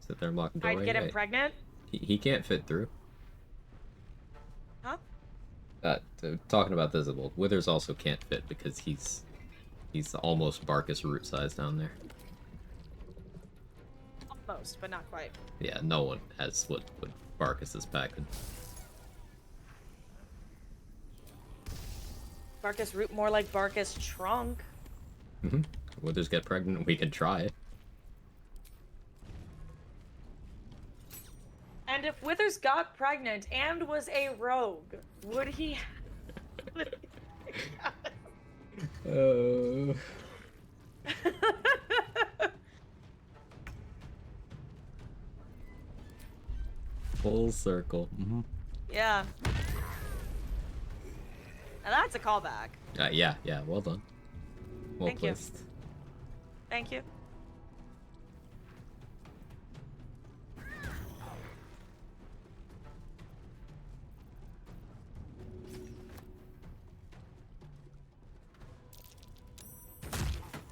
Sit there and block the doorway. I'd get him pregnant. He can't fit through. Huh? Talking about Visible, Withers also can't fit because he's almost Barkus root size down there. Almost, but not quite. Yeah, no one has what Barkus is packing. Barkus root more like Barkus trunk. Withers get pregnant, we can try it. And if Withers got pregnant and was a rogue, would he? Full circle. Mm-hmm. Yeah. Now that's a callback. Yeah, well done. Well Thank you. placed. Thank you.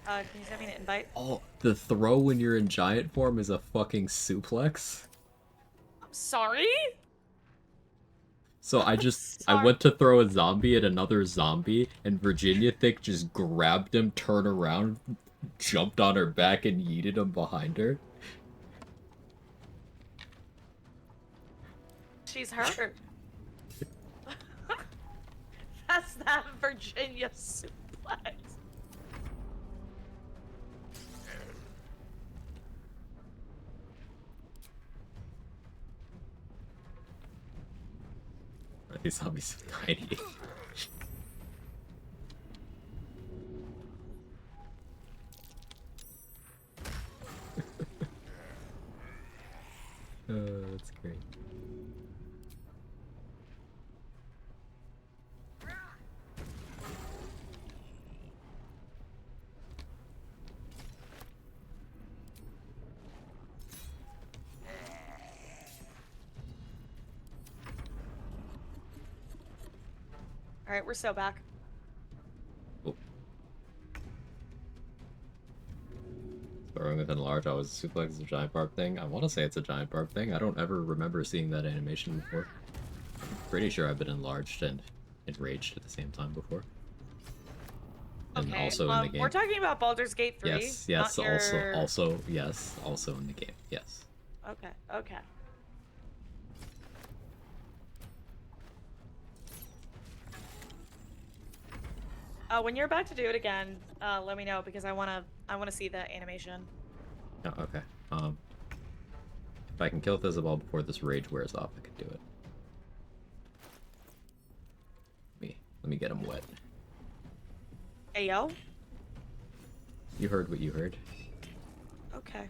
Can you send me an invite? Oh, the throw when you're in giant form is a fucking suplex? I'm sorry? So I went to throw a zombie at another zombie, and Virginia Thick just grabbed him, turned around, jumped on her back, and yeeted him behind her. She's hurt. That's that Virginia suplex. These zombies are tiny. That's great. Alright, we're so back. Throwing within large, I was suplex is a giant barb thing. I want to say it's a giant barb thing. I don't ever remember seeing that animation before. I'm pretty sure I've been enlarged and enraged at the same time before. And Okay, also in the game. we're talking about Baldur's Gate 3. Yes, not your... also in the game. Yes. Okay. When you're about to do it again, let me know because I wanna see the animation. Oh, okay. If I can kill Thisabal before this rage wears off, I can do it. Let me get him wet. Hey yo. You heard what you heard. Okay.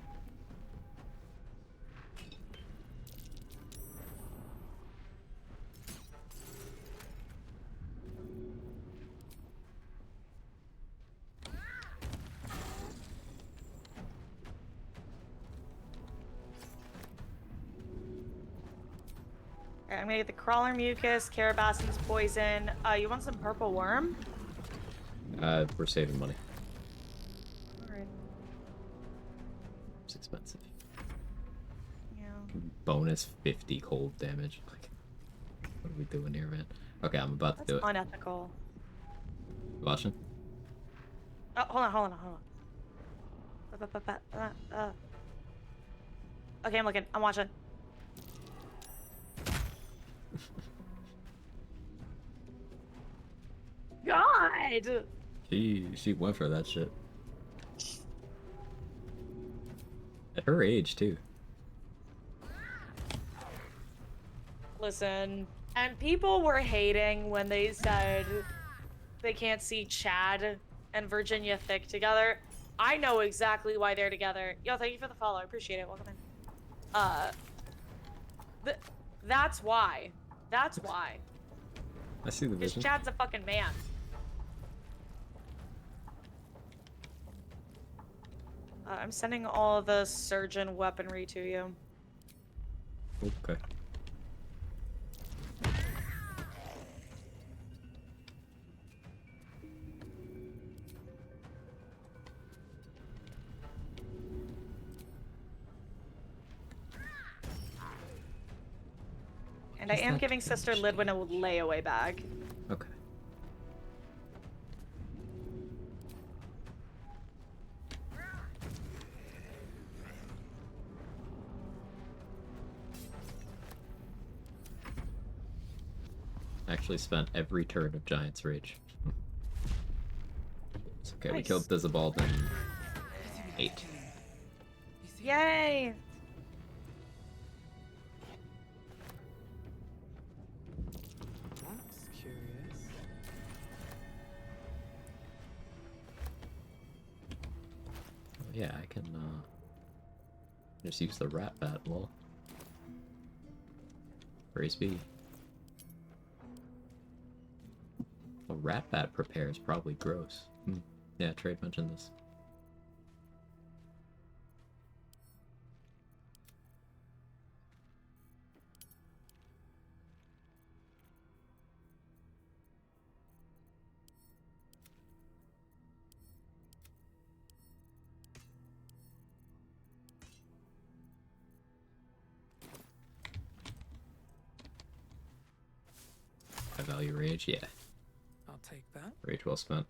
Alright, I'm gonna get the crawler mucus, Carabasson's poison. You want some purple worm? We're saving money. Alright. It's expensive. Yeah. Bonus 50 cold damage. Like, what are we doing here, man? Okay, I'm about to do it. That's unethical. Watching? Oh, hold on. Okay, I'm looking. I'm watching. God! She went for that shit. At her age, too. Listen, and people were hating when they said they can't see Chad and Virginia Thick together. I know exactly why they're together. Yo, thank you for the follow. I appreciate it. Welcome in. That's why. That's why. I see the Because vision. Chad's a fucking man. I'm sending all the surgeon weaponry to you. Okay. And I am giving Sister Lidwin a layaway bag. Okay. Actually spent every turn of Giant's Rage. It's okay, we Nice. killed Thisabald in 8. Yay! That's curious. Oh, yeah, I can just use the rat bat, lol. Praise be. A rat bat prepares probably gross. Yeah, Trade mentioned this. High value rage, yeah. I'll take that. Rage well spent.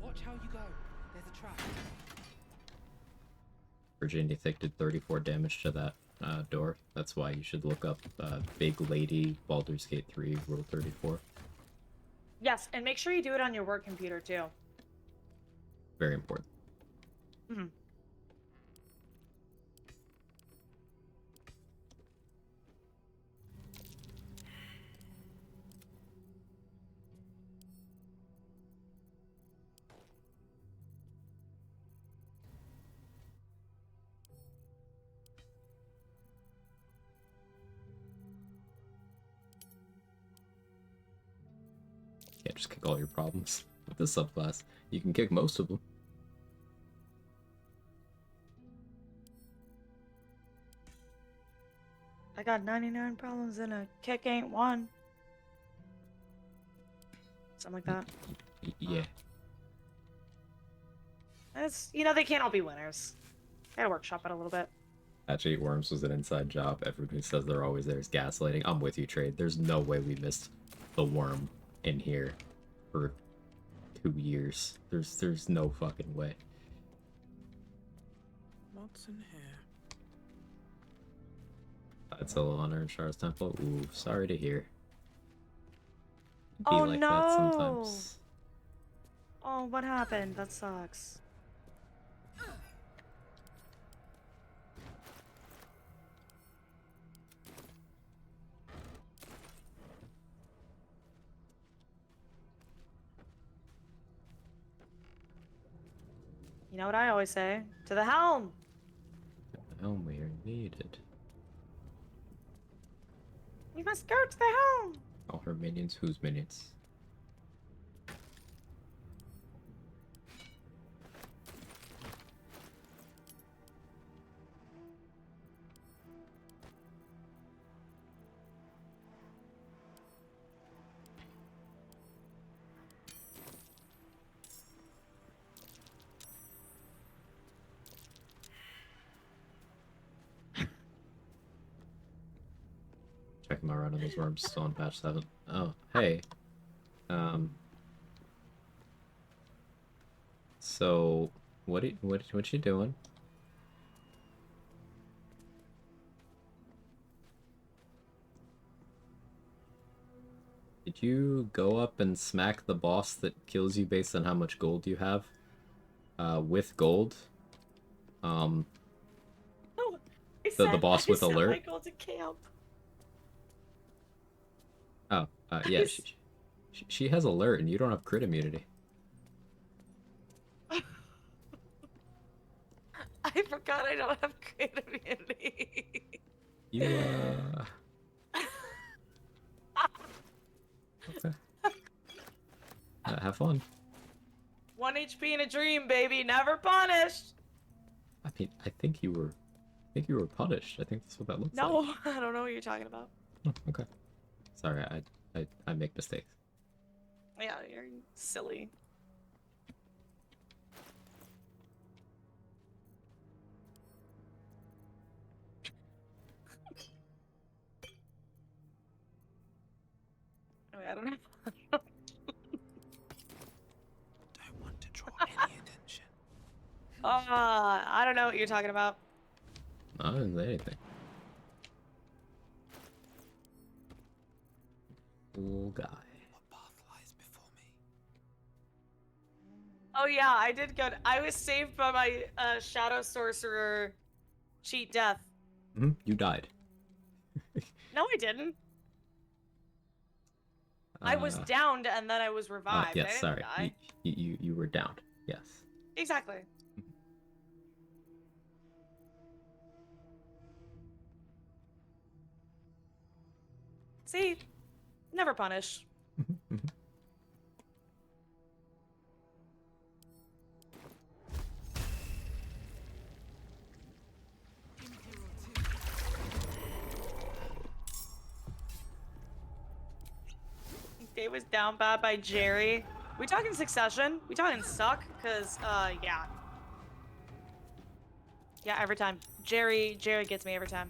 Watch how you go. There's a trap. Virginia Thick did 34 damage to that door. That's why you should look up Big Lady Baldur's Gate 3 Rule 34. Yes, and make sure you do it on your work computer too. Very important. Yeah, just kick all your problems with this subclass. You can kick most of them. I got 99 problems and a kick ain't one. Something like that. Yeah. It's, you know, they can't all be winners. Gotta workshop it a little bit. Hatch 8 Worms was an inside job. Everyone who says they're always there is gaslighting. I'm with you, Trade. There's no way we missed the worm in here for 2 years. There's no fucking way. What's in here? That's a honor in Char's Temple. Ooh, sorry to hear. Be Oh like no! that sometimes. Oh, what happened? That sucks. You know what I always say? To the helm! Helm, we are needed. We must go to the helm! All her minions? Whose minions? Checking my run on those worms, still on patch 7. Oh, hey. So, what you doing? Did you go up and smack the boss that kills you based on how much gold you have? With gold? No, The boss with alert? I go to camp. Oh, yeah, she has alert and you don't have crit immunity. I forgot I don't have crit immunity. You, okay. Have fun. 1 HP in a dream, baby. Never punished. I mean, I think you were punished. I think that's what that looks like. No, I don't know what you're talking about. Oh, okay. Sorry, I make mistakes. Yeah, you're silly. I don't know. Don't want to draw any attention. I don't know what you're talking about. I didn't say anything. Cool guy. What path lies before Oh yeah, I did good. I was saved by my shadow sorcerer cheat death. You died. No, I didn't. I was downed and then I was revived. Yes, I didn't sorry. die. You were downed. Yes. Exactly. See? Never punish. Dave was down bad by Jerry. We talking Succession? We talking Suck? Cause yeah. Yeah, every time. Jerry gets me every time.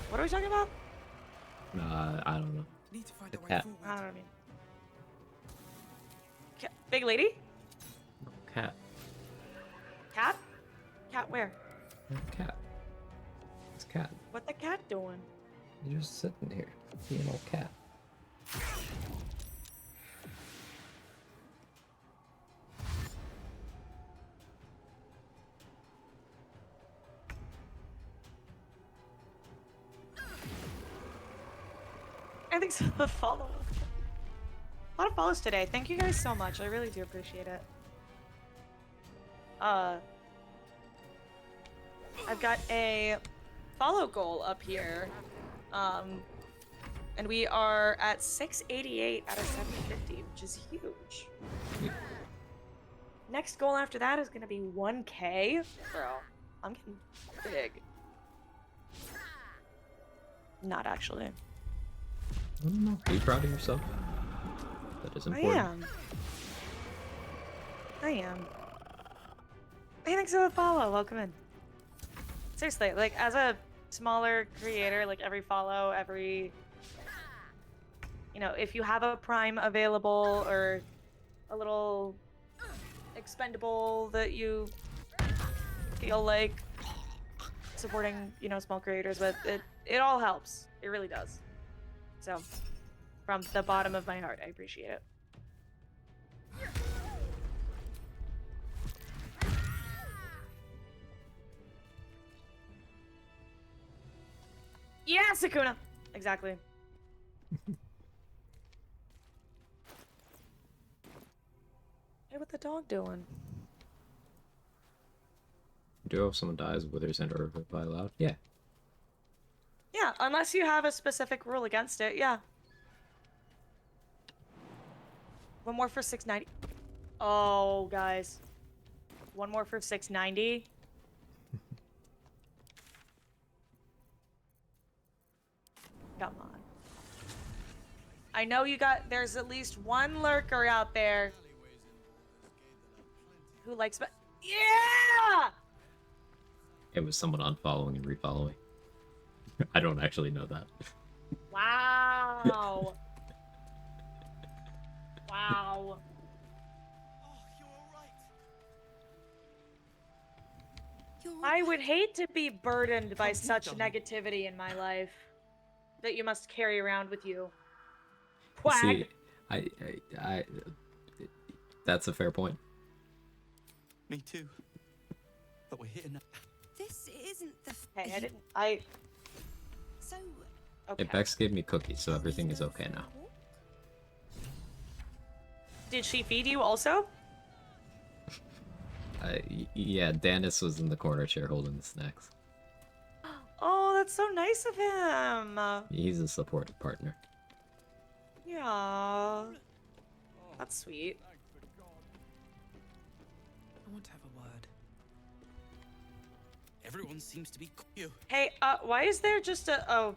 What are we talking about? I don't know. Need to find The a way cat. forward. I don't mean. Big lady? Cat. Cat? Cat where? Cat. It's cat. What the cat doing? You're just sitting here, being old cat. I think so. The follow. A lot of follows today. Thank you guys so much. I really do appreciate it. I've got a follow goal up here. And we are at 688 out of 750, which is huge. Next goal after that is gonna be 1K. Bro, I'm getting big. Not actually. I don't know. Be proud of yourself. That is important. I am. Hey, thanks for the follow. Welcome in. Seriously, like, as a smaller creator, like, every follow, every... You know, if you have a Prime available or a little expendable that you feel like supporting, you know, small creators with, it all helps. It really does. So, from the bottom of my heart, I appreciate it. Yeah, Sakuna! Exactly. Hey, what the dog doing? Do if someone dies, withers and or reply loud? Yeah. Yeah, unless you have a specific rule against it, yeah. One more for 690. Oh, guys. One more for 690. Come on. I know you got... There's at least one lurker out there who likes... Yeah! It was someone unfollowing and refollowing. I don't actually know that. Wow. Wow. I would hate to be burdened by such negativity in my life that you must carry around with you. Quag. See, I that's a fair point. Me too. But we're here now. This isn't the. Hey, So. Okay. Hey, Bex gave me cookies, so everything is okay now. Did she feed you also? Yeah, Danis was in the corner chair holding the snacks. Oh, that's so nice of him. He's a supportive partner. Yeah. That's sweet. I want to have a word. Everyone seems to be you. Hey, why is there just a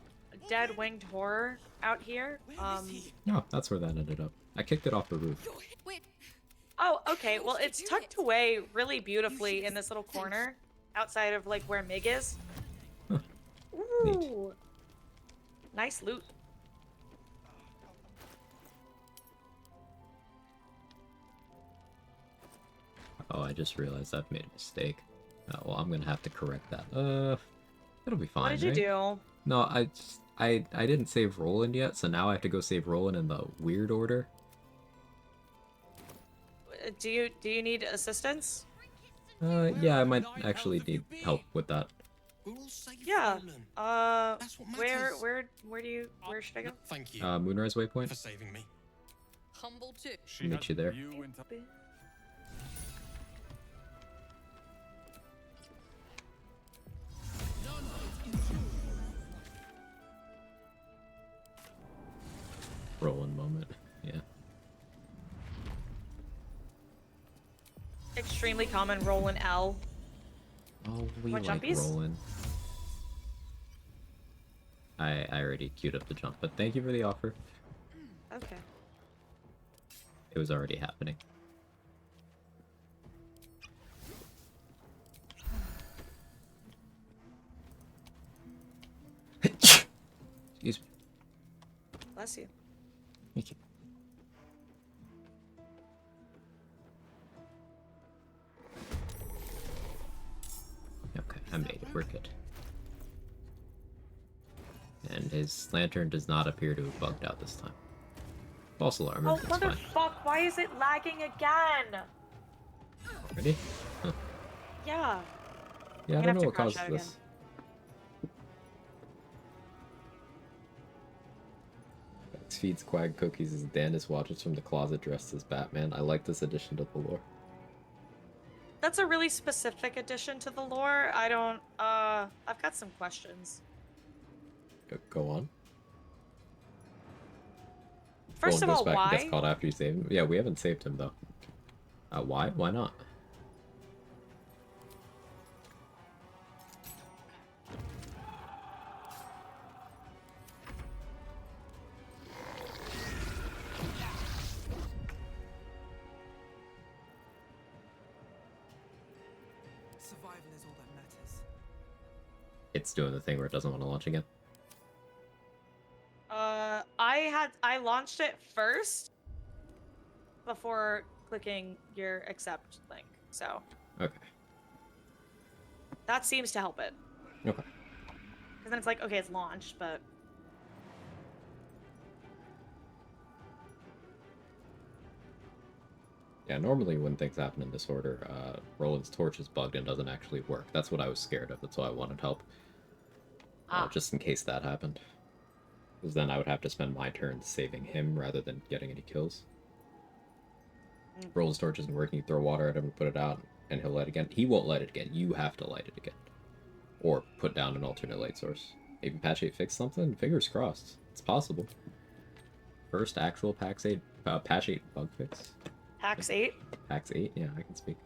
dead winged horror out here? No, that's where that ended up. I kicked it off the roof. Wait. Oh, okay. Well, it's tucked away really beautifully in this little corner outside of like where Mig is. Huh. Ooh. Nice loot. Oh, I just realized I've made a mistake. Well, I'm gonna have to correct that. It'll be fine. What did you right? do? No, I didn't save Roland yet, so now I have to go save Roland in the weird order. Do you need assistance? Yeah, I might actually need help with that. Yeah. Where should I go? Thank you. Moonrise Waypoint. For saving me. Humble too. I'll meet you there. Roland moment. Yeah. Extremely common roll in L. Oh, we Want like jumpies? Roland. I already queued up the jump, but thank you for the offer. Okay. It was already happening. Excuse me. Bless you. Thank you. Okay, I made it. We're good. And his lantern does not appear to have bugged out this time. False alarm. Oh, It's fine. motherfuck! Why is it lagging again? Ready? Huh. Yeah. Yeah, I don't know what causes this. Max feeds Quag cookies as Dandis watches from the closet dressed as Batman. I like this addition to the lore. That's a really specific addition to the lore. I don't, I've got some questions. Go on. First of all, goes back and why? gets caught after you save him. Yeah, we haven't saved him though. Why? Why not? Survival is all that matters. It's doing the thing where it doesn't want to launch again. I launched it first before clicking your accept link, so. Okay. That seems to help it. Okay. Because then it's like, okay, it's launched, but. Yeah, normally when things happen in this order, Roland's torch is bugged and doesn't actually work. That's what I was scared of. That's why I wanted help. Just in case that happened. Because then I would have to spend my turn saving him rather than getting any kills. Roland's torch isn't working, you throw water at him and put it out, and he'll light it again. He won't light it again. You have to light it again. Or put down an alternate light source. Maybe patch 8 fix something? Fingers crossed. It's possible. First actual patch 8 bug fix. Pax 8? Pax 8? Yeah, I can speak.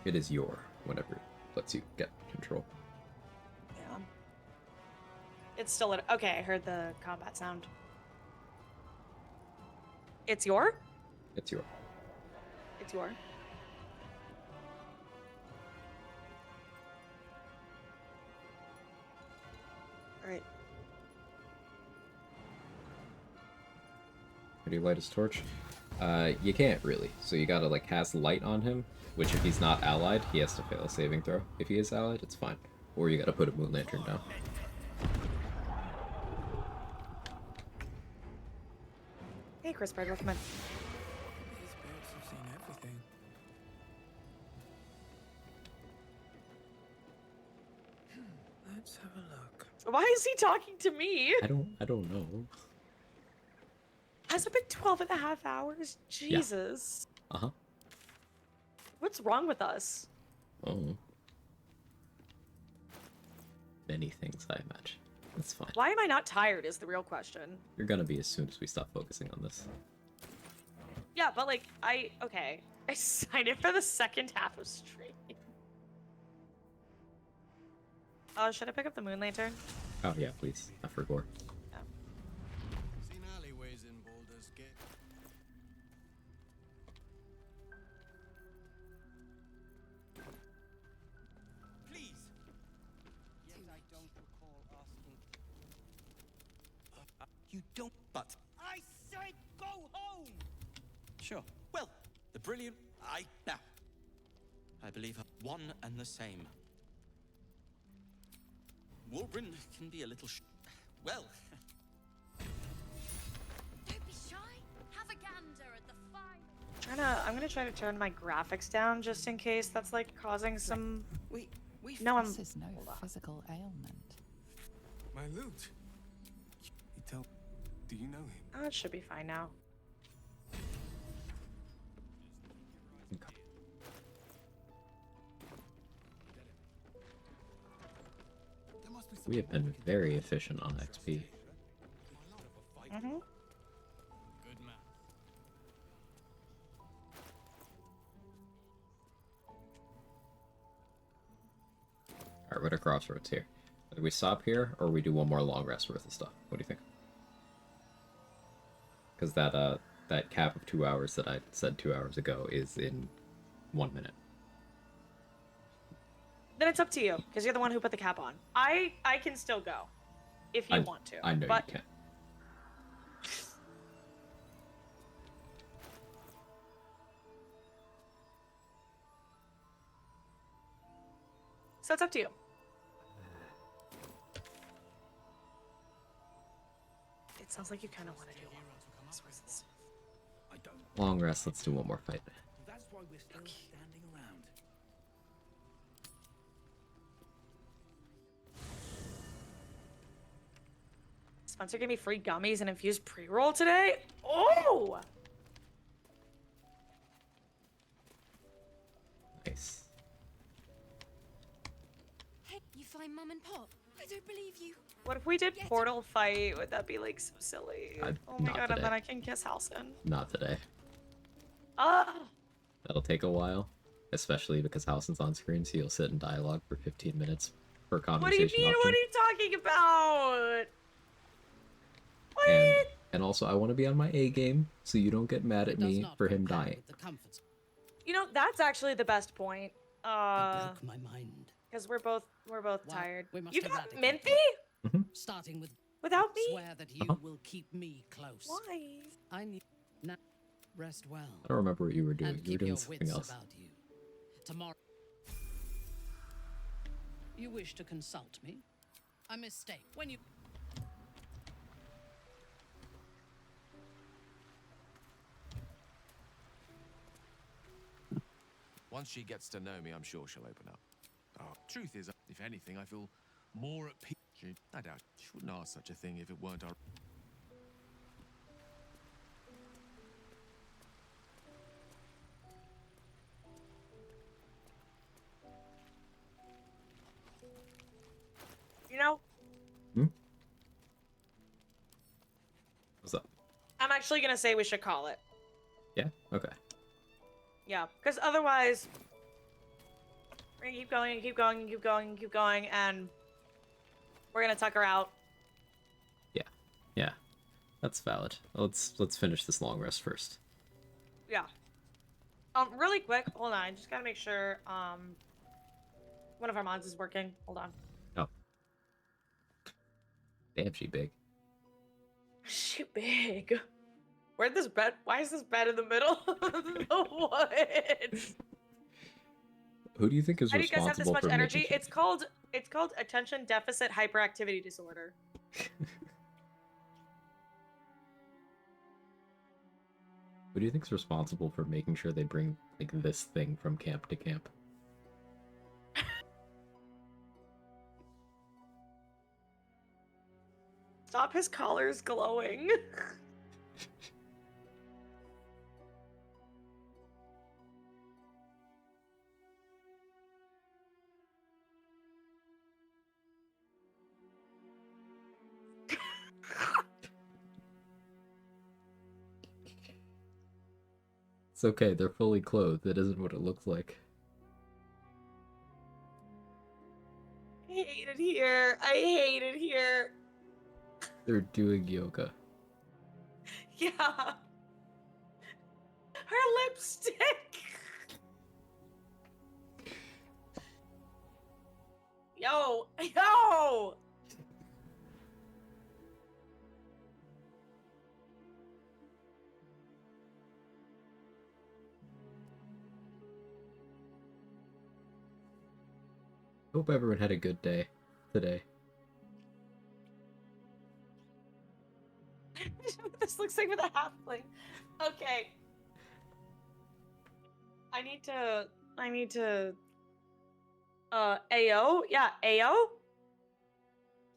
It is your, whenever it lets you get control. Yeah. It's still at. Okay, I heard the combat sound. It's your? It's your. It's your. Alright. How do you light his torch? You can't really. So you gotta like cast light on him, which if he's not allied, he has to fail a saving throw. If he is allied, it's fine. Or you gotta put a moon lantern down. Hey, Chris Bird, welcome in. These birds have seen everything. Let's have a look. Why is he talking to me? I don't know. Has it been 12.5 hours? Jesus. Yeah. Uh-huh. What's wrong with us? Oh. Many things, I imagine. That's fine. Why am I not tired is the real question. You're gonna be as soon as we stop focusing on this. Yeah, but like, okay. I signed it for the second half of stream. Should I pick up the moon lantern? Oh yeah, please. I forgot. Yeah. Seen alleyways in Baldur's Gate. Please. Yet I don't recall asking. You don't, but I said go home. Sure. Well, the brilliant. Now. I believe her one and the same. Waldron can be a little well. Don't be shy. Have a gander at the fire. I'm gonna try to turn my graphics down just in case that's like causing some. We No, This is no physical ailment. My loot. He told. Do you know him? Oh, it should be fine now. We have been very efficient on XP. Mm-hmm. Good man. Alright, we're at a crossroads here. Do we stop here, or we do one more long rest worth of stuff? What do you think? Because that cap of 2 hours that I said 2 hours ago is in 1 minute. Then it's up to you, because you're the one who put the cap on. I can still go, if you want to. I know but... you can. So it's up to you. It sounds like you kind of want to do one. I don't. Long rest, let's do one more fight. That's why we're still standing around. Spencer gave me free gummies and infused pre-roll today? Oh! Nice. Hey, you find Mum and Pop? I don't believe you. What if we did Portal fight? Would that be like so silly? Oh my not god, today. and then I can kiss Halson. Not today. Ah! That'll take a while, especially because Halson's on screen, so you'll sit in dialogue for 15 minutes per What do conversation you mean? option. What are you talking about? What? And also, I want to be on my A game, so you don't get mad at me for him dying. You know, that's actually the best point. Broke my mind. Because we're both tired. We must You got eradicate Minthy? Starting with Without me? swear that you will keep me close. Why? I need now rest well. I don't remember what you were doing. And You were keep doing your something wits else. about you. Tomorrow. You wish to consult me? A mistake. When you Once she gets to know me, I'm sure she'll open up. Oh, truth is, if anything, I feel more at peace. I doubt she wouldn't ask such a thing if it weren't our... You know, What's up? I'm actually gonna say we should call it. Yeah? Okay. Yeah, because otherwise, we're gonna keep going and keep going and keep going and keep going, and we're gonna tuck her out. Yeah. That's valid. Let's finish this long rest first. Yeah. Really quick, hold on. I just gotta make sure, one of our mods is working. Hold on. Oh. Damn, she big. She big. Where'd this bed? Why is this bed in the middle of the wood? Who do you think is How do you guys have this responsible much for energy? making... It's called attention deficit hyperactivity disorder. Who do you think is responsible for making sure they bring, like, this thing from camp to camp? Stop, his collar's glowing. It's okay, they're fully clothed. That isn't what it looks like. I hate it here. I hate it here. They're doing yoga. Yeah. Her lipstick. Yo. Hope everyone had a good day today. This looks like with a halfling. Okay. I need to. AO? Yeah, AO?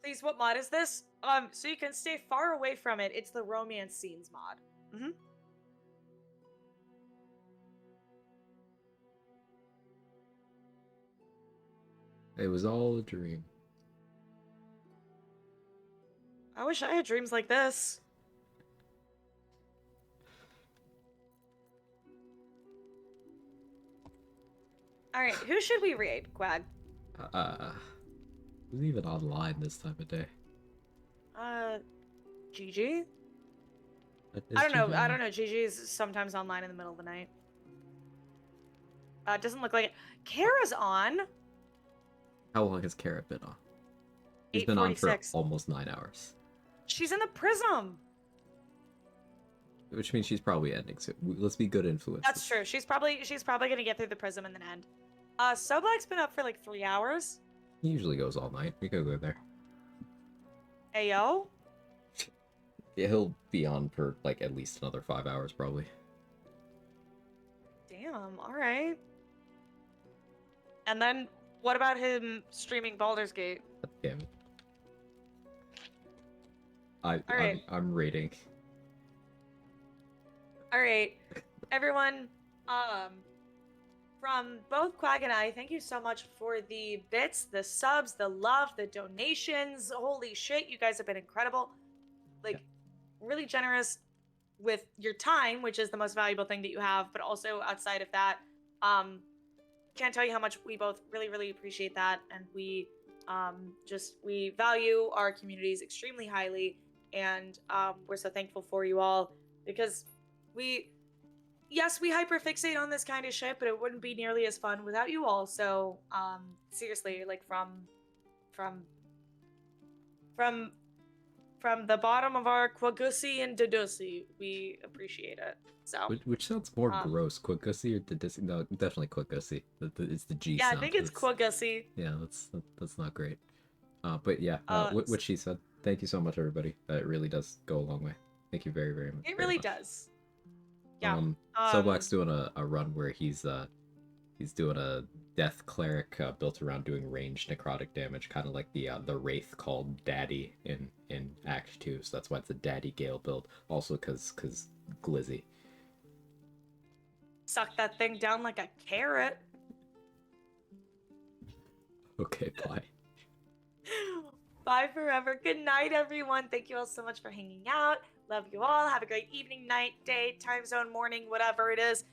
Please, what mod is this? So you can stay far away from it. It's the romance scenes mod. Mm-hmm. It was all a dream. I wish I had dreams like this. Alright, who should we raid, Quag? Who's even online this time of day? Gigi? Is I don't know. Gigi I on? don't know. Gigi is sometimes online in the middle of the night. It doesn't look like it. Kara's on. How long has Kara been on? She's been on for 8:46. almost 9 hours. She's in the prism. Which means she's probably ending soon. Let's be good influences. That's true. She's probably gonna get through the prism and then end. So Black's been up for like 3 hours. He usually goes all night. We could go there. Ayo? Yeah, he'll be on for like at least another 5 hours probably. Damn, alright. And then what about him streaming Baldur's Gate? Damn it. Alright. I'm rating. Alright. Everyone, from both Quag and I, thank you so much for the bits, the subs, the love, the donations. Holy shit, you guys have been incredible. Like, really generous with your time, which is the most valuable thing that you have, but also outside of that, can't tell you how much we both really appreciate that, and we we value our communities extremely highly, and we're so thankful for you all, because yes, we hyperfixate on this kind of shit, but it wouldn't be nearly as fun without you all. So seriously, like from the bottom of our Quagussy and Dedussy, we appreciate it. So Which sounds more gross, Quagussy or Dedussy? No, definitely Quagussy. It's the G yeah, sound. I think it's Quagussy. Yeah, that's not great. But yeah, what she said. Thank you so much, everybody. It really does go a long way. Thank you very much. It really does. Yeah. So Black's doing a run where he's doing a death cleric built around doing ranged necrotic damage, kind of like the wraith called Daddy in Act 2. So that's why it's a Daddy Gale build. Also because Glizzy. Suck that thing down like a carrot. Okay, bye. Bye forever. Good night, everyone. Thank you all so much for hanging out. Love you all. Have a great evening, night, day, time zone, morning, whatever it is.